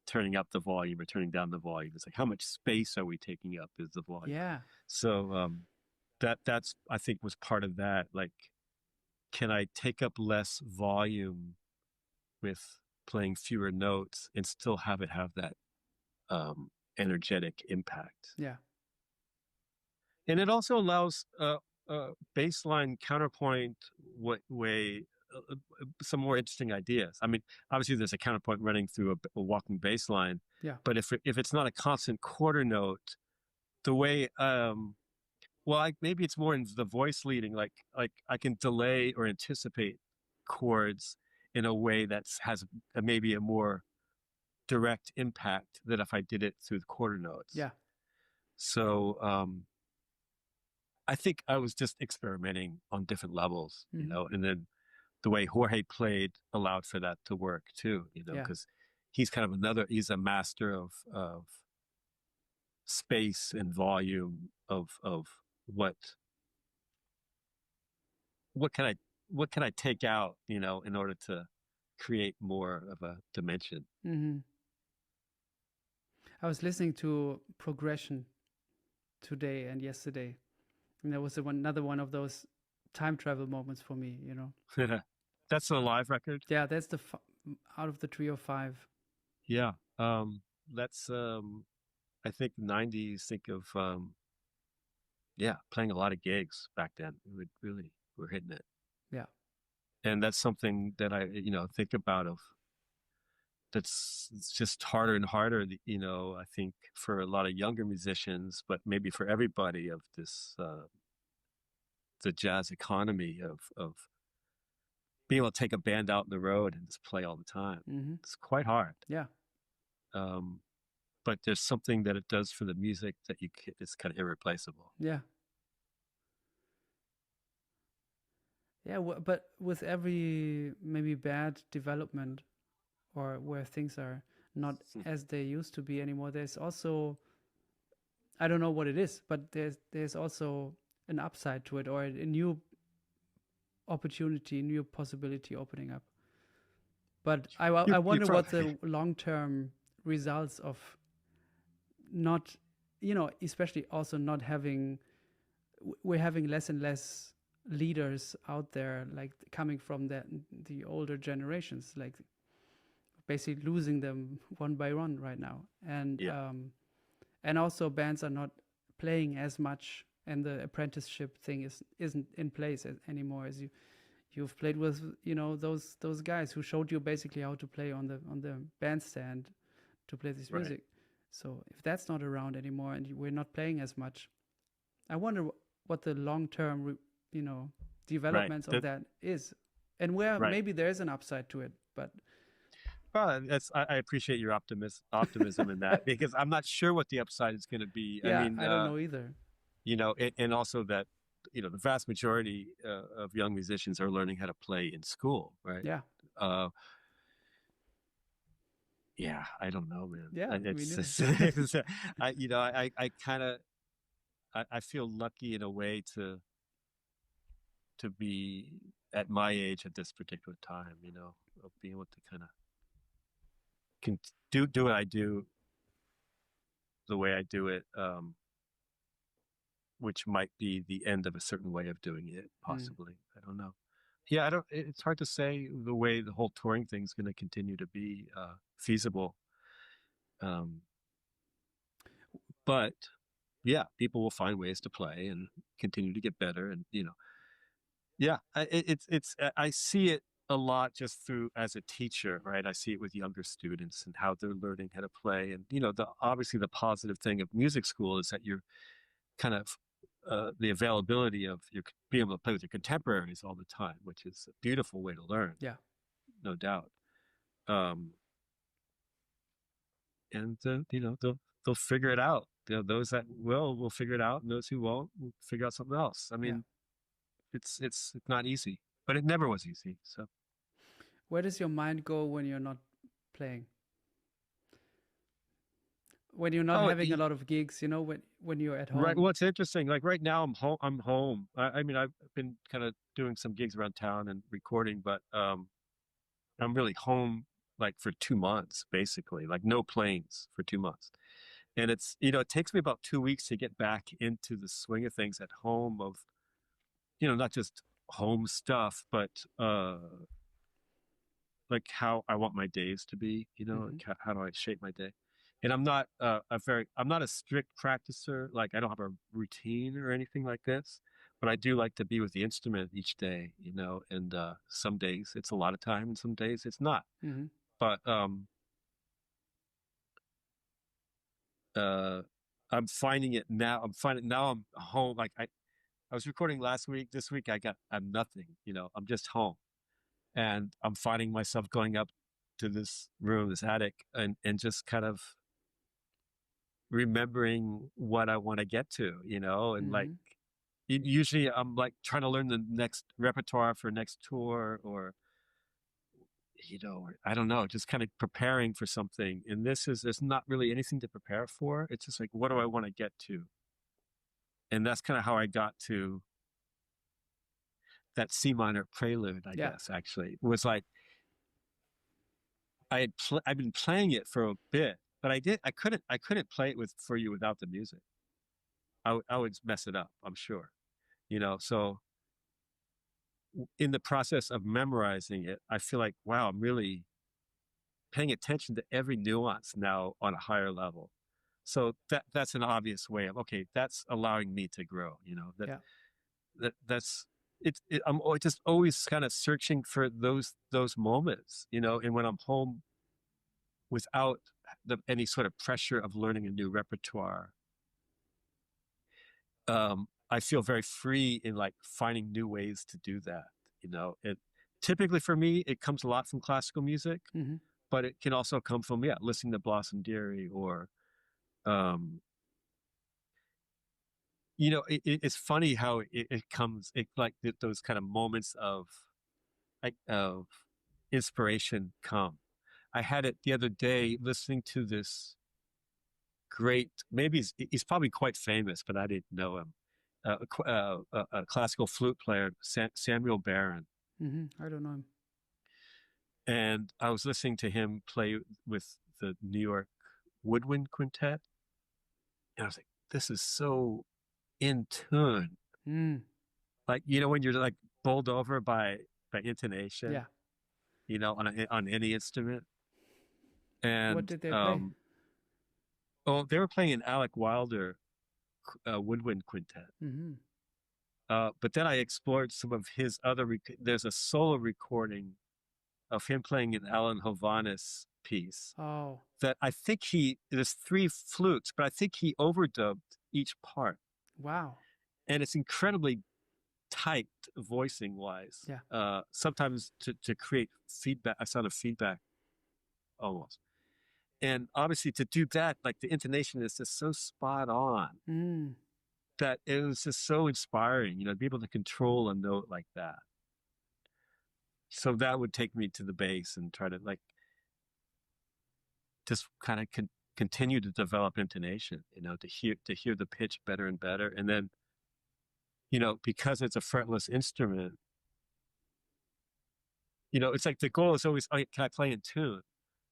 turning up the volume or turning down the volume. It's like, how much space are we taking up is the volume. Yeah. So that's I think was part of that. Like, can I take up less volume with playing fewer notes and still have it have that energetic impact? Yeah. And it also allows baseline counterpoint way some more interesting ideas. I mean, obviously there's a counterpoint running through a walking bass line. Yeah. But if it's not a constant quarter note, the way maybe it's more in the voice leading, like I can delay or anticipate chords in a way that has maybe a more direct impact than if I did it through the quarter notes. Yeah. So I think I was just experimenting on different levels, you know, and then the way Jorge played allowed for that to work too, you know, because he's kind of he's a master of space and volume of what can I take out, you know, in order to create more of a dimension. I was listening to Progression today and yesterday, and that was another one of those time travel moments for me, you know. That's a live record? Yeah, that's the out of the trio 5. Yeah. That's I think 90s, think of playing a lot of gigs back then. We're hitting it. Yeah. And that's something that I, you know, think about it's just harder and harder, you know, I think for a lot of younger musicians, but maybe for everybody, of this the jazz economy of being able to take a band out on the road and just play all the time. It's quite hard. Yeah. But there's something that it does for the music that it's kind of irreplaceable. Yeah. Yeah, but with every maybe bad development, or where things are not as they used to be anymore, there's also, I don't know what it is, but there's also an upside to it, or a new opportunity, new possibility opening up. But I wonder what the long-term results of not, you know, especially also not having, we're having less and less leaders out there, like coming from the older generations, like basically losing them one by one right now. And also bands are not playing as much, and the apprenticeship thing isn't in place anymore, as you've played with, you know, those guys who showed you basically how to play on the bandstand to play this music. So if that's not around anymore and we're not playing as much, I wonder what the long-term, developments of that is, and where maybe there is an upside to it. But well, I appreciate your optimism in that, because I'm not sure what the upside is going to be. Yeah, I mean, I don't know either. And also that, the vast majority of young musicians are learning how to play in school, right? Yeah. Yeah, I don't know, man. Yeah, I feel lucky in a way to be at my age at this particular time, of being able to kind of do what I do the way I do it, which might be the end of a certain way of doing it, possibly. I don't know. Yeah, it's hard to say the way the whole touring thing is going to continue to be feasible. But yeah, people will find ways to play and continue to get better, and yeah, I see it a lot just through as a teacher, right? I see it with younger students and how they're learning how to play, and obviously the positive thing of music school is that you're kind of the availability of your being able to play with your contemporaries all the time, which is a beautiful way to learn. Yeah, no doubt. And they'll figure it out. Those that will figure it out, and those who won't will figure out something else. I mean, it's not easy, but it never was easy. So, where does your mind go when you're not playing? When you're not having a lot of gigs, when you're at home. Right. Well, it's interesting. Like right now, I'm home. I mean, I've been kind of doing some gigs around town and recording, but I'm really home like for 2 months, basically, like no planes for 2 months. And it's, it takes me about 2 weeks to get back into the swing of things at home, of, not just home stuff, but like how I want my days to be, like how do I shape my day? And I'm not I'm not a strict practicer. Like I don't have a routine or anything like this, but I do like to be with the instrument each day, and some days it's a lot of time and some days it's not. Mm-hmm. But I'm finding it now. I'm home. Like I was recording last week. This week I'm nothing, I'm just home, and I'm finding myself going up to this room, this attic, and just kind of remembering what I want to get to, and like usually I'm like trying to learn the next repertoire for next tour, or I don't know, just kind of preparing for something. And there's not really anything to prepare for. It's just like, what do I want to get to? And that's kind of how I got to that C minor prelude, I guess, actually. It was like, I've been playing it for a bit, but I couldn't play it for you without the music. I would mess it up, I'm sure. So in the process of memorizing it, I feel like, wow, I'm really paying attention to every nuance now on a higher level. So that's an obvious way of, okay, that's allowing me to grow, that's I'm just always kind of searching for those moments, and when I'm home without any sort of pressure of learning a new repertoire, I feel very free in like finding new ways to do that. It typically for me, it comes a lot from classical music, but it can also come from, listening to Blossom Dearie, or, it's funny how it comes, like those kind of moments of inspiration come. I had it the other day listening to this great, maybe he's probably quite famous, but I didn't know him. A classical flute player, Samuel Barron. I don't know him. And I was listening to him play with the New York Woodwind Quintet, and I was like, this is so in tune. Like, when you're like bowled over by intonation, on any instrument. And what did they play? Oh, they were playing an Alec Wilder Woodwind Quintet. But then I explored some of his other. There's a solo recording of him playing an Alan Hovhaness piece. Oh, that I think there's 3 flutes, but I think he overdubbed each part. Wow. and it's incredibly tight voicing wise. Yeah. Sometimes to create feedback, a sound of feedback almost. And obviously to do that, like the intonation is just so spot on that it was just so inspiring, to be able to control a note like that. So that would take me to the bass and try to like just kind of continue to develop intonation, to hear the pitch better and better. And then, because it's a fretless instrument, it's like the goal is always, can I play in tune?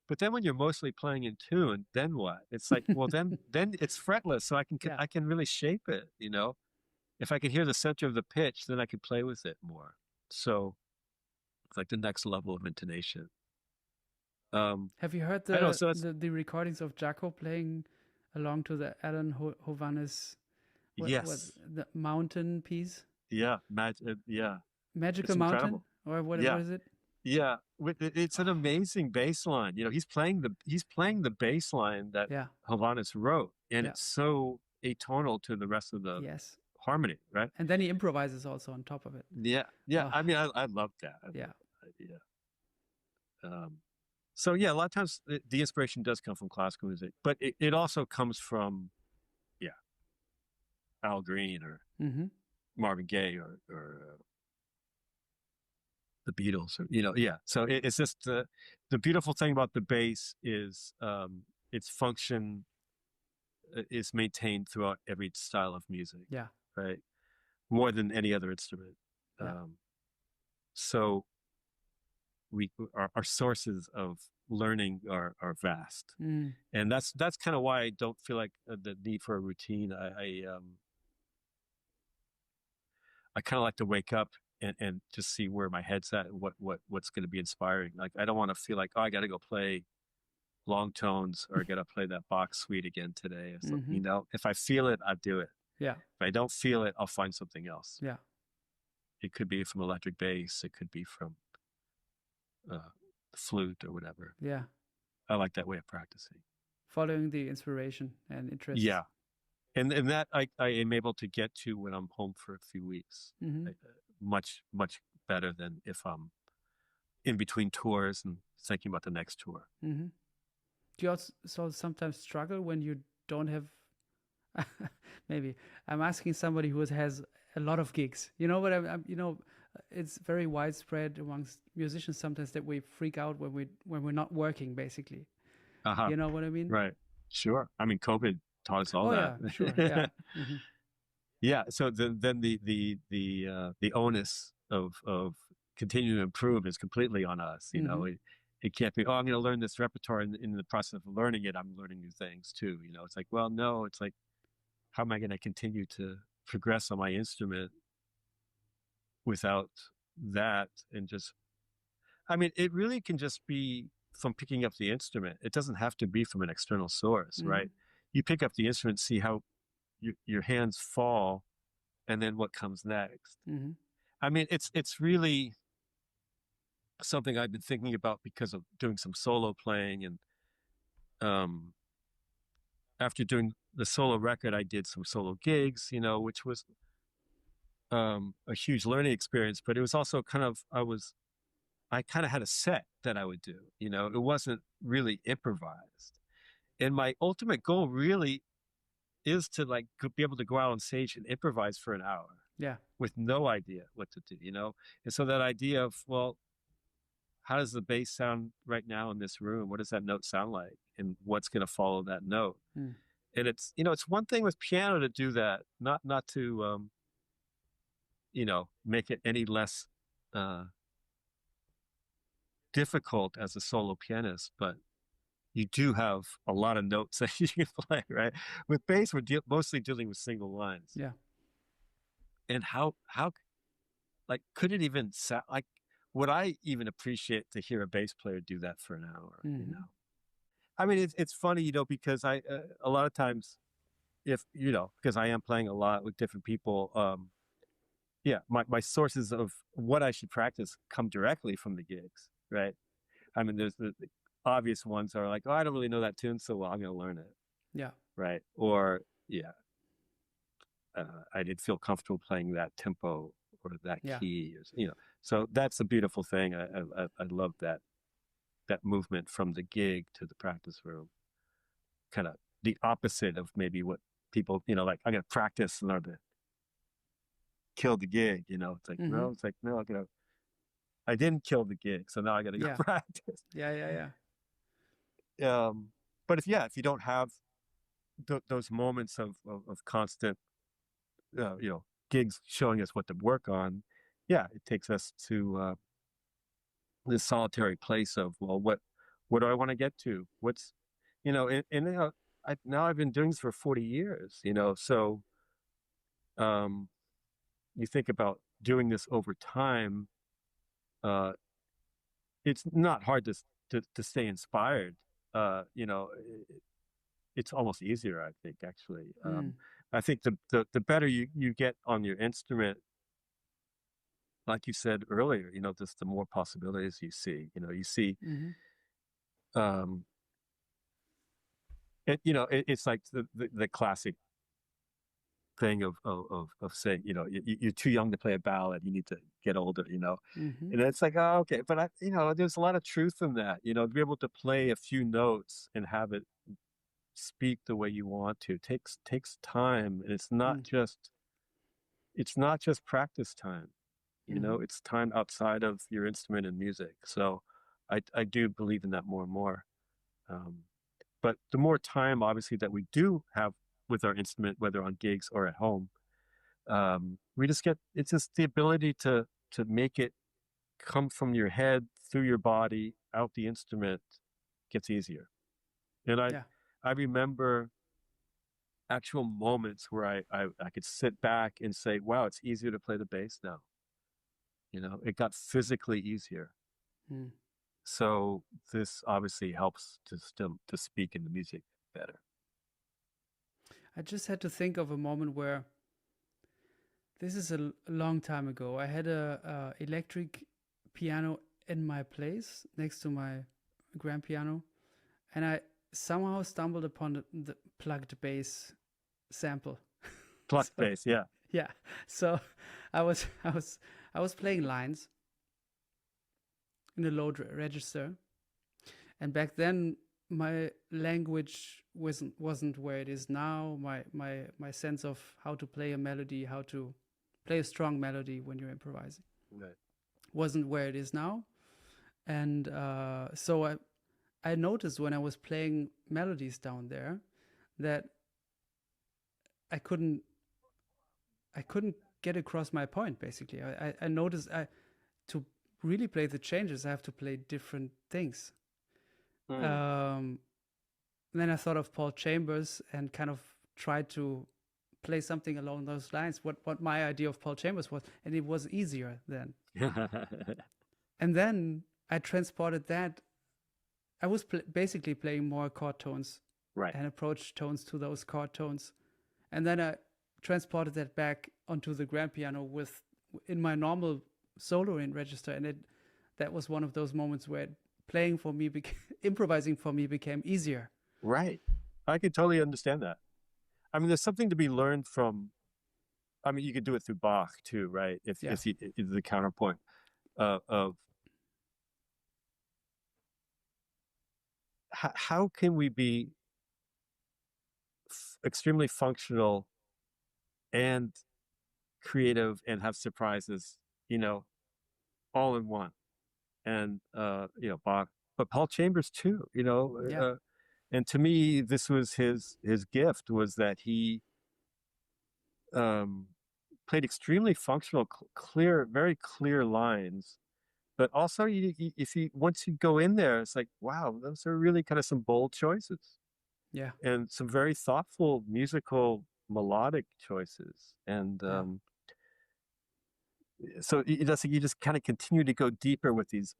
But then when you're mostly playing in tune, then what? It's like, well, then it's fretless, so I can really shape it. If I can hear the center of the pitch, then I can play with it more. So it's like the next level of intonation. Have you heard the recordings of Jaco playing along to the Alan Hovhannes? Yes, the mountain piece. Yeah, Magical Mountain, or what is it? Yeah, it's an amazing bass line. He's playing the bass line that Hovhannes wrote, and it's so atonal to the rest of the harmony, right? And then he improvises also on top of it. Yeah. Oh. I mean, I love that. So a lot of times the inspiration does come from classical music, but it also comes from, Al Green or Marvin Gaye or the Beatles, or, So it's just the beautiful thing about the bass is its function is maintained throughout every style of music. Yeah. Right. More than any other instrument. Yeah. So our sources of learning are vast, and that's kind of why I don't feel like the need for a routine. I kind of like to wake up and just see where my head's at and what's going to be inspiring. Like, I don't want to feel like, I got to go play long tones or I got to play that Bach suite again today or something. If I feel it, I'll do it. Yeah. If I don't feel it, I'll find something else. Yeah. It could be from electric bass. It could be from flute or whatever. Yeah. I like that way of practicing. Following the inspiration and interest. Yeah. And that I am able to get to when I'm home for a few weeks. Much, much better than if I'm in between tours and thinking about the next tour. Do you also sometimes struggle when you don't have, maybe I'm asking somebody who has a lot of gigs, but it's very widespread amongst musicians sometimes that we freak out when we're not working, basically. You know what I mean? Right. Sure. I mean, COVID taught us all that. Yeah, sure. Yeah. Yeah. So then the onus of continuing to improve is completely on us. It can't be, I'm going to learn this repertoire, and in the process of learning it, I'm learning new things too. It's like, well, no, it's like, how am I going to continue to progress on my instrument without that? And just, I mean, it really can just be from picking up the instrument. It doesn't have to be from an external source, right? You pick up the instrument, see how your hands fall, and then what comes next. I mean, it's really something I've been thinking about because of doing some solo playing, and after doing the solo record, I did some solo gigs, which was a huge learning experience. But it was also kind of I kind of had a set that I would do. It wasn't really improvised. And my ultimate goal really is to be able to go out on stage and improvise for an hour. Yeah. With no idea what to do, And so that idea of, well, how does the bass sound right now in this room? What does that note sound like? And what's going to follow that note? And it's, it's one thing with piano to do that, not to, make it any less difficult as a solo pianist, but you do have a lot of notes that you can play, right? With bass, we're mostly dealing with single lines. Yeah. And how could it even sound like? Would I even appreciate to hear a bass player do that for an hour? I mean, it's funny, because I a lot of times, if because I am playing a lot with different people, my sources of what I should practice come directly from the gigs, right? I mean, there's the obvious ones are like, I don't really know that tune so well, I'm going to learn it. Yeah. Right. Or I didn't feel comfortable playing that tempo or that Yeah. key, so that's a beautiful thing. I love that movement from the gig to the practice room, kind of the opposite of maybe what people, like, I'm gonna practice in order to kill the gig, it's like, no, I didn't kill the gig, so now I gotta go practice. Yeah. But if you don't have those moments of constant gigs showing us what to work on, it takes us to this solitary place of, well, what do I want to get to? What's, I've been doing this for 40 years, so you think about doing this over time, it's not hard to stay inspired. It's almost easier, I think, actually. I think the better you get on your instrument, like you said earlier, just the more possibilities you see. You see, it's like the classic thing of saying, you're too young to play a ballad, you need to get older, and it's like, oh, okay, but there's a lot of truth in that, to be able to play a few notes and have it speak the way you want to takes time, and it's not just practice time, it's time outside of your instrument and music. So I do believe in that more and more, but the more time obviously that we do have with our instrument, whether on gigs or at home, it's just the ability to make it come from your head through your body out the instrument gets easier. And I remember actual moments where I could sit back and say, wow, it's easier to play the bass now. It got physically easier. So this obviously helps to speak in the music better. I just had to think of a moment where, this is a long time ago, I had a electric piano in my place next to my grand piano, and I somehow stumbled upon the plugged bass sample. Plugged bass, yeah. Yeah. So I was playing lines in a low register, and back then my language wasn't where it is now. My sense of how to play a melody, how to play a strong melody when you're improvising, wasn't where it is now. And so I noticed when I was playing melodies down there that I couldn't get across my point. Basically, I noticed to really play the changes, I have to play different things. Then I thought of Paul Chambers and kind of tried to play something along those lines, what my idea of Paul Chambers was, and it was easier then. And then I transported that. I was basically playing more chord tones, and approach tones to those chord tones, and then I transported that back onto the grand piano in my normal soloing register, and that was one of those moments where playing for me, improvising for me became easier. Right. I could totally understand that. I mean, there's something to be learned from, I mean, you could do it through Bach too, right? If the counterpoint of how can we be extremely functional and creative and have surprises, all in one. And Bach, but Paul Chambers too, and to me this was his gift, was that he played extremely functional, clear, very clear lines, but also once you go in there, it's like, wow, those are really kind of some bold choices, and some very thoughtful musical melodic choices. And so you just kind of continue to go deeper with these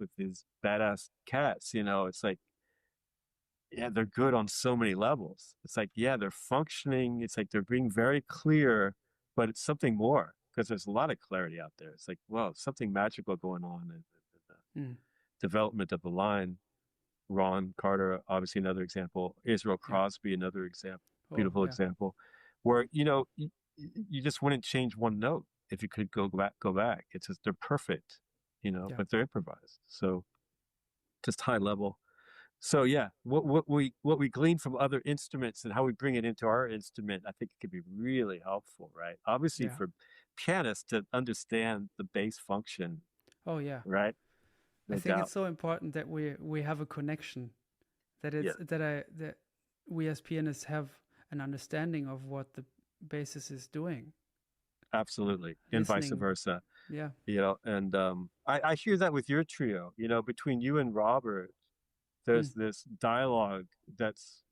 badass cats. It's like, they're good on so many levels. It's like, they're functioning. It's like they're being very clear, but it's something more, because there's a lot of clarity out there. It's like, well, something magical going on in the development of the line. Ron Carter, obviously another example. Israel Crosby, another example. Beautiful example, where you just wouldn't change one note if you could go back. It's just, they're perfect, but they're improvised. So just high level. So yeah, what we glean from other instruments and how we bring it into our instrument, I think it could be really helpful, right? Obviously for pianists to understand the bass function. Oh yeah. Right. No I think doubt. It's so important that we have a connection, that it's that we as pianists have an understanding of what the bassist is doing. Absolutely. And vice versa. Yeah. And I hear that with your trio, between you and Robert, there's this dialogue that's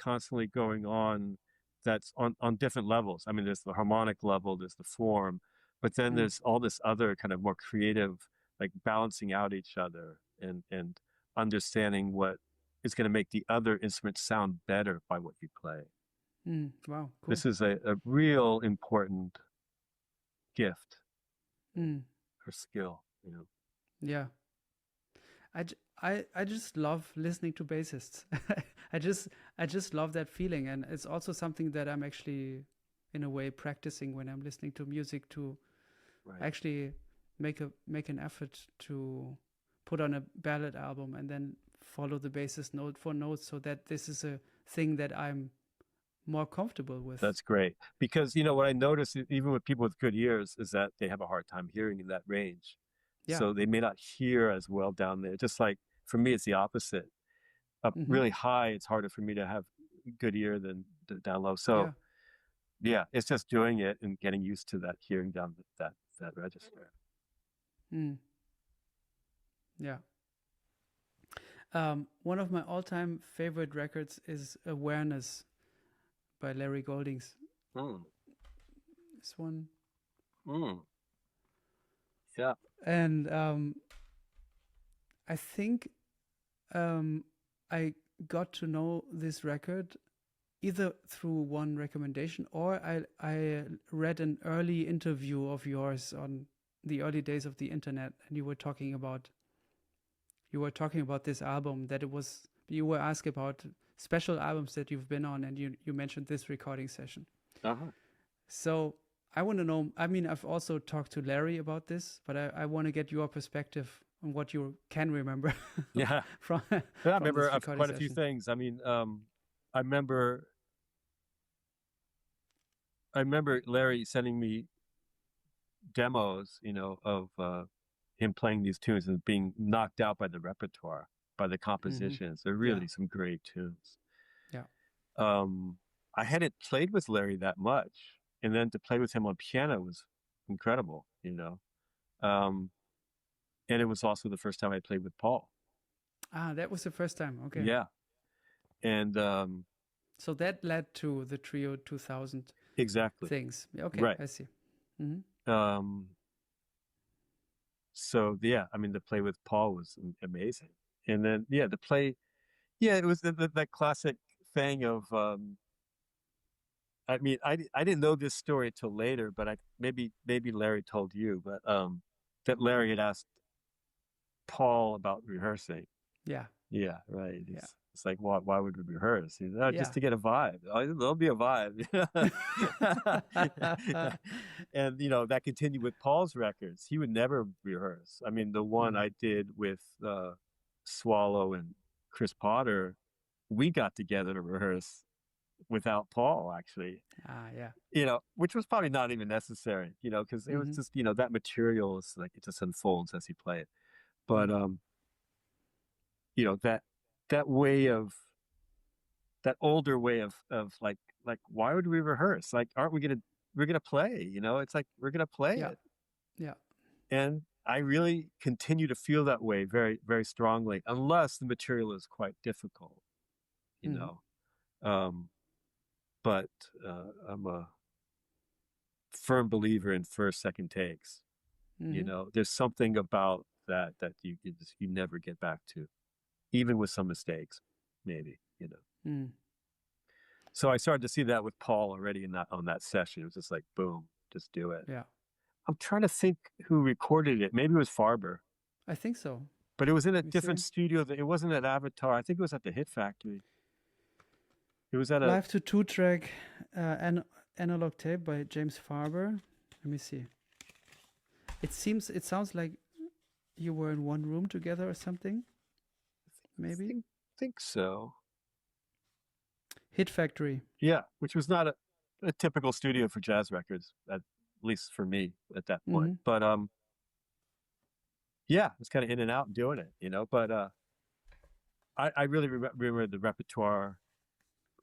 constantly going on, that's on different levels. I mean, there's the harmonic level, there's the form, but then there's all this other kind of more creative, like balancing out each other and understanding what is going to make the other instrument sound better by what you play. Wow, cool. This is a real important gift or skill, Yeah. I just love listening to bassists. I just love that feeling, and it's also something that I'm actually in a way practicing when I'm listening to music, to actually make an effort to put on a ballad album and then follow the bassist note for note, so that this is a thing that I'm more comfortable with. That's great, because what I notice even with people with good ears is that they have a hard time hearing in that range. Yeah. So they may not hear as well down there. Just like for me, it's the opposite. Up really high, it's harder for me to have good ear than down low. So yeah, it's just doing it and getting used to that hearing down that register. Yeah. One of my all-time favorite records is Awareness by Larry Goldings. This one. Yeah. And I think I got to know this record either through one recommendation, or I read an early interview of yours on the early days of the internet, and you were talking about this album, that you were asked about special albums that you've been on, and you mentioned this recording session. So I want to know, I mean, I've also talked to Larry about this, but I want to get your perspective on what you can remember. Yeah. from I remember quite a few things. I mean, I remember Larry sending me demos, of him playing these tunes and being knocked out by the repertoire, by the compositions. They're really some great tunes. Yeah. I hadn't played with Larry that much. And then to play with him on piano was incredible, and it was also the first time I played with Paul. That was the first time. Okay. Yeah. And so that led to the Trio 2000 exactly things. Okay, right. I see. So yeah, I mean, the play with Paul was amazing. And then the play, it was that classic thing of I mean, I didn't know this story till later, but maybe Larry told you, but that Larry had asked Paul about rehearsing. Yeah. Yeah, right. It's like, why would we rehearse? Just to get a vibe. There'll be a vibe. And that continued with Paul's records. He would never rehearse. I mean, the one I did with Swallow and Chris Potter, we got together to rehearse without Paul, actually. Which was probably not even necessary, because it was just, that material is like, it just unfolds as you play it. But that way of, that older way of like why would we rehearse? Like, aren't we we're gonna play, it's like we're gonna play it. Yeah. And I really continue to feel that way very, very strongly, unless the material is quite difficult, but I'm a firm believer in first, second takes. There's something about that you never get back to, even with some mistakes, maybe. So I started to see that with Paul already on that session. It was just like, boom, just do it. Yeah. I'm trying to think who recorded it. Maybe it was Farber. I think so. But it was in a different studio. It wasn't at Avatar. I think it was at the Hit Factory. It was at Live to 2 track, and analog tape by James Farber. Let me see. It sounds like you were in one room together or something. Maybe? I think so. Hit Factory. Yeah, which was not a typical studio for jazz records, at least for me at that point. But yeah, it's kind of in and out doing it, you know. But I really remember the repertoire,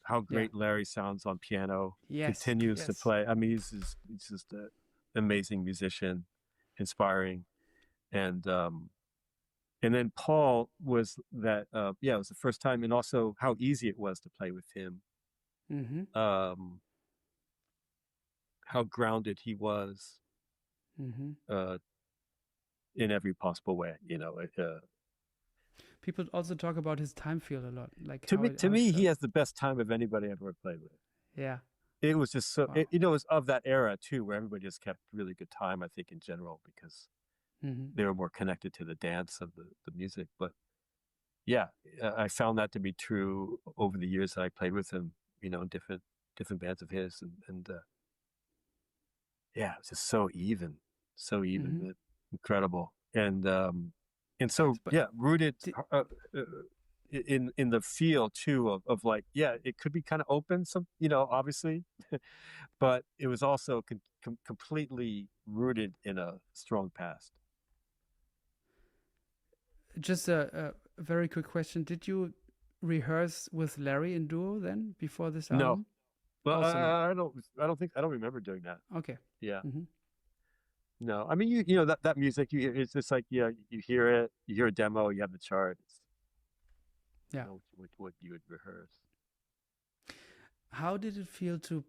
how great Larry sounds on piano. Continues to play. I mean, he's just an amazing musician, inspiring, and then Paul was that. It was the first time, and also how easy it was to play with him. How grounded he was, in every possible way, you know. People also talk about his time feel a lot. Like to me, he has the best time of anybody I've ever played with. Yeah, it was just so. Wow. It was of that era too, where everybody just kept really good time. I think in general because they were more connected to the dance of the music. But yeah, I found that to be true over the years that I played with him. You know, in different bands of his, and yeah, it was just so even, incredible, and so rooted in the feel too of like, yeah, it could be kind of open, some, you know, obviously, but it was also completely rooted in a strong past. Just a very quick question: did you rehearse with Larry in duo then before this album? No. Well, I don't remember doing that. Okay. Yeah. No, I mean, you know that music, it's just like, you hear it, you hear a demo, you have the chart. You know what you would rehearse. How did it feel to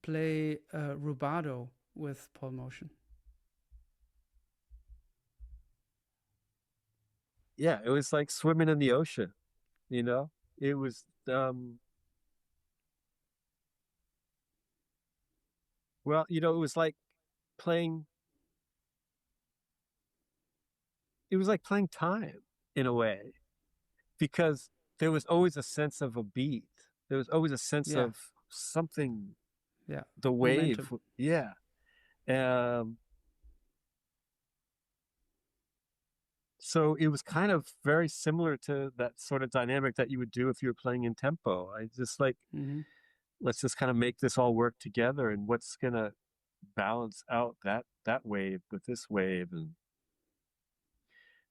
play rubato with Paul Motian? Yeah, it was like swimming in the ocean, you know? It was well, you know, it was like playing time in a way, because there was always a sense of a beat. There was always a sense of something. Yeah. The wave. Momentum. Yeah. So it was kind of very similar to that sort of dynamic that you would do if you were playing in tempo. I just like, let's just kind of make this all work together, and what's going to balance out that wave with this wave. And,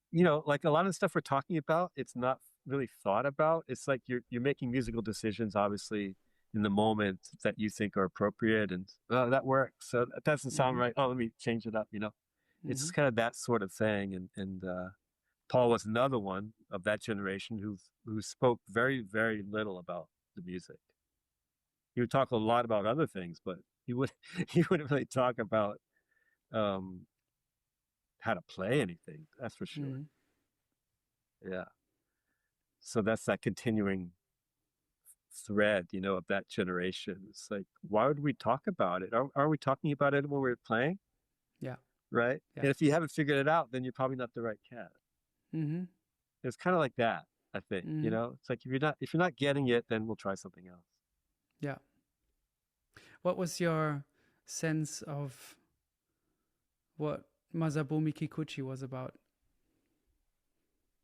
you know, like a lot of the stuff we're talking about, it's not really thought about. It's like you're making musical decisions, obviously, in the moment that you think are appropriate, and that works. So that doesn't sound right. Oh, let me change it up, you know. It's kind of that sort of thing. And Paul was another one of that generation who spoke very, very little about the music. He would talk a lot about other things, but he wouldn't really talk about how to play anything. That's for sure. Yeah. So that's that continuing thread, you know, of that generation. It's like, why would we talk about it? Are we talking about it when we're playing? Yeah. Right. Yeah. And if you haven't figured it out, then you're probably not the right cat. It's kind of like that, I think. You know, it's like if you're not getting it, then we'll try something else. Yeah. What was your sense of what Masabumi Kikuchi was about?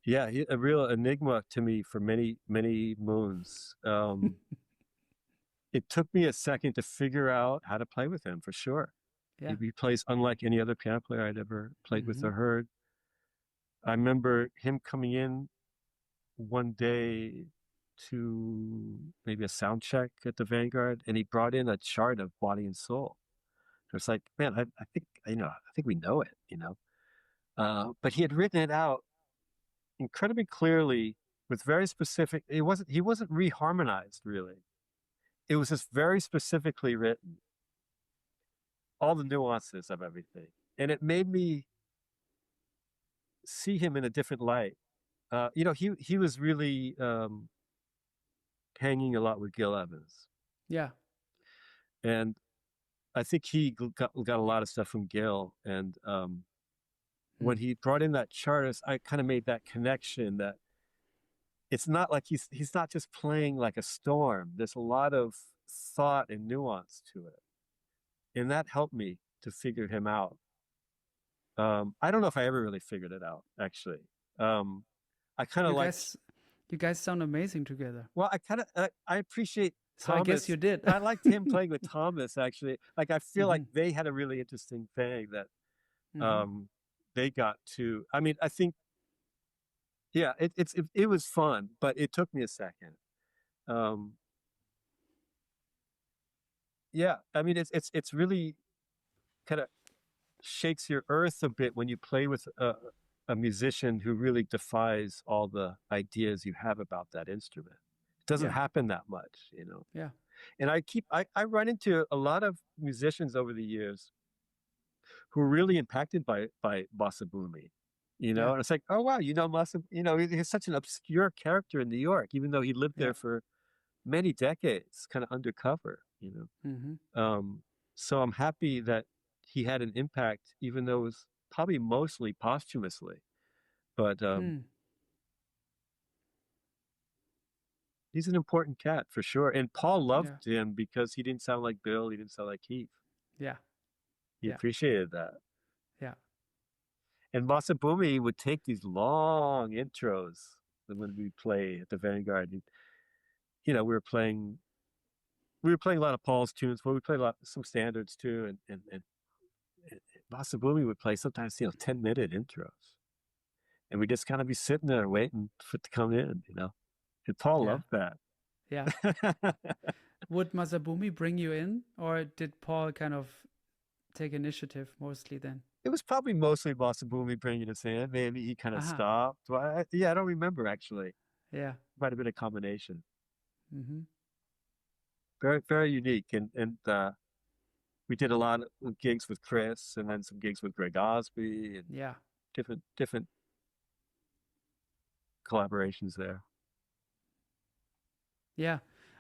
Yeah, a real enigma to me for many, many moons. It took me a second to figure out how to play with him, for sure. Yeah. He plays unlike any other piano player I'd ever played with or heard. I remember him coming in one day to maybe a sound check at the Vanguard, and he brought in a chart of Body and Soul. It was like, man, I think we know it, you know. But he had written it out incredibly clearly with very specific. He wasn't reharmonized really. It was just very specifically written, all the nuances of everything, and it made me see him in a different light. You know, he was really hanging a lot with Gil Evans. Yeah, and I think he got a lot of stuff from Gil, and when he brought in that chartist, I kind of made that connection that it's not like he's not just playing like a storm. There's a lot of thought and nuance to it. And that helped me to figure him out. I don't know if I ever really figured it out, actually. I kind of like... You guys sound amazing together. Well, I appreciate So Thomas. I guess you did. I liked him playing with Thomas, actually. Like, I feel like Mm-hmm. they had a really interesting thing that Mm-hmm. they got to... I mean, I think, yeah, it was fun, but it took me a second. Yeah, I mean, it's really kind of shakes your earth a bit when you play with a musician who really defies all the ideas you have about that instrument. It doesn't happen that much, you know? Yeah. And I run into a lot of musicians over the years who are really impacted by Masabumi, you know? Yeah. And it's like, oh, wow, you know, you know, he's such an obscure character in New York, even though he lived there for many decades, kind of undercover, you know? Mm-hmm. So I'm happy that he had an impact, even though it was probably mostly posthumously. But he's an important cat for sure. And Paul loved him because he didn't sound like Bill. He didn't sound like Keith. Yeah. He appreciated that. Yeah. And Masabumi would take these long intros when we play at the Vanguard. You know, we were playing a lot of Paul's tunes, but we played some standards too. And Masabumi would play sometimes, 10-minute intros. And we'd just kind of be sitting there waiting for it to come in, you know. And Paul loved that. Yeah. Would Masabumi bring you in, or did Paul kind of take initiative mostly then? It was probably mostly Masabumi bringing us in. Maybe he kind of stopped. Well, I don't remember, actually. Yeah. Might have been a combination. Mm-hmm. Very, very unique. And we did a lot of gigs with Chris, and then some gigs with Greg Osby, and different collaborations there. Yeah.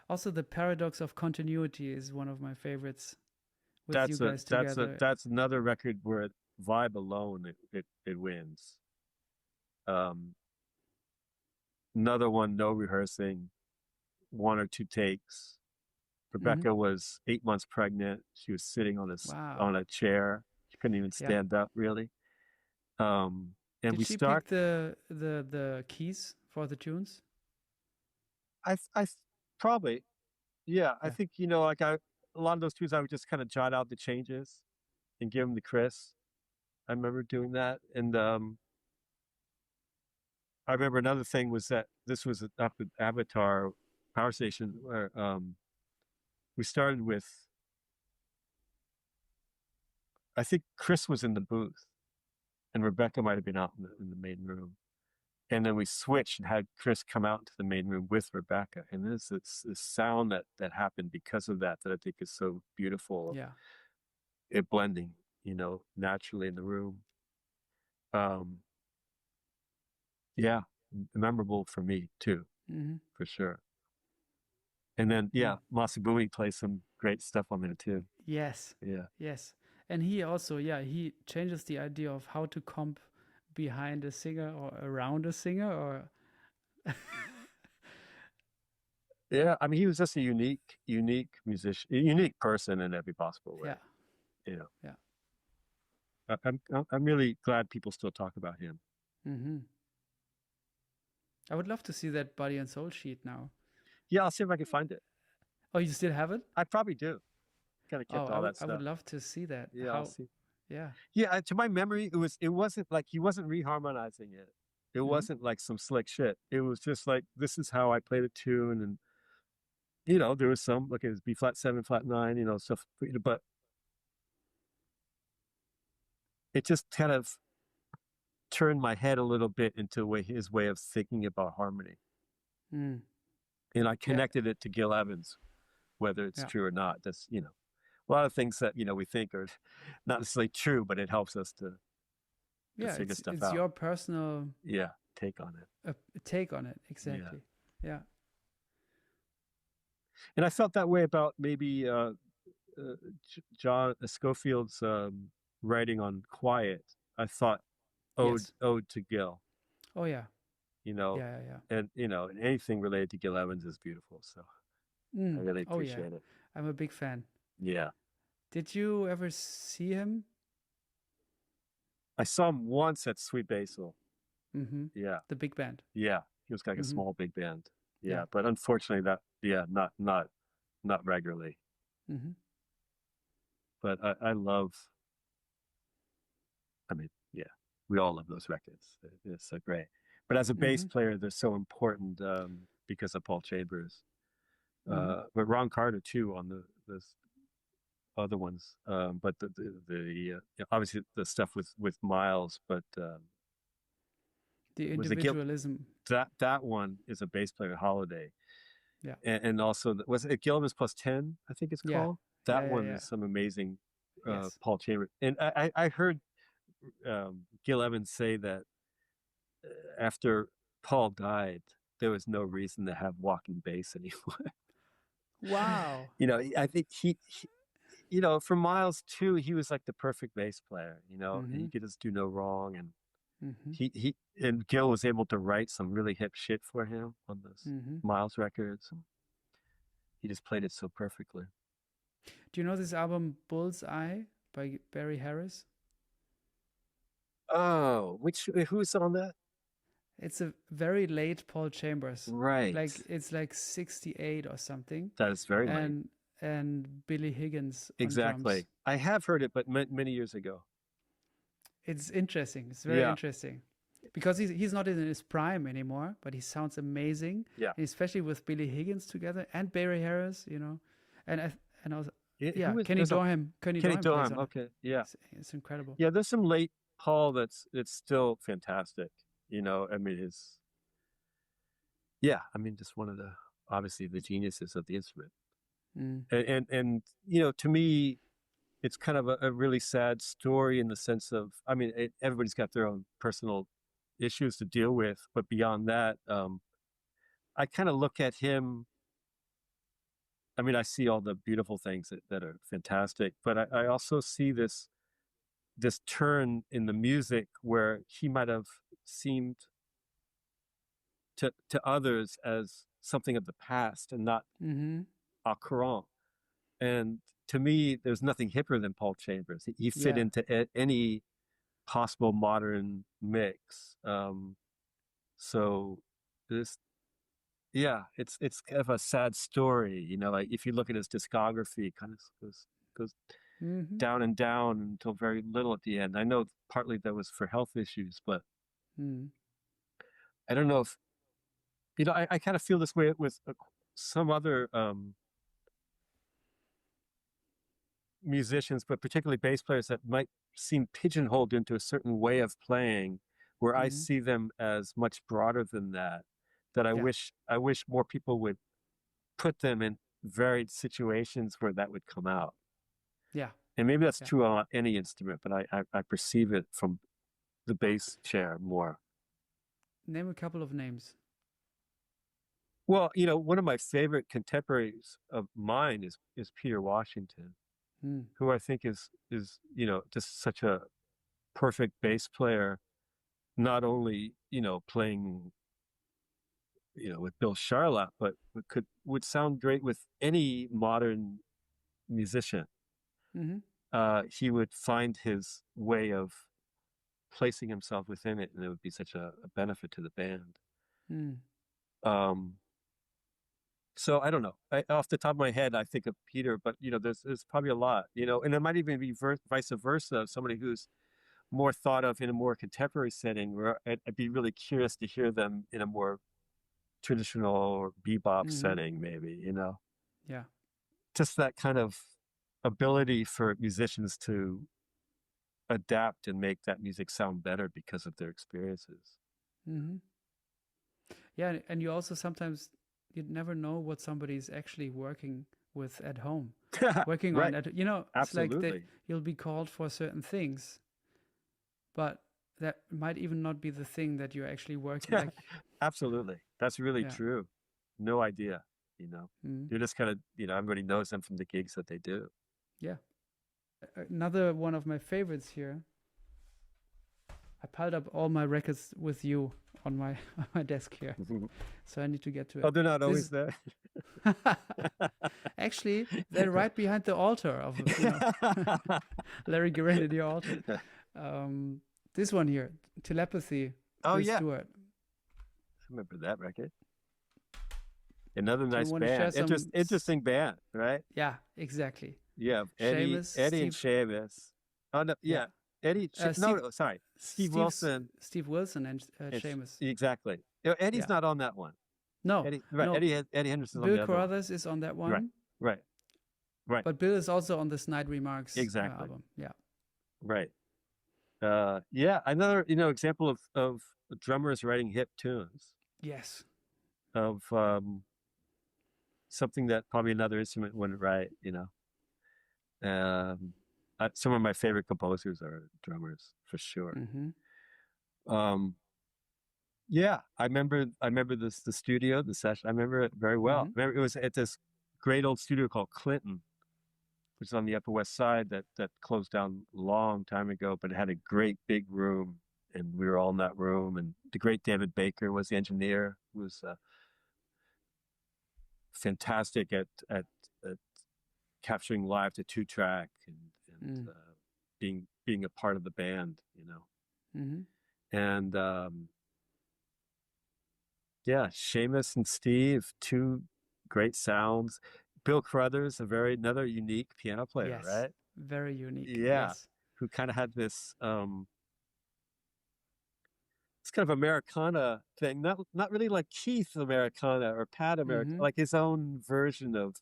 Also, the paradox of continuity is one of my favorites. With you guys together. That's another record where vibe alone it wins. Another one, no rehearsing, 1 or 2 takes. Rebecca was 8 months pregnant. She was sitting on a chair. She couldn't even stand up, really. And did she pick the keys for the tunes? I probably, I think, like a lot of those tunes, I would just kind of jot out the changes and give them to Chris. I remember doing that. And I remember another thing was that this was up at Avatar Power Station where we started with, I think Chris was in the booth and Rebecca might have been out in the main room. And then we switched and had Chris come out to the main room with Rebecca. And there's this sound that happened because of that I think is so beautiful. Yeah. It blending, naturally in the room. Yeah, memorable for me too, for sure. And then, Masabumi plays some great stuff on there too. Yes. Yeah. Yes. And he also, he changes the idea of how to comp behind a singer or around a singer or yeah, I mean he was just a unique musician, a unique person in every possible way. Yeah. I'm really glad people still talk about him. I would love to see that Body and Soul sheet now. Yeah, I'll see if I can find it. Oh, you still have it? I probably do. Kind of kept all that stuff. I would love to see that. Yeah, I'll see. Yeah. To my memory, it wasn't like he wasn't reharmonizing it. It wasn't like some slick shit. It was just like, this is how I play the tune, and there was some it was B flat 7, flat 9, stuff, but it just kind of turned my head a little bit into his way of thinking about harmony. And I connected it to Gil Evans, whether it's true or not. That's a lot of things that we think are not necessarily true, but it helps us to figure stuff out. It's your personal take on it. Take on it, exactly. Yeah. And I felt that way about maybe John Scofield's writing on Quiet. I thought ode to Gil. Oh yeah. And anything related to Gil Evans is beautiful. So I really appreciate it. I'm a big fan. Yeah. Did you ever see him? I saw him once at Sweet Basil. Mm-hmm. Yeah. The big band. Yeah. He was like a small big band. Yeah. But unfortunately not regularly. Mm-hmm. But I love, I mean, yeah, we all love those records. It's so great. But as a bass player, they're so important because of Paul Chambers. But Ron Carter too on the other ones. But the obviously the stuff with Miles, but the individualism. That one is a bass player holiday. Yeah. And also was it Gilliman's Plus 10? I think it's called. That one is some amazing Paul Chambers. And I heard Gil Evans say that after Paul died, there was no reason to have walking bass anymore. Wow. I think he for Miles too, he was like the perfect bass player, and he could just do no wrong. And he and Gil was able to write some really hip shit for him on those Miles records. He just played it so perfectly. Do you know this album Bullseye by Barry Harris? Oh, who's on that? It's a very late Paul Chambers. Right. It's like 68 or something. That is very late. And Billy Higgins on exactly. drums. I have heard it, but many years ago. It's interesting. It's very interesting. Because he's not in his prime anymore, but he sounds amazing. Yeah. And especially with Billy Higgins together and Barry Harris, And I was Kenny Dorham. Kenny Dorham. Okay. Yeah. It's incredible. Yeah, there's some late Paul it's still fantastic. I mean just one of the obviously the geniuses of the instrument. And to me, it's kind of a really sad story in the sense of, I mean, everybody's got their own personal issues to deal with, but beyond that, I kind of look at him. I mean, I see all the beautiful things that are fantastic, but I also see this turn in the music where he might have seemed to others as something of the past and not au courant. And to me, there's nothing hipper than Paul Chambers. He fit into any possible modern mix. So this, it's kind of a sad story. Like if you look at his discography, it kind of goes down and down until very little at the end. I know partly that was for health issues, but I don't know if, I kind of feel this way with some other musicians, but particularly bass players that might seem pigeonholed into a certain way of playing, where I see them as much broader than that. I wish more people would put them in varied situations where that would come out. Yeah. And maybe that's true on any instrument, but I perceive it from the bass chair more. Name a couple of names. Well, one of my favorite contemporaries of mine is Peter Washington, who I think is just such a perfect bass player, not only, playing, with Bill Charlap, but would sound great with any modern musician. He would find his way of placing himself within it, and it would be such a benefit to the band. So I don't know. Off the top of my head, I think of Peter, but there's probably a lot. And it might even be vice versa. Somebody who's more thought of in a more contemporary setting, where I'd be really curious to hear them in a more traditional or bebop setting, maybe. Yeah. Just that kind of ability for musicians to adapt and make that music sound better because of their experiences. Yeah, and you also sometimes you'd never know what somebody's actually working with at home, working right. on. Absolutely. It's like you'll be called for certain things, but that might even not be the thing that you're actually working. Like, absolutely, that's really true. No idea. You're just kind of everybody knows them from the gigs that they do. Yeah. Another one of my favorites here. I piled up all my records with you on my desk here, so I need to get to it. Oh, they're not always there. Actually, they're right behind the altar of Larry Grenadier altar. This one here, Telepathy. Oh, yeah. Stewart. I remember that record. Another nice want to band. share some Interesting band, right? Yeah, exactly. Yeah, Eddie and Seamus. Oh, no, yeah. Eddie, sorry. Steve Wilson. Steve Wilson and Seamus. Exactly. Eddie's not on that one. No. Eddie, right. No. Eddie Henderson's Bill on the other Carruthers is on that one. Right. But Bill is also on this Night Remarks album. Yeah. Right. Yeah. Another, example of drummers writing hip tunes. Yes. Of something that probably another instrument wouldn't write, some of my favorite composers are drummers, for sure. Mm-hmm. Yeah, I remember the studio, the session. I remember it very well. Mm-hmm. Remember, it was at this great old studio called Clinton, which is on the Upper West Side, that closed down a long time ago, but it had a great big room, and we were all in that room. And the great David Baker was the engineer, who was fantastic at capturing live to 2-track and being a part of the band, Mm-hmm. And yeah, Seamus and Steve, two great sounds. Bill Carruthers, another unique piano player, right? Very unique. Yeah, yes. Who kind of had this it's kind of Americana thing, not really like Keith Americana or Pat Americana, like his own version of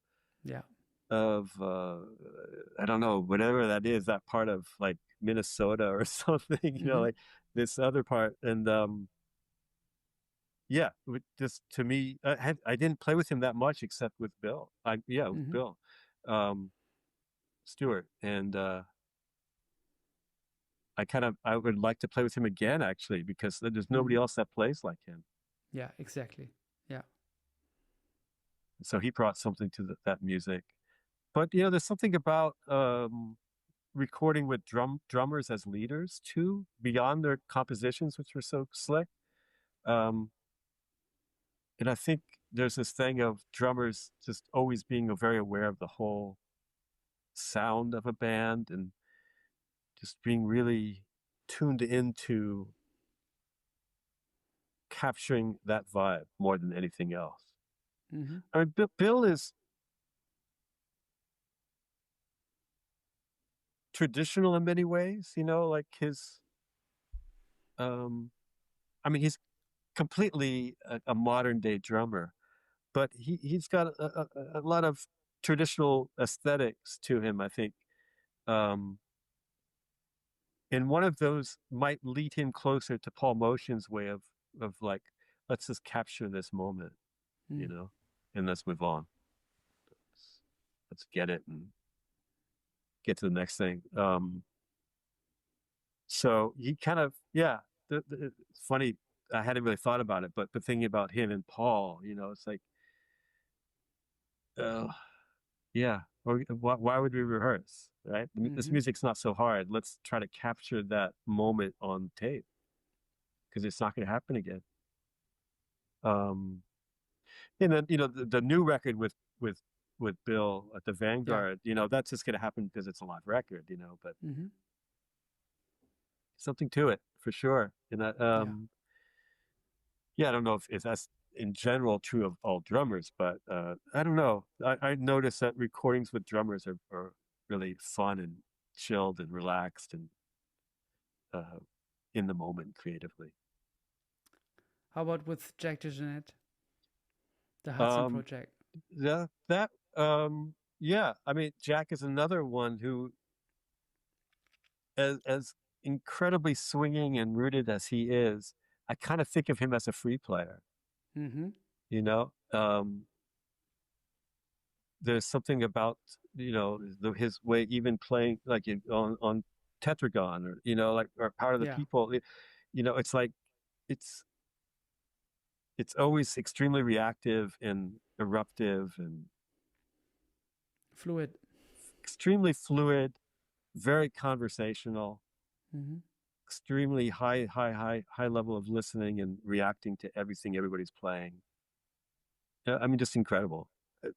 I don't know, whatever that is, that part of like Minnesota or something, like this other part. And yeah, just to me, I didn't play with him that much except with Bill. With Bill Stewart, and I would like to play with him again, actually, because there's nobody else that plays like him. Yeah, exactly. Yeah. So he brought something to that music. But there's something about recording with drummers as leaders too, beyond their compositions, which were so slick. And I think there's this thing of drummers just always being very aware of the whole sound of a band and just being really tuned into capturing that vibe more than anything else. Mm-hmm. I mean, Bill is traditional in many ways, like his, he's completely a modern day drummer, but he's got a lot of traditional aesthetics to him, I think. And one of those might lead him closer to Paul Motian's way of like, let's just capture this moment, and let's move on. Let's get it and get to the next thing. So he kind of, it's funny. I hadn't really thought about it, but thinking about him and Paul, it's like, why would we rehearse, right? This music's not so hard. Let's try to capture that moment on tape, because it's not going to happen again. And then the new record with Bill at the Vanguard, that's just going to happen because it's a live record, but something to it for sure. And I don't know if that's in general true of all drummers, but I don't know. I noticed that recordings with drummers are really fun and chilled and relaxed and in the moment creatively. How about with Jack DeJohnette, the Hudson Project? I mean, Jack is another one who, as incredibly swinging and rooted as he is, I kind of think of him as a free player. Mm-hmm. There's something about his way, even playing like on Tetragon, or Power of the People. It's like it's always extremely reactive and eruptive and fluid, extremely fluid, very conversational. Mm-hmm. Extremely high level of listening and reacting to everything everybody's playing. I mean, just incredible.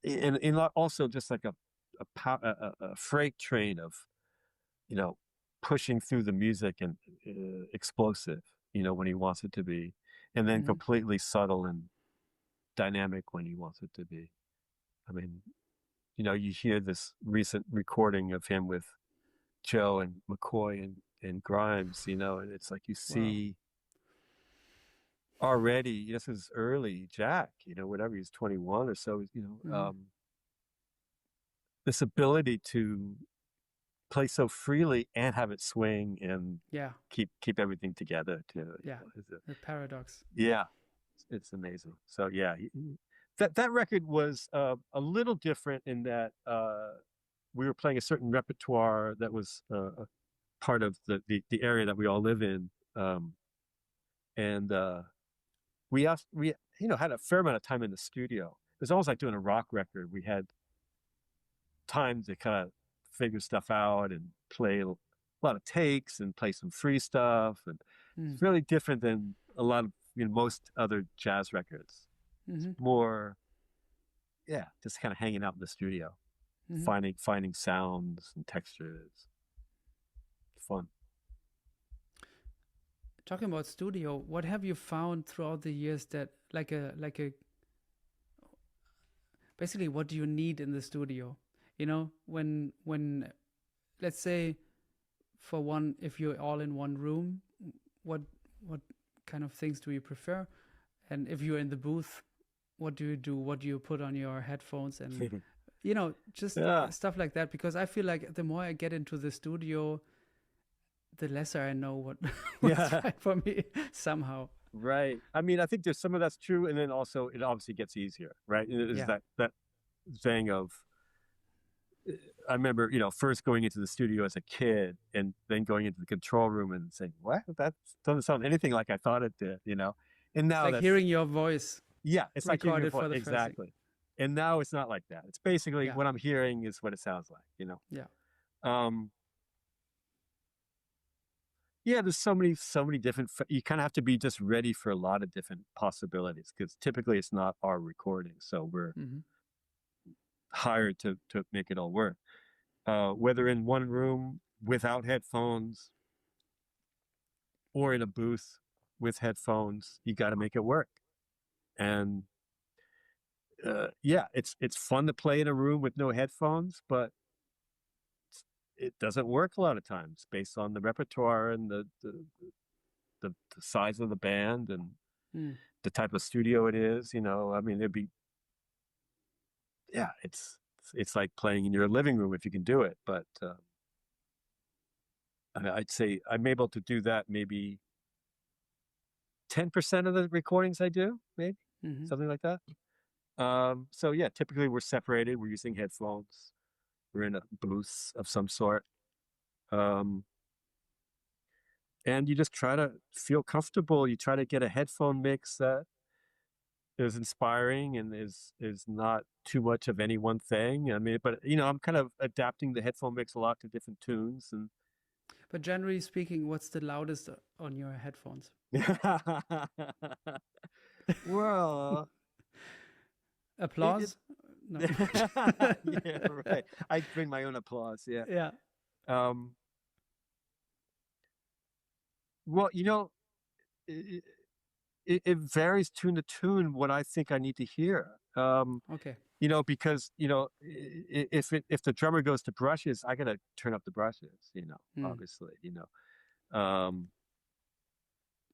and also just like a freight train of, pushing through the music and explosive, when he wants it to be, and then completely subtle and dynamic when he wants it to be. I mean, you hear this recent recording of him with Joe and McCoy and Grimes, and it's like you see already, this is early Jack, whatever, he's 21 or so, this ability to play so freely and have it swing and keep everything together too. The paradox. Yeah, it's amazing. So yeah, that record was a little different in that we were playing a certain repertoire that was part of the area that we all live in, and we had a fair amount of time in the studio. It was almost like doing a rock record. We had time to kind of figure stuff out and play a lot of takes and play some free stuff, and it's really different than a lot of most other jazz records. It's more just kind of hanging out in the studio, finding sounds and textures. Fun. Talking about studio, what have you found throughout the years that like a basically what do you need in the studio? When let's say for one, if you're all in one room, what kind of things do you prefer? And if you're in the booth, what do you do? What do you put on your headphones? And just stuff like that, because I feel like the more I get into the studio, the lesser I know what's right for me somehow. Right. I mean, I think there's some of that's true, and then also it obviously gets easier, right? It's that thing of, I remember, first going into the studio as a kid and then going into the control room and saying, what? That doesn't sound anything like I thought it did, And now it's like hearing your voice. Yeah, it's like hearing your voice. Exactly. And now it's not like that. It's basically what I'm hearing is what it sounds like, Yeah, there's so many different, you kind of have to be just ready for a lot of different possibilities, because typically it's not our recording. So we're hired to make it all work. Whether in one room without headphones or in a booth with headphones, you got to make it work. And it's fun to play in a room with no headphones, but it doesn't work a lot of times based on the repertoire and the size of the band and the type of studio it is. I mean, it'd be, it's like playing in your living room if you can do it. But I'd say I'm able to do that maybe 10% of the recordings I do, maybe something like that. So yeah, typically we're separated. We're using headphones. We're in a booth of some sort. And you just try to feel comfortable. You try to get a headphone mix that is inspiring and is not too much of any one thing. I mean, but I'm kind of adapting the headphone mix a lot to different tunes. But generally speaking, what's the loudest on your headphones? Well, applause? No. Yeah, right. I bring my own applause. Yeah. Yeah. Well, it varies tune to tune what I think I need to hear. Okay. Because if the drummer goes to brushes, I gotta turn up the brushes. Obviously.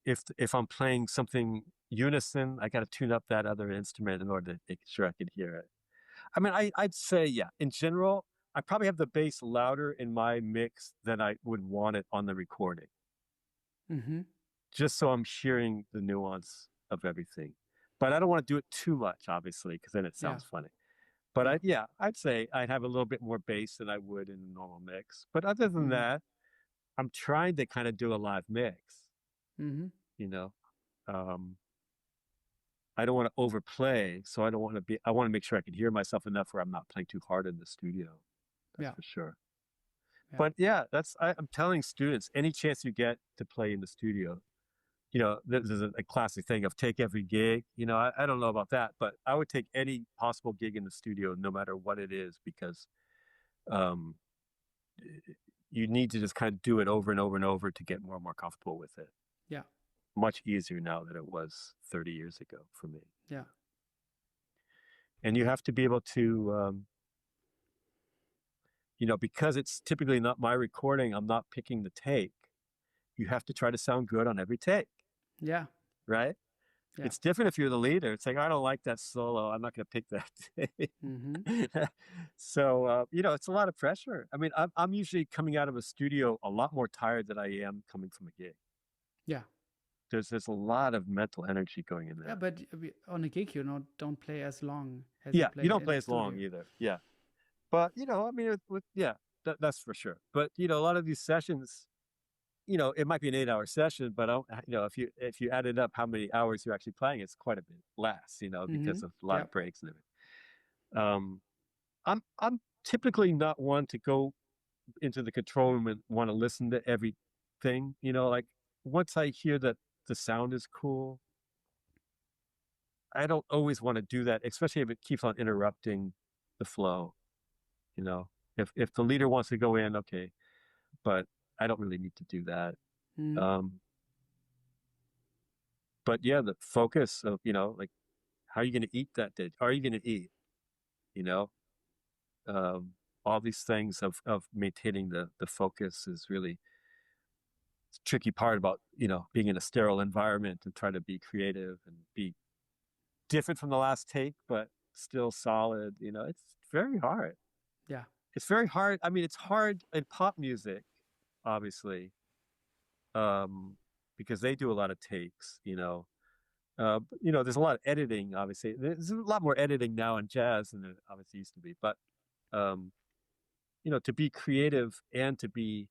If I'm playing something unison, I gotta tune up that other instrument in order to make sure I can hear it. I mean, I'd say, in general, I probably have the bass louder in my mix than I would want it on the recording. Just so I'm hearing the nuance of everything. But I don't want to do it too much, obviously, because then it sounds funny. But I'd say I'd have a little bit more bass than I would in a normal mix. But other than that, I'm trying to kind of do a live mix. I don't want to overplay, so I want to make sure I can hear myself enough where I'm not playing too hard in the studio. That's for sure. Yeah. But I'm telling students, any chance you get to play in the studio, you know, this is a classic thing of take every gig. You know, I don't know about that, but I would take any possible gig in the studio, no matter what it is, because um, you need to just kind of do it over and over and over to get more and more comfortable with it. Yeah. Much easier now than it was 30 years ago for me. Yeah. And you have to be able to, you know, because it's typically not my recording, I'm not picking the take. You have to try to sound good on every take. Yeah. Right? Yeah. It's different if you're the leader. It's like, I don't like that solo. I'm not going to pick that take. So, you know, it's a lot of pressure. I mean, I'm usually coming out of a studio a lot more tired than I am coming from a gig. Yeah. There's a lot of mental energy going in there. Yeah, but on a gig, you know, don't play as long as you play don't in play the as long studio. either. Yeah. But, you know, I mean, that's for sure. But, you know, a lot of these sessions, you know, it might be an 8-hour session, but you know, if you added up how many hours you're actually playing, it's quite a bit less, you know, because of a lot of breaks and everything. I'm typically not one to go into the control room and want to listen to everything, you know, like once I hear that the sound is cool, I don't always want to do that, especially if it keeps on interrupting the flow, you know. If the leader wants to go in, okay, but I don't really need to do that. But yeah, the focus of, you know, like, how are you going to eat that day? Are you going to eat? You know, all these things of maintaining the focus is really the tricky part about, you know, being in a sterile environment and trying to be creative and be different from the last take, but still solid. You know, it's very hard. Yeah. It's very hard. I mean, it's hard in pop music, obviously, because they do a lot of takes, you know. You know, there's a lot of editing, obviously. There's a lot more editing now in jazz than there obviously used to be. But, you know, to be creative and to be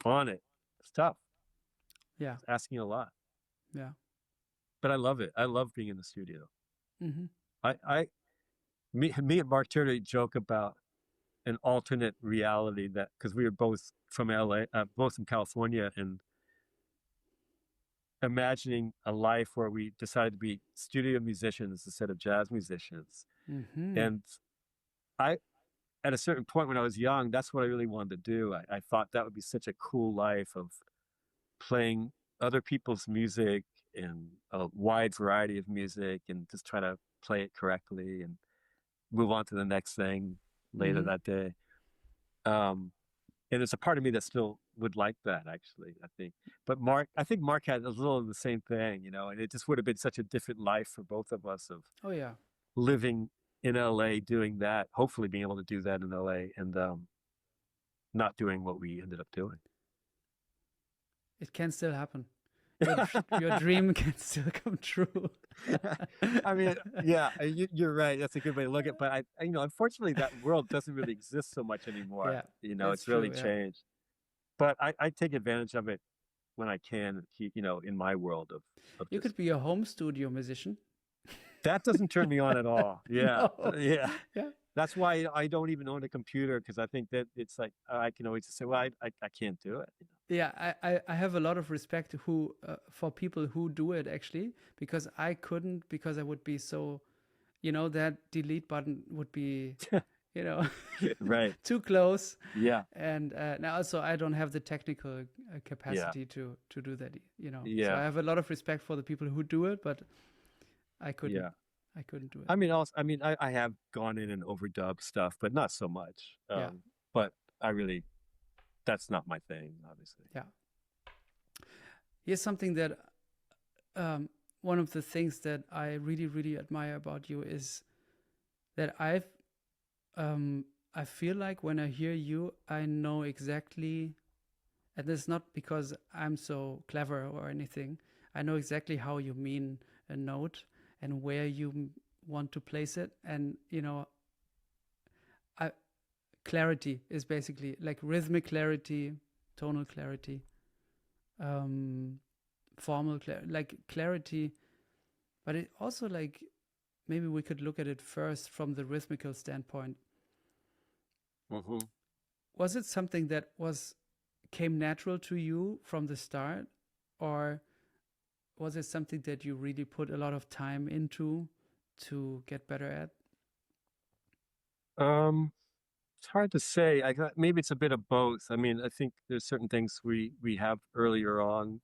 on it, it's tough. Yeah. It's asking a lot. Yeah. But I love it. I love being in the studio. Mm-hmm. Me and Mark Turner joke about an alternate reality that, because we were both from LA, both from California, and imagining a life where we decided to be studio musicians instead of jazz musicians. And at a certain point when I was young, that's what I really wanted to do. I thought that would be such a cool life of playing other people's music and a wide variety of music and just try to play it correctly and move on to the next thing later that day. And there's a part of me that still would like that, actually, I think. But I think Mark had a little of the same thing, you know, and it just would have been such a different life for both of us of living in LA, doing that, hopefully being able to do that in LA, and not doing what we ended up doing. It can still happen. Your dream can still come true. I mean, yeah, you're right. That's a good way to look at it. But you know, unfortunately, that world doesn't really exist so much anymore. Yeah, you know, it's really changed. But I take advantage of it when I can. You know, in my world of you could be a home studio musician. That doesn't turn me on at all. Yeah, No. Yeah. That's why I don't even own a computer, because I think that it's like I can always just say, well, I can't do it. You know? Yeah, I have a lot of respect for people who do it, actually, because I couldn't, because I would be so, you know, that delete button would be, you know, right, too close. Yeah. And now also I don't have the technical capacity to do that, you know. Yeah. So I have a lot of respect for the people who do it, but I couldn't. Yeah. I couldn't do it. I mean, I have gone in and overdubbed stuff, but not so much. But that's not my thing, obviously. Yeah. Here's something that, one of the things that I really, really admire about you is that I feel like when I hear you, I know exactly, and it's not because I'm so clever or anything, I know exactly how you mean a note and where you want to place it. And, you know, clarity is basically like rhythmic clarity, tonal clarity, formal clarity. But it also, like, maybe we could look at it first from the rhythmical standpoint. Was it something that came natural to you from the start, or was it something that you really put a lot of time into to get better at? It's hard to say. Maybe it's a bit of both. I mean, I think there's certain things we have earlier on,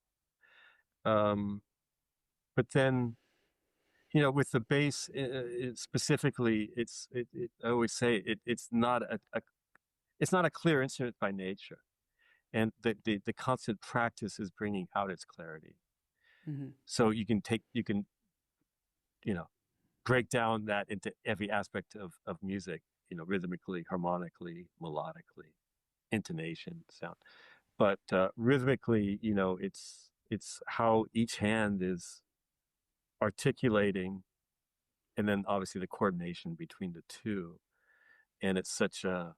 but then, you know, with the bass specifically, I always say it's not a clear instrument by nature, and the constant practice is bringing out its clarity. Mm-hmm. So you can you know, break down that into every aspect of music, you know, rhythmically, harmonically, melodically, intonation, sound. But rhythmically, you know, it's how each hand is articulating, and then obviously the coordination between the two. And it's such a,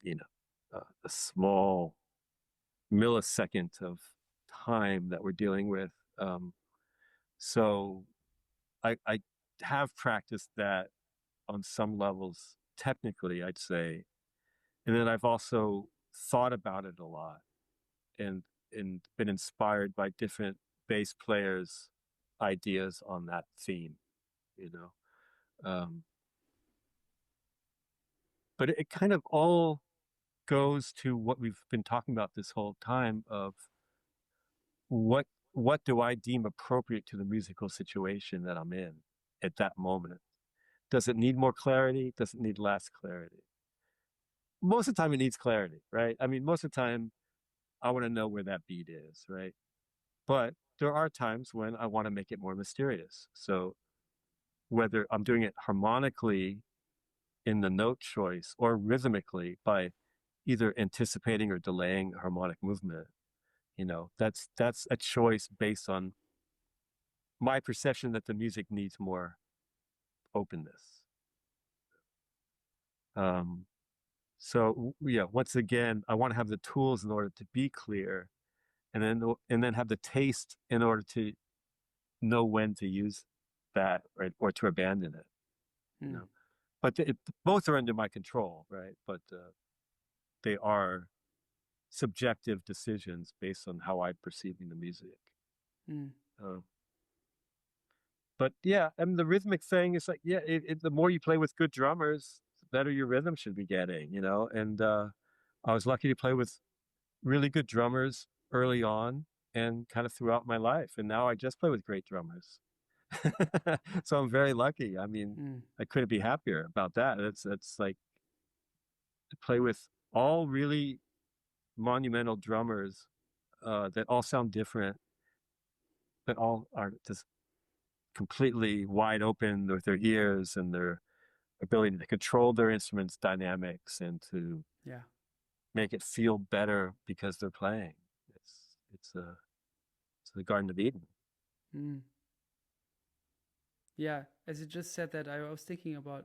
you know, a small millisecond of time that we're dealing with. So I have practiced that on some levels, technically, I'd say. And then I've also thought about it a lot and been inspired by different bass players' ideas on that theme, you know. But it kind of all goes to what we've been talking about this whole time of what do I deem appropriate to the musical situation that I'm in at that moment? Does it need more clarity? Does it need less clarity? Most of the time it needs clarity, right? I mean, most of the time I want to know where that beat is, right? But there are times when I want to make it more mysterious. So whether I'm doing it harmonically in the note choice or rhythmically by either anticipating or delaying harmonic movement, you know, that's a choice based on my perception that the music needs more openness. So yeah, once again, I want to have the tools in order to be clear, and then have the taste in order to know when to use that or to abandon it. You know, but both are under my control, right? But they are subjective decisions based on how I'm perceiving the music. But yeah, I mean, the rhythmic thing is like, yeah, the more you play with good drummers, the better your rhythm should be getting, you know. And I was lucky to play with really good drummers early on and kind of throughout my life. And now I just play with great drummers. So I'm very lucky. I mean, I couldn't be happier about that. It's like to play with all really monumental drummers that all sound different, but all are just completely wide open with their ears and their ability to control their instruments' dynamics and to make it feel better because they're playing. It's the Garden of Eden. Yeah, as you just said that, I was thinking about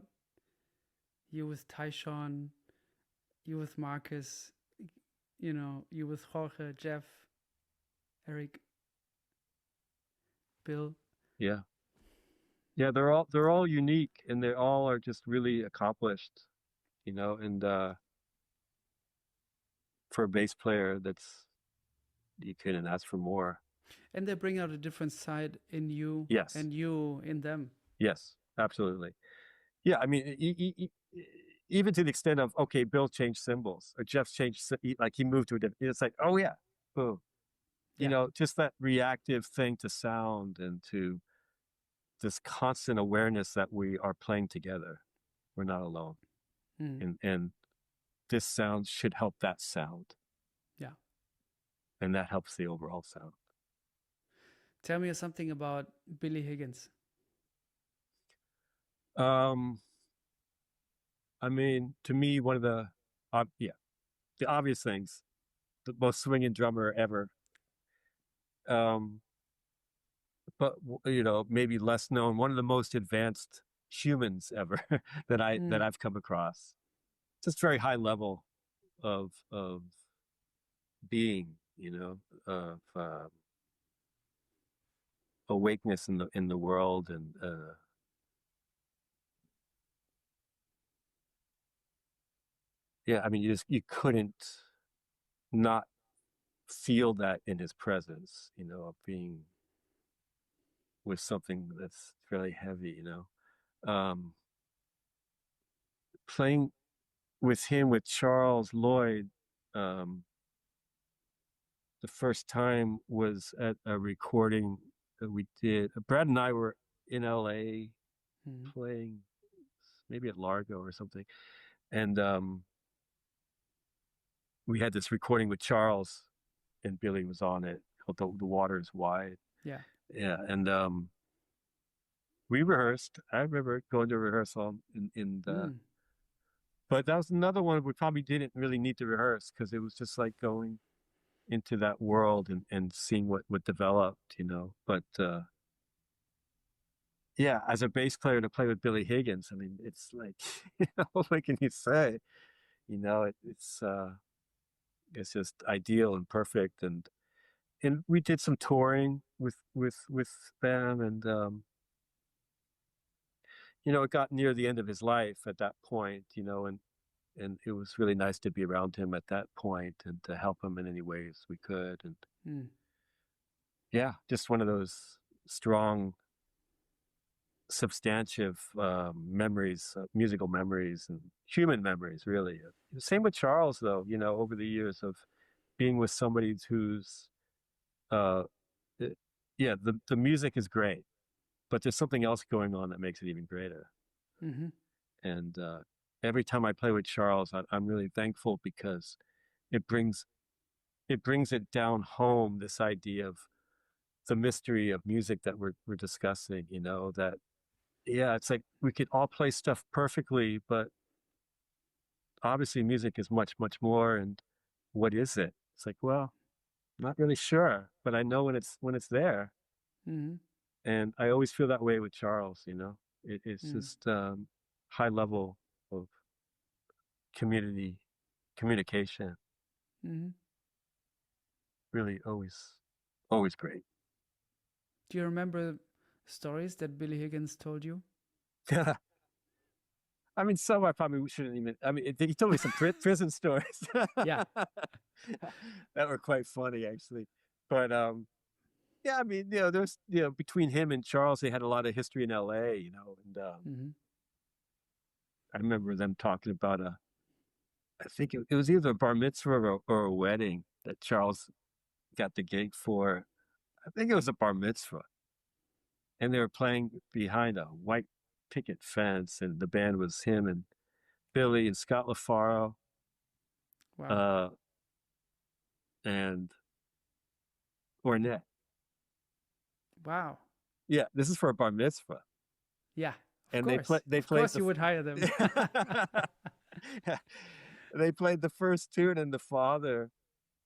you with Tyshawn, you with Marcus, you know, you with Jorge, Jeff, Eric, Bill. Yeah. Yeah, they're all unique, and they all are just really accomplished, you know. And for a bass player, you couldn't ask for more. And they bring out a different side in you, yes, and you in them. Yes, absolutely. Yeah, I mean, even to the extent of, okay, Bill changed cymbals, or Jeff's changed, like he moved to a different. It's like, oh yeah, boom. You know, just that reactive thing to sound and to this constant awareness that we are playing together. We're not alone. And this sound should help that sound. Yeah. And that helps the overall sound. Tell me something about Billy Higgins. I mean, to me, one of the obvious things, the most swinging drummer ever. But you know, maybe less known, one of the most advanced humans ever that I've come across. Just very high level of being, you know, of awakeness in the world, and yeah, I mean, you couldn't not feel that in his presence, you know, of being with something that's fairly heavy, you know. Playing with him, with Charles Lloyd, the first time was at a recording that we did. Brad and I were in LA playing, maybe at Largo or something. And we had this recording with Charles, and Billy was on it, called The Water is Wide. Yeah. Yeah. And we rehearsed. I remember going to rehearsal but that was another one we probably didn't really need to rehearse, because it was just like going into that world and seeing what developed, you know. But yeah, as a bass player to play with Billy Higgins, I mean, it's like, you know, what can you say? You know, it's just ideal and perfect. And we did some touring with them, and you know, it got near the end of his life at that point, you know, and it was really nice to be around him at that point and to help him in any ways we could. And yeah, just one of those strong, substantive memories, musical memories and human memories, really. Same with Charles, though, you know, over the years of being with somebody who's, yeah, the music is great, but there's something else going on that makes it even greater. And every time I play with Charles, I'm really thankful, because it brings it down home, this idea of the mystery of music that we're discussing, you know, that, yeah, it's like we could all play stuff perfectly, but obviously music is much, much more. And what is it? It's like, well, I'm not really sure, but I know when it's there. And I always feel that way with Charles, you know. It's just high level of communication. Really always great. Do you remember stories that Billy Higgins told you? I mean, some I probably shouldn't even. I mean, he told me some prison stories. Yeah, that were quite funny, actually. But yeah, I mean, you know, there's, you know, between him and Charles, they had a lot of history in L.A., you know, and I remember them talking about I think it was either a bar mitzvah or a wedding that Charles got the gig for. I think it was a bar mitzvah, and they were playing behind a white picket fence, and the band was him and Billy and Scott LaFaro. Wow. And Ornette. Wow. Yeah, this is for a bar mitzvah. Yeah, and course. They played. Of course, you would hire them. They played the first tune, and the father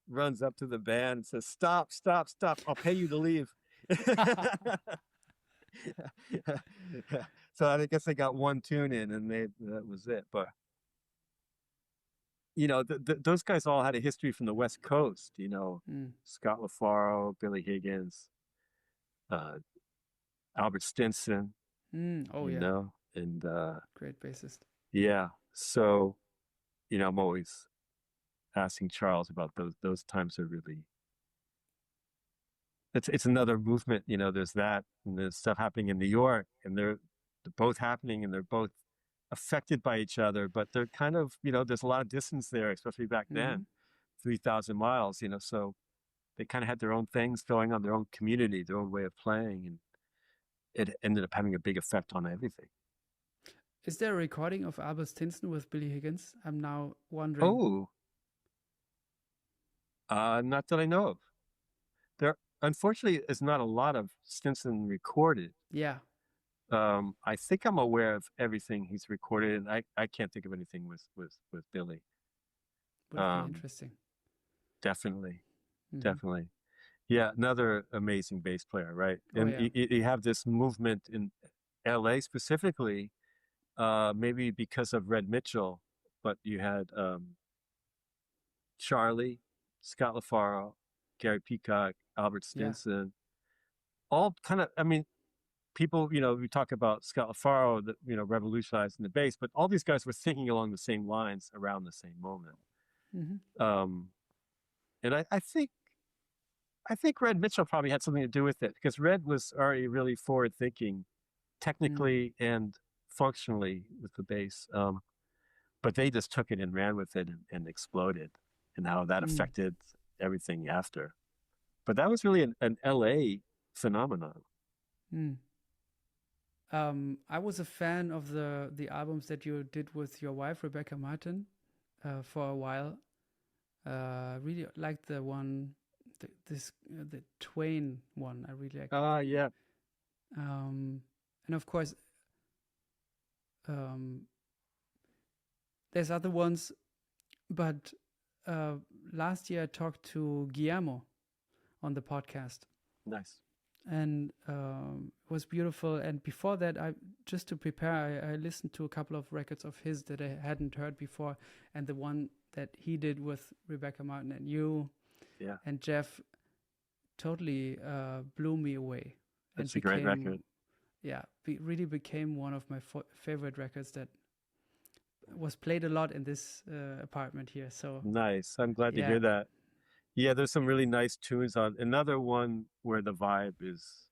runs up to the band and says, "Stop, stop, stop! I'll pay you to leave." So I guess they got one tune in, and that was it. But you know, those guys all had a history from the West Coast. You know, Scott LaFaro, Billy Higgins, Albert Stinson. Oh, you know, and great bassist. Yeah, so you know, I'm always asking Charles about those times. Are really, it's another movement. You know, there's that, and there's stuff happening in New York, and they're both happening, and they're both affected by each other, but they're kind of, you know, there's a lot of distance there, especially back then, 3,000 miles, you know, so they kind of had their own things going on, their own community, their own way of playing, and it ended up having a big effect on everything. Is there a recording of Albert Stinson with Billy Higgins? I'm now wondering. Not that I know of. There, unfortunately, is not a lot of Stinson recorded. Yeah. I think I'm aware of everything he's recorded, and I can't think of anything with Billy. Would be interesting. Definitely. Yeah, another amazing bass player, right? And you have this movement in LA specifically, maybe because of Red Mitchell, but you had Charlie, Scott LaFaro, Gary Peacock, Albert Stinson, all kind of, I mean, people, you know, we talk about Scott LaFaro, that, you know, revolutionizing the bass, but all these guys were thinking along the same lines around the same moment. And I think I think Red Mitchell probably had something to do with it, because Red was already really forward thinking, technically and functionally with the bass. But they just took it and ran with it and exploded, and how that affected everything after. But that was really an LA phenomenon. I was a fan of the albums that you did with your wife, Rebecca Martin, for a while. Really liked the one, the Twain one. I really liked. Yeah. And of course, there's other ones, but last year I talked to Guillermo on the podcast. Nice. And it was beautiful. And before that, just to prepare, I listened to a couple of records of his that I hadn't heard before, and the one that he did with Rebecca Martin and you, and Jeff, totally blew me away. It's a great record. Yeah, really became one of my favorite records that was played a lot in this apartment here. So nice. I'm glad to hear that. Yeah, there's some really nice tunes on. Another one where the vibe is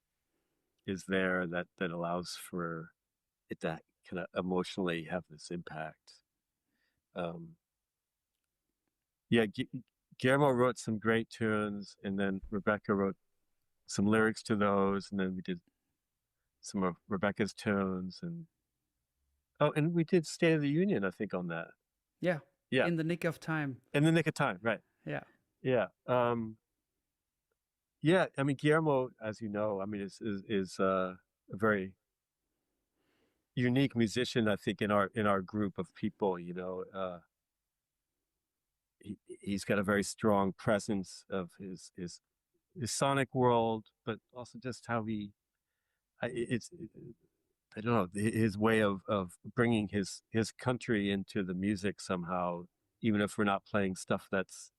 there that allows for it to kind of emotionally have this impact. Guillermo wrote some great tunes, and then Rebecca wrote some lyrics to those, and then we did some of Rebecca's tunes, and we did State of the Union, I think, on that. Yeah. In the nick of time. In the nick of time, right. Yeah. Yeah. I mean, Guillermo, as you know, I mean, is a very unique musician, I think, in our group of people. You know, he's got a very strong presence of his sonic world, but also just how I don't know, his way of bringing his country into the music somehow, even if we're not playing stuff that's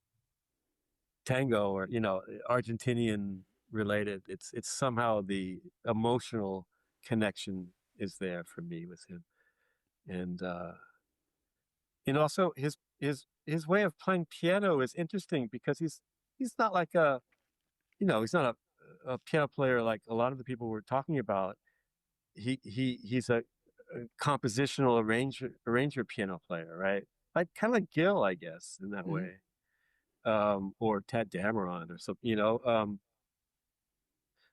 tango or, you know, Argentinian related. It's somehow the emotional connection is there for me with him, and also his way of playing piano is interesting, because he's not like he's not a piano player like a lot of the people we're talking about. He's a compositional arranger piano player, right? Like kind of like Gil, I guess, in that way. Or Ted Dameron or something, you know,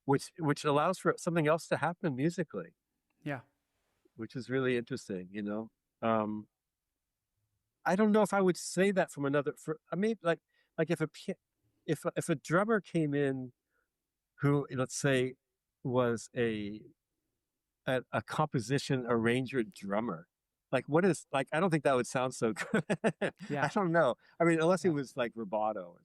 which allows for something else to happen musically. Yeah. Which is really interesting, you know. I don't know if I would say that from I mean, like if a drummer came in who, let's say, was a composition arranger drummer. Like, what is, like, I don't think that would sound so good. I don't know. I mean, unless it was like rubato or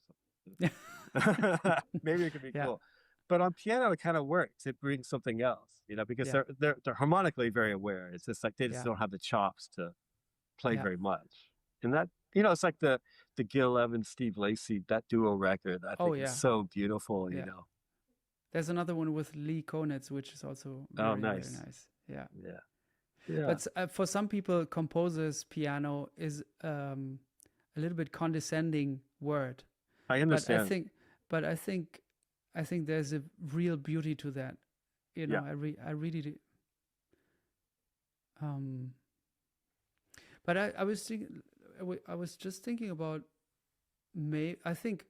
something. Maybe it could be cool. But on piano, it kind of works. It brings something else, you know, because they're harmonically very aware. It's just like they just don't have the chops to play very much. And that, you know, it's like the Gil Evans, Steve Lacy, that duo record, I think is so beautiful, you know. There's another one with Lee Konitz, which is also very nice. Yeah. But for some people, composer's piano is a little bit condescending word. I understand. But I think there's a real beauty to that. You know, I really do. But I was just thinking about I think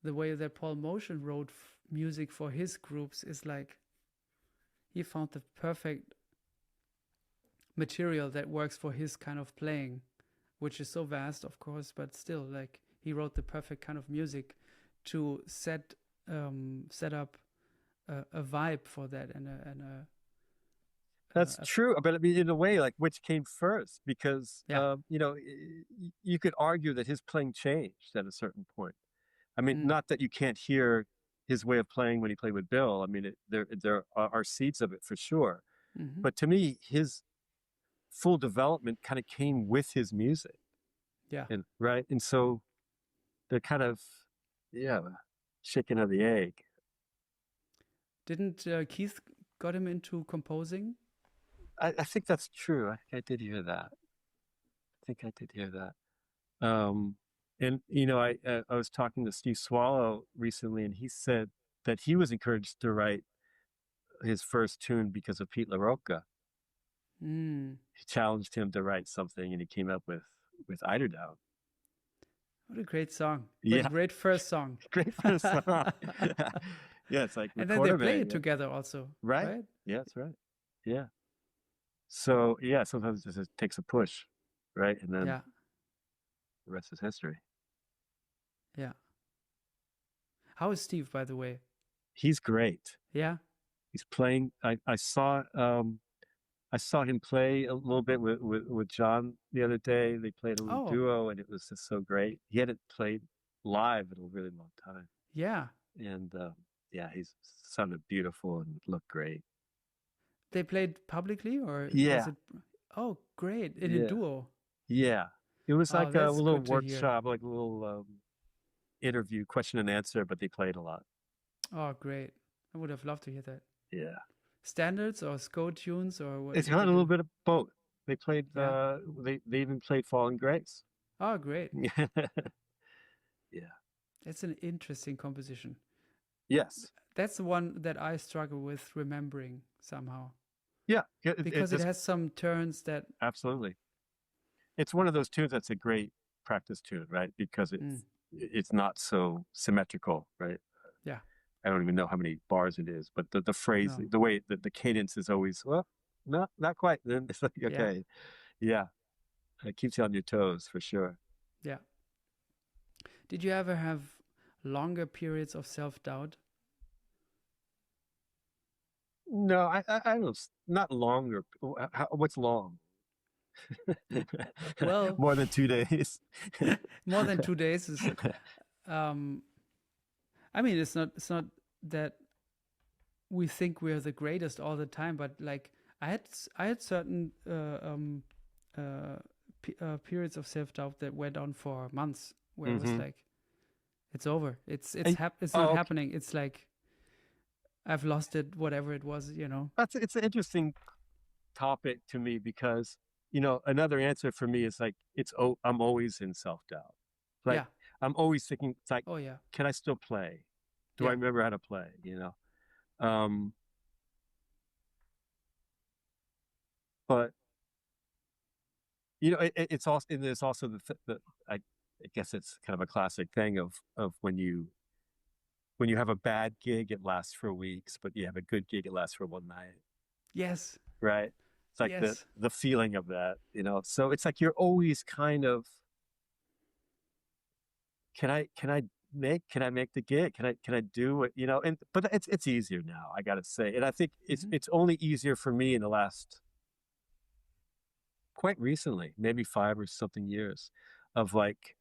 the way that Paul Motian wrote music for his groups is like he found the perfect material that works for his kind of playing, which is so vast, of course, but still, like, he wrote the perfect kind of music to set up a vibe for that and a that's true, but I mean, in a way, like, which came first? Because you know, you could argue that his playing changed at a certain point. I mean, not that you can't hear his way of playing when he played with Bill. I mean, there are seeds of it for sure. But to me, his full development kind of came with his music. Yeah. And right. And so they're kind of, chicken or the egg. Didn't Keith got him into composing? I think that's true. I did hear that. And, you know, I was talking to Steve Swallow recently, and he said that he was encouraged to write his first tune because of Pete LaRocca. He challenged him to write something, and he came up with Eiderdown. What a great song! Yeah, what a great first song. Great first song. Yeah, it's like, and then they play it together also, right? Yeah, that's right. Yeah. So yeah, sometimes it just takes a push, right? And then the rest is history. Yeah. How is Steve, by the way? He's great. Yeah. He's playing. I saw him play a little bit with John the other day. They played a little duo, and it was just so great. He hadn't played live in a really long time. Yeah. And yeah, he's sounded beautiful and looked great. They played publicly, or was it? Oh, great! In a duo. Yeah, it was like a little workshop, like a little interview, question and answer, but they played a lot. Oh, great! I would have loved to hear that. Yeah. Standards or SCO tunes or what? It's got a little bit of both. They played. They even played Fallen Grace. Oh, great! Yeah. That's an interesting composition. Yes. That's the one that I struggle with remembering somehow. Yeah. Because it has some turns that... Absolutely. It's one of those tunes that's a great practice tune, right? Because it's not so symmetrical, right? Yeah. I don't even know how many bars it is, but the phrase, the way that the cadence is always, well, not quite. Then it's like, okay. Yeah. It keeps you on your toes for sure. Yeah. Did you ever have longer periods of self-doubt? No, I don't. Not longer. What's long? Well, more than 2 days. More than 2 days is. I mean, it's not that we think we're the greatest all the time, but like I had certain periods of self-doubt that went on for months, where it was like, it's over. It's not happening. It's like, I've lost it, whatever it was, you know. It's an interesting topic to me because, you know, another answer for me is like, I'm always in self-doubt. Like, I'm always thinking, it's like, can I still play? Do I remember how to play? You know? But, you know, it's also, there's also I guess it's kind of a classic thing of when you have a bad gig, it lasts for weeks, but you have a good gig, it lasts for one night. Yes. Right? It's like the feeling of that, you know? So it's like, you're always kind of, can I make the gig? Can I do it? You know, but it's easier now, I gotta say. And I think it's only easier for me in the last, quite recently, maybe 5 or something years, of like,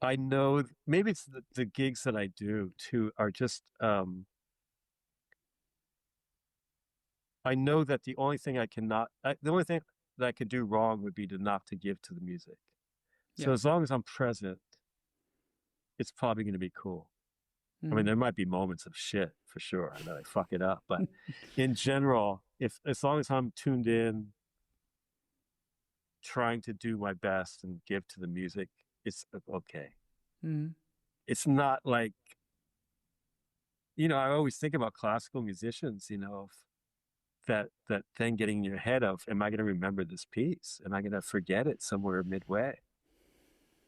I know maybe it's the gigs that I do too are just, I know that the only thing that I could do wrong would be not to give to the music. So as long as I'm present, it's probably going to be cool. I mean, there might be moments of shit for sure that I fuck it up, but in general, as long as I'm tuned in, trying to do my best and give to the music, it's okay. It's not like, you know, I always think about classical musicians, you know, that thing getting in your head of, am I going to remember this piece? Am I going to forget it somewhere midway?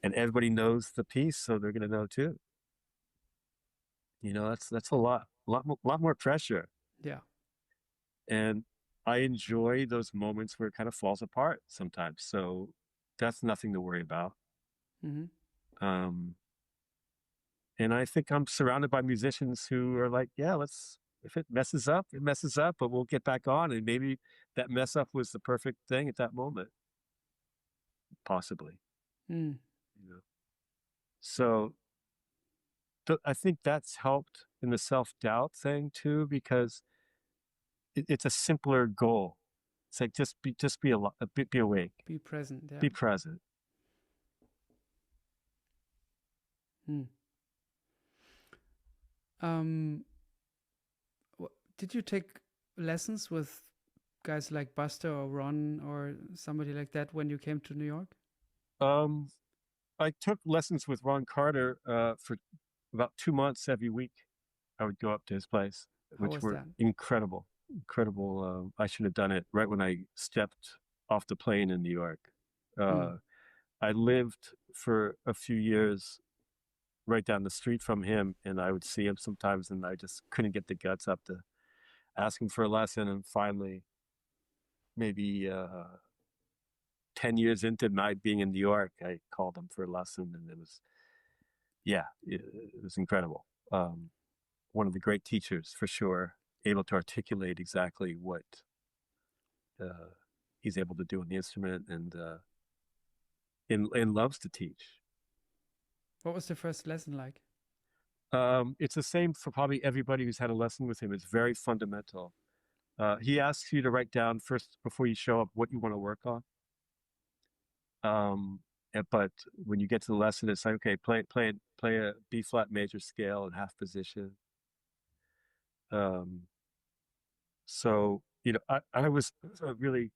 And everybody knows the piece, so they're going to know too. You know, that's a lot more pressure. Yeah. And I enjoy those moments where it kind of falls apart sometimes. So that's nothing to worry about. And I think I'm surrounded by musicians who are like, yeah, if it messes up, it messes up, but we'll get back on. And maybe that mess up was the perfect thing at that moment. Possibly. You know? So I think that's helped in the self-doubt thing too, because it's a simpler goal. It's like, just be awake. Be present. Yeah. Be present. Did you take lessons with guys like Buster or Ron or somebody like that when you came to New York? I took lessons with Ron Carter for about 2 months every week. I would go up to his place, which were that? incredible. I should have done it right when I stepped off the plane in New York. I lived for a few years right down the street from him, and I would see him sometimes, and I just couldn't get the guts up to ask him for a lesson. And finally, maybe 10 years into my being in New York, I called him for a lesson, and it was incredible. One of the great teachers, for sure, able to articulate exactly what he's able to do on the instrument, and loves to teach. What was the first lesson like? It's the same for probably everybody who's had a lesson with him. It's very fundamental. He asks you to write down first, before you show up, what you want to work on. But when you get to the lesson, it's like, okay, play a B flat major scale in half position. So, I was really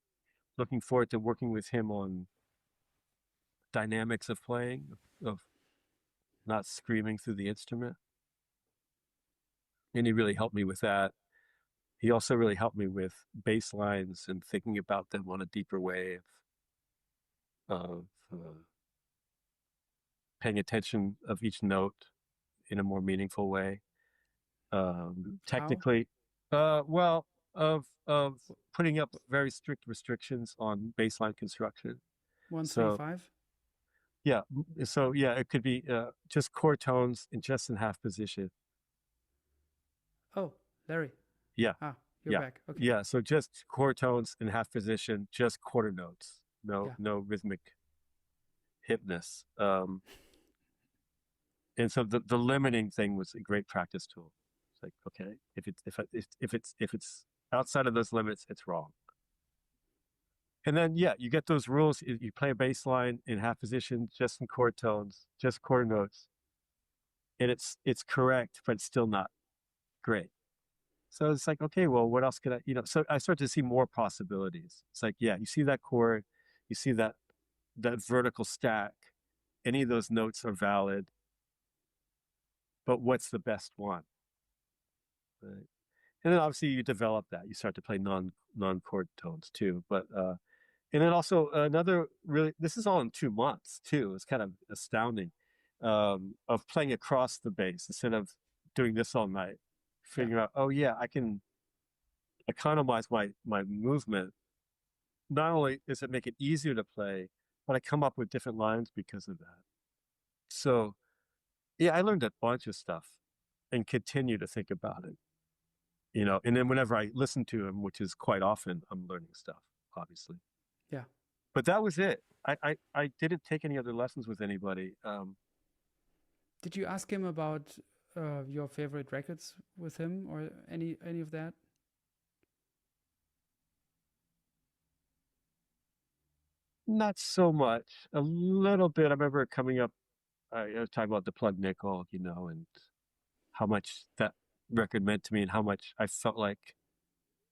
looking forward to working with him on dynamics of playing, of not screaming through the instrument. And he really helped me with that. He also really helped me with bass lines and thinking about them on a deeper way of paying attention of each note in a more meaningful way. Technically, of putting up very strict restrictions on bass line construction. 135. Yeah. So it could be just chord tones and just in half position. Oh, Larry. Yeah. You're back. Okay. Yeah. So just chord tones in half position, just quarter notes. No rhythmic hipness. And so the limiting thing was a great practice tool. It's like, okay, if it's outside of those limits, it's wrong. And then you get those rules. You play a bass line in half position, just in chord tones, just quarter notes, and it's correct, but it's still not great. So it's like, okay, well, what else could I? So I start to see more possibilities. It's like, you see that chord, you see that vertical stack. Any of those notes are valid, but what's the best one? Right. And then obviously you develop that. You start to play non-chord tones too, but. And then also this is all in 2 months too. It's kind of astounding, of playing across the bass instead of doing this all night, figuring out, I can economize my movement. Not only does it make it easier to play, but I come up with different lines because of that. So, I learned a bunch of stuff and continue to think about it, and then whenever I listen to him, which is quite often, I'm learning stuff, obviously. Yeah. But that was it. I didn't take any other lessons with anybody. Did you ask him about your favorite records with him or any of that? Not so much. A little bit. I remember coming up, I was talking about the Plug Nickel, and how much that record meant to me and how much I felt like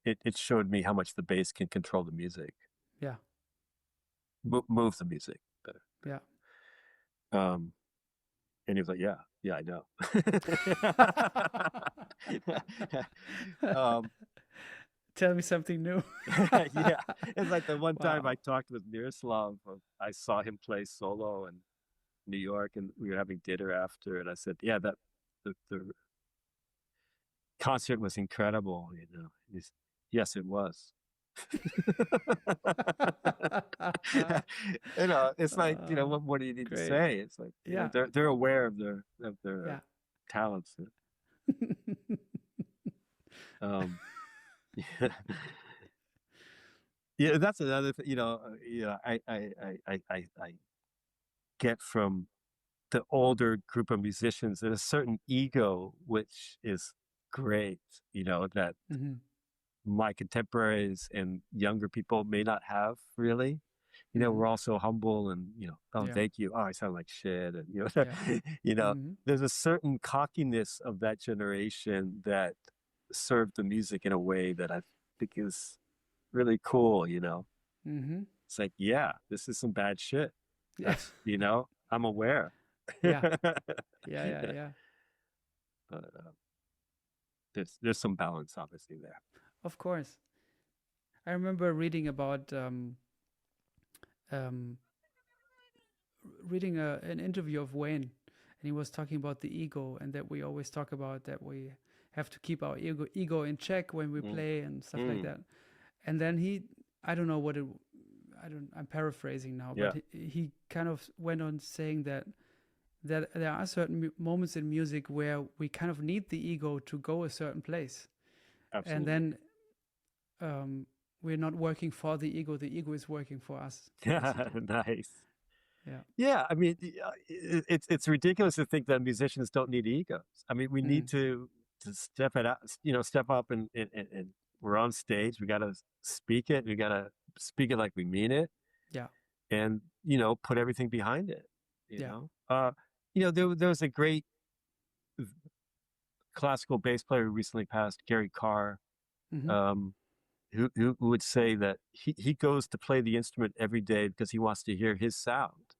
it showed me how much the bass can control the music. Yeah. Move the music better. Yeah. And he was like, yeah, I know. Tell me something new. Yeah. It's like the one time I talked with Miroslav, I saw him play solo in New York, and we were having dinner after, and I said, the concert was incredible, yes, it was. It's like, what do you need to say? It's like, they're aware of their talents. That's another thing. I get from the older group of musicians, there's a certain ego which is great. That. Mm-hmm. My contemporaries and younger people may not have really. We're all so humble and, thank you. Oh, I sound like shit. And, mm-hmm. There's a certain cockiness of that generation that served the music in a way that I think is really cool, Mm-hmm. It's like, this is some bad shit. Yeah. I'm aware. Yeah. Yeah. But, there's some balance obviously there. Of course. I remember reading about reading an interview of Wayne, and he was talking about the ego, and that we always talk about that we have to keep our ego in check when we play and stuff like that. And then I don't know what it, I'm paraphrasing now, but he kind of went on saying that there are certain moments in music where we kind of need the ego to go a certain place. Absolutely. And then we're not working for the ego is working for us. Nice. Yeah. Yeah, I mean, it's ridiculous to think that musicians don't need egos. I mean, we need to step it out, step up and we're on stage. We got to speak it. We got to speak it like we mean it. Yeah. And, put everything behind it, you know. There was a great classical bass player who recently passed, Gary Carr, who would say that he goes to play the instrument every day because he wants to hear his sound.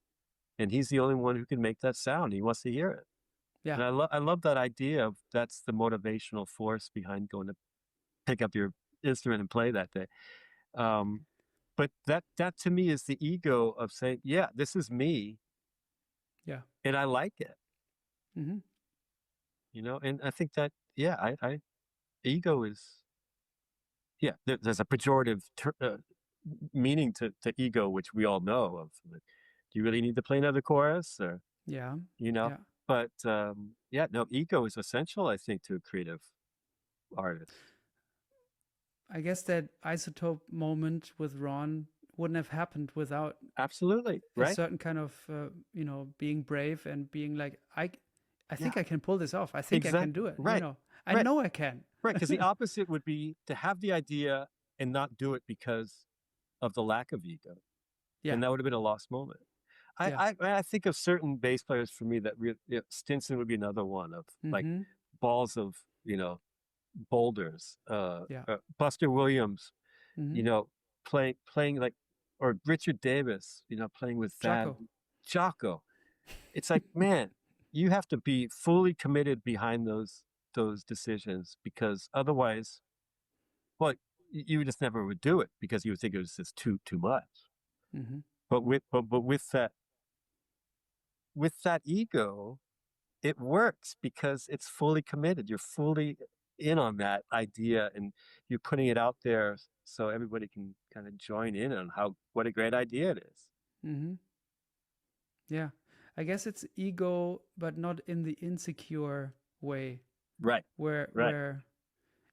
And he's the only one who can make that sound. He wants to hear it. Yeah. And I love that idea of that's the motivational force behind going to pick up your instrument and play that day. But that to me is the ego of saying, yeah, this is me. Yeah. And I like it. And I think that, ego is, there's a pejorative meaning to ego, which we all know of. Like, do you really need to play another chorus? Or, but ego is essential, I think, to a creative artist. I guess that Isotope moment with Ron wouldn't have happened without absolutely a certain kind of being brave and being like, I think I can pull this off. I think I can do it. Right. I know I can. Right, because the opposite would be to have the idea and not do it because of the lack of ego. Yeah. And that would have been a lost moment. I think of certain bass players for me that Stinson would be another one of like balls of boulders. Buster Williams, playing like, or Richard Davis, playing with that Jaco. It's like, man, you have to be fully committed behind those decisions, because otherwise, well, you just never would do it because you would think it was just too much. But with that ego, it works because it's fully committed. You're fully in on that idea, and you're putting it out there so everybody can kind of join in on what a great idea it is. Yeah, I guess it's ego, but not in the insecure way. Right. Where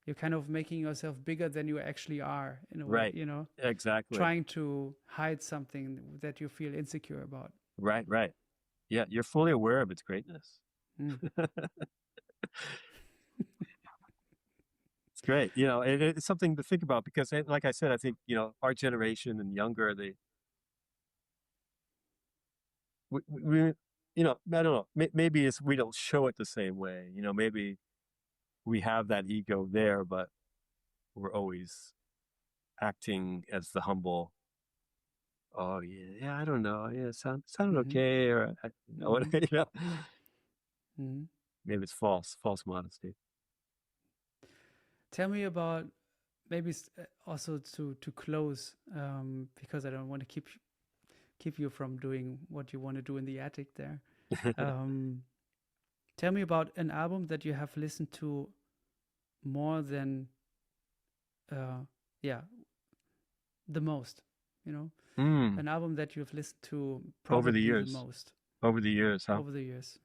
you're kind of making yourself bigger than you actually are, in a way, Exactly. Trying to hide something that you feel insecure about. Right. Yeah, you're fully aware of its greatness. It's great. It's something to think about because, like I said, I think, our generation and younger, we I don't know, maybe we don't show it the same way. Maybe we have that ego there, but we're always acting as the humble. Oh yeah, I don't know. Yeah, sounded okay, or maybe it's false modesty. Tell me about, maybe also to close, because I don't want to keep you from doing what you want to do in the attic there. Tell me about an album that you have listened to more than, the most, an album that you've listened to probably over the years. The most. Over the years, huh? Over the years.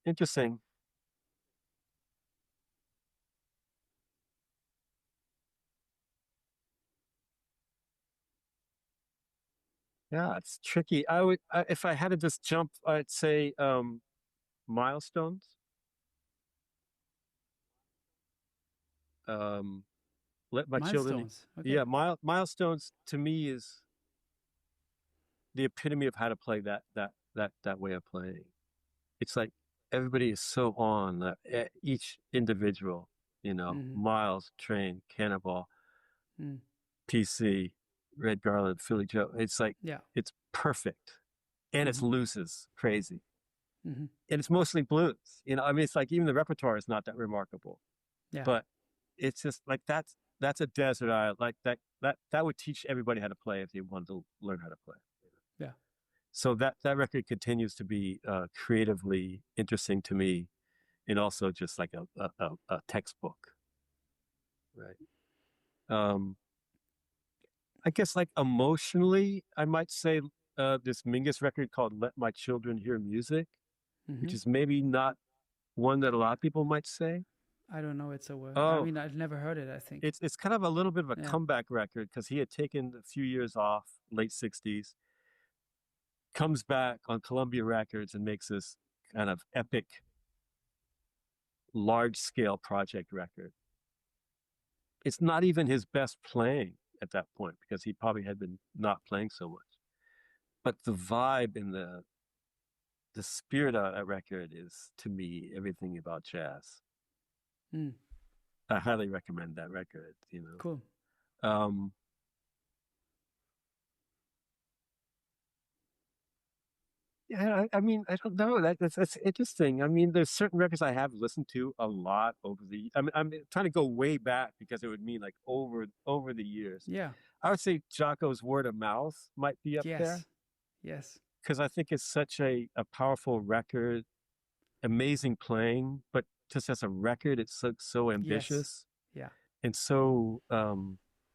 Interesting. Yeah, it's tricky. If I had to just jump, I'd say Milestones. Let My Children. Okay. Yeah, Milestones to me is the epitome of how to play that way of playing. It's like everybody is so on, each individual, Miles, Train, Cannonball, PC, Red Garland, Philly Joe. It's like, it's perfect. And it's loose as crazy. Mm-hmm. And it's mostly blues. You know, I mean, it's like even the repertoire is not that remarkable. Yeah. But it's just like that's a desert island. Like that would teach everybody how to play if they wanted to learn how to play. Yeah. So that record continues to be creatively interesting to me, and also just like a textbook. Right. I guess like emotionally, I might say this Mingus record called "Let My Children Hear Music," Mm-hmm. which is maybe not one that a lot of people might say. I don't know it's a word. Oh, I mean, I've never heard it, I think. It's kind of a little bit of a Yeah. comeback record because he had taken a few years off, late 60s, comes back on Columbia Records and makes this kind of epic, large-scale project record. It's not even his best playing at that point because he probably had been not playing so much. But the vibe and the spirit of that record is, to me, everything about jazz. Mm. I highly recommend that record, you know. Cool. Yeah, I mean, I don't know. That's interesting. I mean, there's certain records I have listened to a lot over the. I mean, I'm trying to go way back because it would mean like over the years. Yeah. I would say Jaco's Word of Mouth might be up there. Yes. Because I think it's such a powerful record, amazing playing, but just as a record, it's so ambitious. Yes. Yeah. And so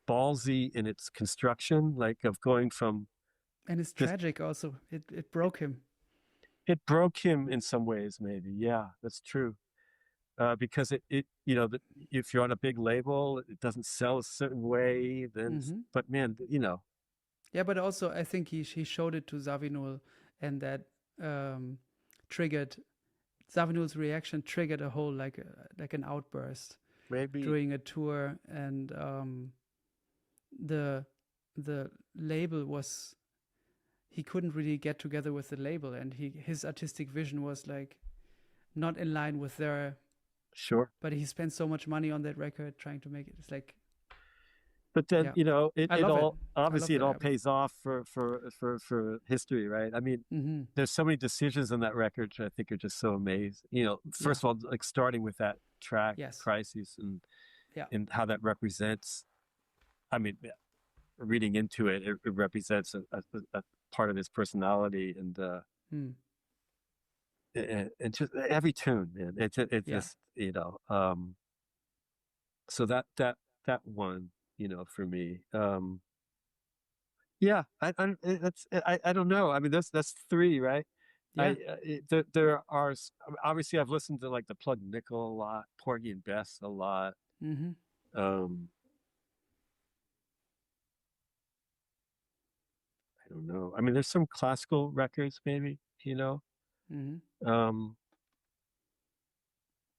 ballsy in its construction, like of going from. And it's tragic also. It broke him. It broke him in some ways, maybe. Yeah, that's true. Because it you know, if you're on a big label, it doesn't sell a certain way. Then, Mm-hmm. but man, you know. Yeah, but also I think he showed it to Zawinul, and that triggered Zawinul's reaction. Triggered a whole like an outburst. Maybe during a tour, and the label was. He couldn't really get together with the label, and his artistic vision was like not in line with their. Sure. But he spent so much money on that record trying to make it. It's like. But then you know it all obviously it all album. pays off for history, right? I mean, mm-hmm. There's so many decisions on that record which I think are just so amazing. You know, first of all, like starting with that track, Crises, and how that represents. I mean, reading into it, it represents a part of his personality, and just every tune, man. It's just, you know. So that one, you know, for me, yeah, I don't know. I mean, that's three, right? Yeah. There are obviously I've listened to like the Plug Nickel a lot, Porgy and Bess a lot. Mm-hmm. I don't know. I mean, there's some classical records, maybe, you know. Mm-hmm.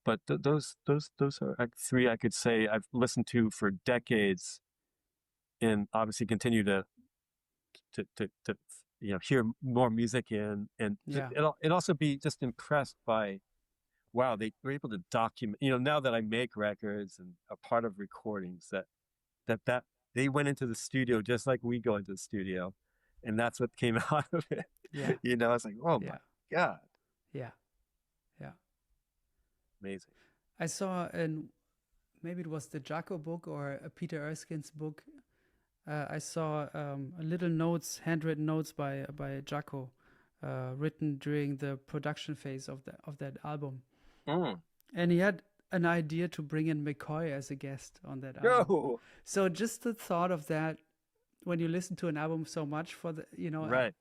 But those are like three I could say I've listened to for decades, and obviously continue to you know, hear more music in, and and also be just impressed by, wow, they were able to document. You know, now that I make records and are part of recordings, that they went into the studio just like we go into the studio. And that's what came out of it. Yeah. You know, it's like, oh my God. Yeah. Yeah. Amazing. I saw maybe it was the Jaco book or Peter Erskine's book. I saw little notes, handwritten notes by Jaco, written during the production phase of that album. Mm. And he had an idea to bring in McCoy as a guest on that album. No. So just the thought of that, when you listen to an album so much for the, you know, right.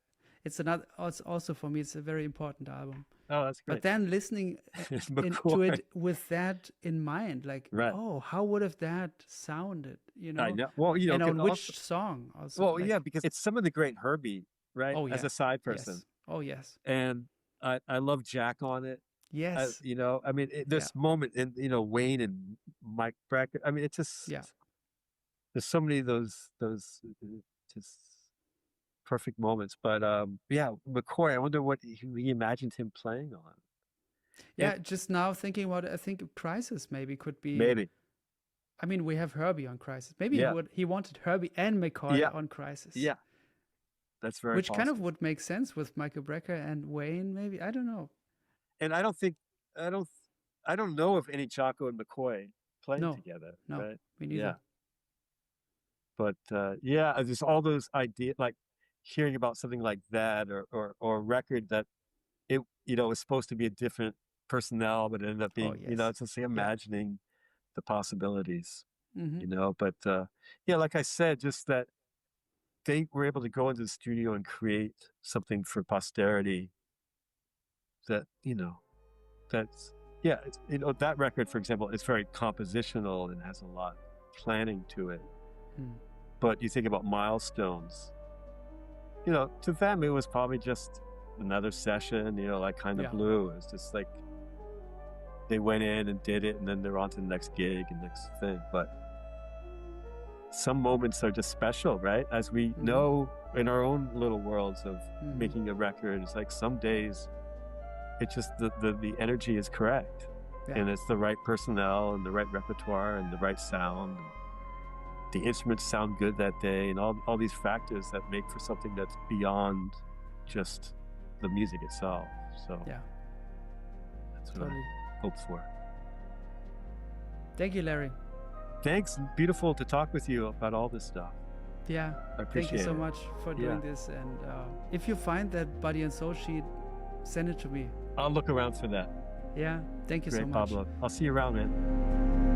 It's another, also for me, it's a very important album. Oh, that's great. But then listening to it with that in mind, like, oh, how would have that sounded, you know? I know. Well, you know, and on which song also? Well, like, yeah, because it's some of the great Herbie, right? Oh, yeah. As a side person. Yes. Oh, yes. And I love Jack on it. Yes. You know, I mean, this moment, and you know, Wayne and Mike Brackett. I mean, it's just there's so many of those just perfect moments. But McCoy, I wonder what he imagined him playing on. Yeah, just now thinking about it, I think Crisis maybe could be. Maybe. I mean, we have Herbie on Crisis. Maybe he wanted Herbie and McCoy on Crisis. Yeah, that's very Which possible. kind of would make sense with Michael Brecker and Wayne, maybe. I don't know. and I don't know if any Jaco and McCoy played together. No, right? me neither. Yeah. But just all those ideas, like hearing about something like that, or a record that it was supposed to be a different personnel, but it ended up being it's just like imagining the possibilities. But like I said, just that they were able to go into the studio and create something for posterity that that's that record, for example, is very compositional and has a lot of planning to it. But you think about Milestones, to them it was probably just another session, like Kind of Blue. It's just like they went in and did it, and then they're on to the next gig and next thing. But some moments are just special, right? As we know in our own little worlds of making a record, it's like some days it's just the energy is correct, and it's the right personnel and the right repertoire and the right sound. The instruments sound good that day, and all these factors that make for something that's beyond just the music itself. So that's what I hope for. Thank you, Larry. Thanks. Beautiful to talk with you about all this stuff. Yeah, I appreciate thank you so it. much for doing this. And if you find that Body and Soul sheet, send it to me. I'll look around for that. Yeah, thank you Great, so much. Pablo. I'll see you around, man.